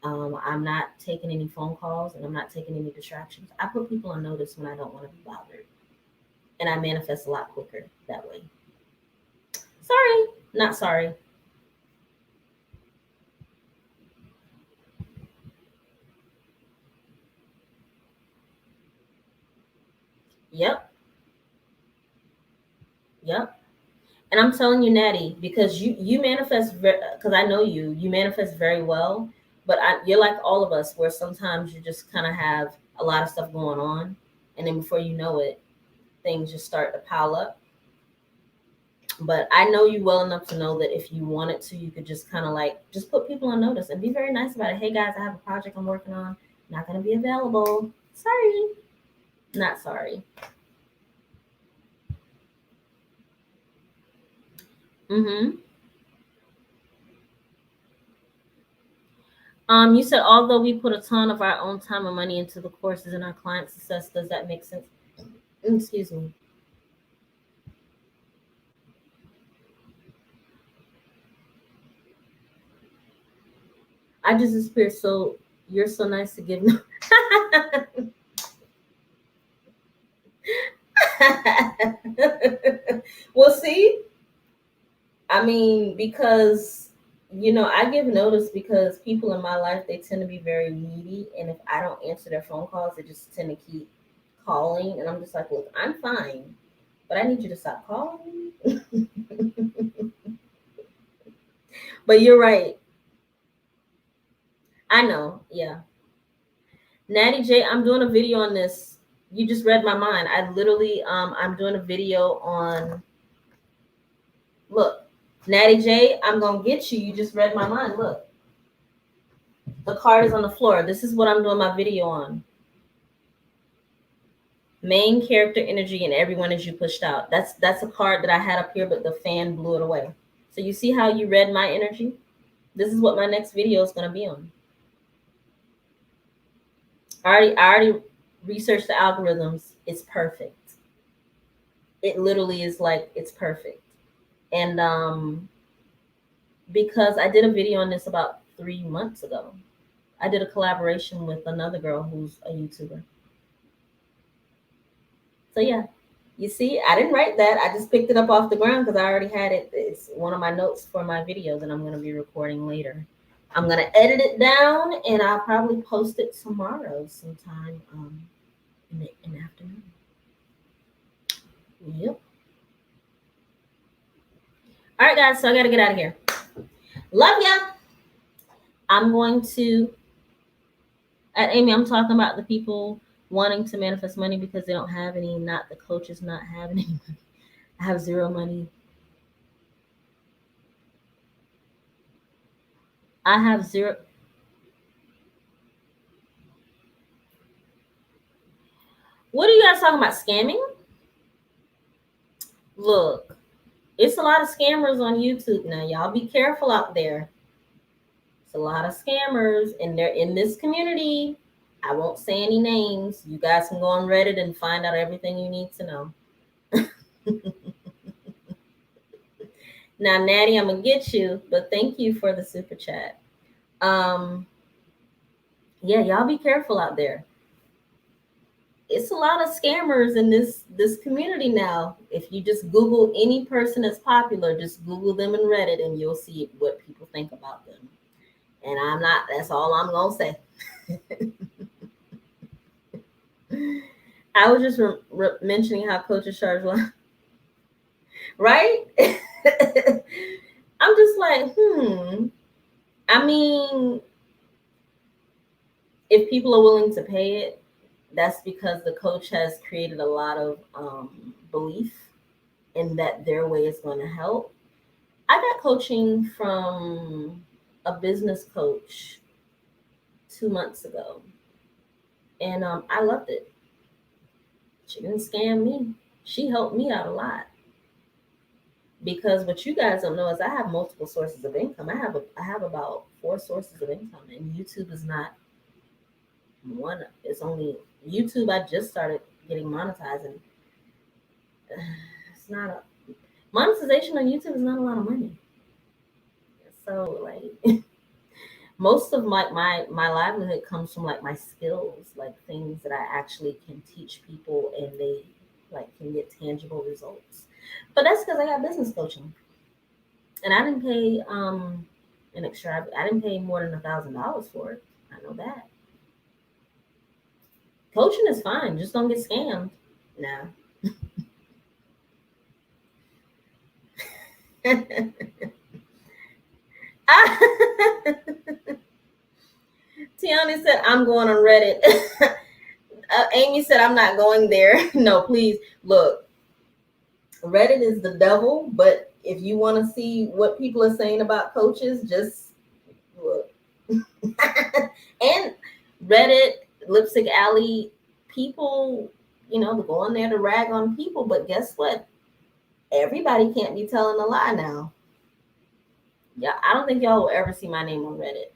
I'm not taking any phone calls and I'm not taking any distractions. I put people on notice when I don't want to be bothered. And I manifest a lot quicker that way. Sorry, not sorry. Yep. And I'm telling you, Natty, because you manifest, because I know you manifest very well. But you're like all of us, where sometimes you just kind of have a lot of stuff going on, and then before you know it, things just start to pile up. But I know you well enough to know that if you wanted to, you could just kind of like just put people on notice and be very nice about it. Hey guys, I have a project I'm working on. Not going to be available. Sorry. Not sorry. Mm-hmm. You said although we put a ton of our own time and money into the courses and our client success, does that make sense? Excuse me. I just disappeared. So you're so nice to give. Well, see, I mean, because I give notice because people in my life they tend to be very needy, and if I don't answer their phone calls, they just tend to keep calling, and I'm just like, look, I'm fine, but I need you to stop calling me. But you're right. I know. Yeah. Natty J, I'm doing a video on this. You just read my mind. I literally, I'm doing a video on. Look, Natty J, I'm gonna get you. You just read my mind. Look, the card is on the floor. This is what I'm doing my video on. Main character energy and everyone as you pushed out. That's a card that I had up here, but the fan blew it away. So you see how you read my energy? This is what my next video is gonna be on. I already researched the algorithms. It's perfect. It literally is like it's perfect. And because I did a video on this about 3 months ago. I did a collaboration with another girl who's a YouTuber. So yeah, you see, I didn't write that. I just picked it up off the ground because I already had it. It's one of my notes for my videos that I'm going to be recording later. I'm going to edit it down and I'll probably post it tomorrow sometime in the afternoon. Yep. All right, guys. So I got to get out of here. Love ya. I'm going to, at Amy, I'm talking about the people wanting to manifest money because they don't have any, not the coaches not having any money. I have zero money. I have zero. What are you guys talking about? Scamming? Look, it's a lot of scammers on YouTube now. Y'all be careful out there. It's a lot of scammers, and they're in this community. I won't say any names. You guys can go on Reddit and find out everything you need to know. Now, Natty, I'm gonna get you, but thank you for the super chat. Yeah, y'all be careful out there. It's a lot of scammers in this community now. If you just Google any person that's popular, just Google them in Reddit, and you'll see what people think about them. And I'm not. That's all I'm gonna say. I was just mentioning how coaches charge one, right? I'm just like, I mean, if people are willing to pay it, that's because the coach has created a lot of belief in that their way is going to help. I got coaching from a business coach 2 months ago, and I loved it. She didn't scam me. She helped me out a lot. Because what you guys don't know is I have multiple sources of income. I have about 4 sources of income, and YouTube is not one. It's only YouTube. I just started getting monetized, and it's not a monetization on YouTube is not a lot of money. So like most of my livelihood comes from like my skills, like things that I actually can teach people, and they like can get tangible results. But that's because I got business coaching, and I didn't pay an extra. I didn't pay more than $1,000 for it. I know that. Coaching is fine, just don't get scammed. Nah. Tiani said, I'm going on Reddit. Amy said, I'm not going there. No, please. Look, Reddit is the devil, but if you want to see what people are saying about coaches, just look. And Reddit, Lipstick Alley, people, go on there to rag on people, but guess what? Everybody can't be telling a lie now. Yeah, I don't think y'all will ever see my name on Reddit.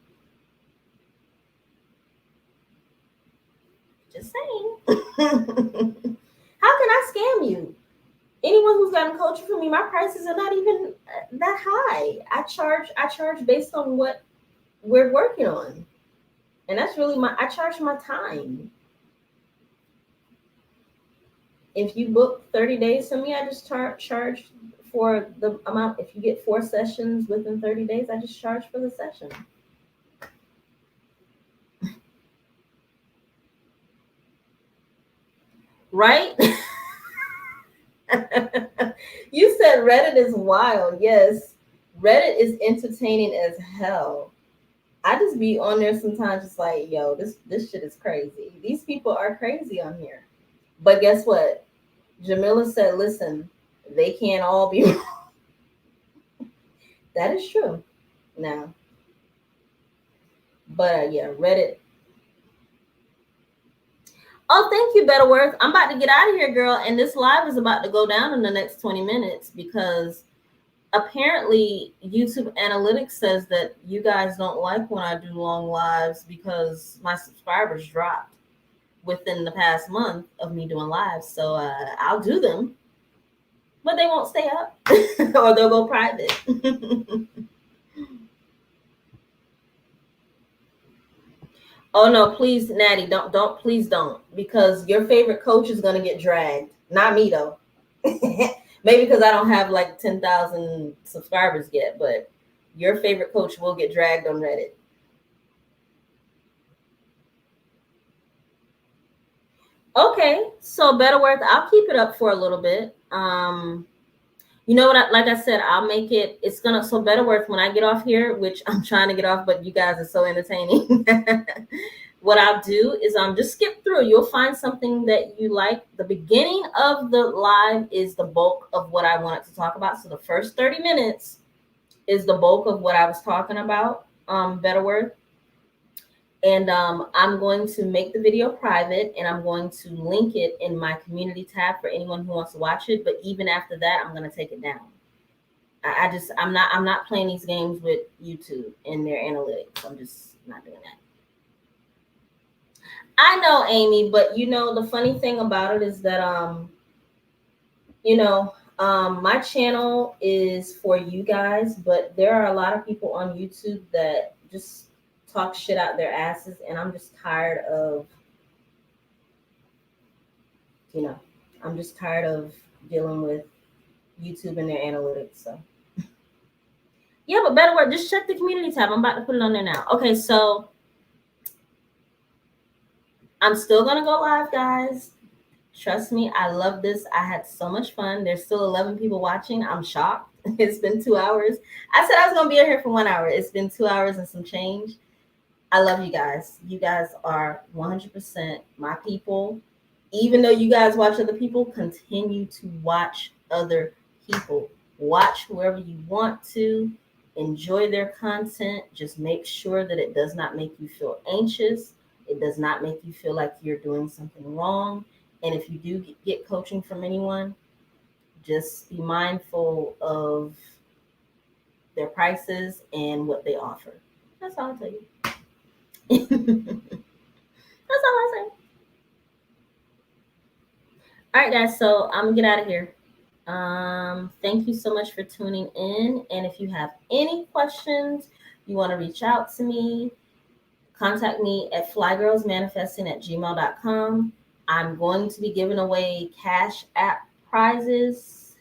Just saying. How can I scam you? Anyone who's gotten coaching from me, my prices are not even that high. I charge based on what we're working on. And that's really I charge my time. If you book 30 days from me, I just charge for the amount. If you get 4 sessions within 30 days, I just charge for the session. Right? You said Reddit is wild. Yes, Reddit is entertaining as hell. I just be on there sometimes, just like, yo, this shit is crazy. These people are crazy on here. But guess what? Jamila said, listen, they can't all be wrong. That is true. Now, but yeah, Reddit. Oh, thank you, Betterworth. I'm about to get out of here, girl. And this live is about to go down in the next 20 minutes because apparently YouTube analytics says that you guys don't like when I do long lives because my subscribers dropped within the past month of me doing lives. So I'll do them, but they won't stay up or they'll go private. Oh no, please, Natty, please don't, because your favorite coach is gonna get dragged. Not me though. Maybe because I don't have like 10,000 subscribers yet, but your favorite coach will get dragged on Reddit. Okay, so Betterworth, I'll keep it up for a little bit. You know what? Like I said, I'll make it. It's gonna so Betterworth when I get off here, which I'm trying to get off, but you guys are so entertaining. What I'll do is just skip through. You'll find something that you like. The beginning of the live is the bulk of what I wanted to talk about. So the first 30 minutes is the bulk of what I was talking about. Betterworth. And I'm going to make the video private and I'm going to link it in my community tab for anyone who wants to watch it. But even after that, I'm going to take it down. I'm not playing these games with YouTube and their analytics. I'm just not doing that. I know, Amy, but the funny thing about it is that my channel is for you guys, but there are a lot of people on YouTube that just talk shit out their asses, and I'm just tired of, I'm just tired of dealing with YouTube and their analytics. So yeah, but better work. Just check the community tab. I'm about to put it on there now. Okay, so I'm still gonna go live, guys. Trust me, I love this. I had so much fun. There's still 11 people watching. I'm shocked. It's been 2 hours. I said I was gonna be here for 1 hour. It's been 2 hours and some change. I love you guys. You guys are 100% my people. Even though you guys watch other people, continue to watch other people. Watch whoever you want to. Enjoy their content. Just make sure that it does not make you feel anxious. It does not make you feel like you're doing something wrong. And if you do get coaching from anyone, just be mindful of their prices and what they offer. That's all I'll tell you. That's all I say. All right, guys. So I'm gonna get out of here. Thank you so much for tuning in. And if you have any questions, you want to reach out to me, contact me at flygirlsmanifesting@gmail.com. I'm going to be giving away Cash App prizes.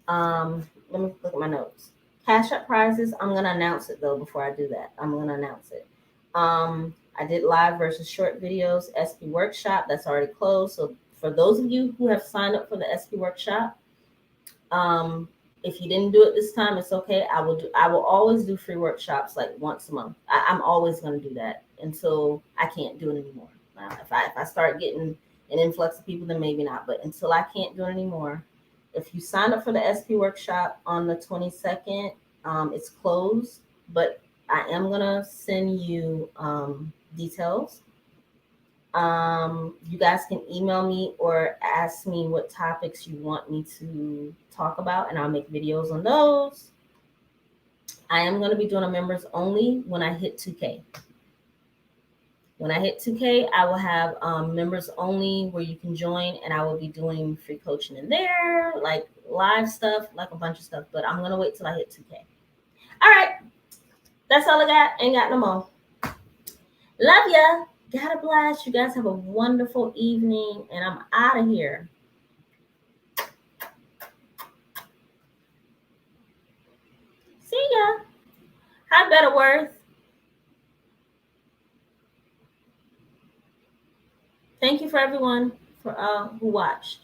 Let me look at my notes. Cash App prizes. I'm gonna announce it though before I do that. I'm gonna announce it. I did live versus short videos SP workshop. That's already closed. So for those of you who have signed up for the SP workshop, if you didn't do it this time, it's okay. I will always do free workshops like once a month. I'm always going to do that until I can't do it anymore. Now, if I start getting an influx of people, then maybe not. But until I can't do it anymore, If you sign up for the SP workshop on the 22nd, it's closed, but I am gonna send you details. You guys can email me or ask me what topics you want me to talk about, and I'll make videos on those. I am going to be doing a members only when I hit 2K. When I hit 2K, I will have members only where you can join, and I will be doing free coaching in there, like live stuff, like a bunch of stuff. But I'm going to wait till I hit 2K. All right. That's all I got. Ain't got no more. Love ya. God bless. You guys have a wonderful evening, and I'm out of here. See ya. Hi, Betterworth. Thank you for everyone for who watched.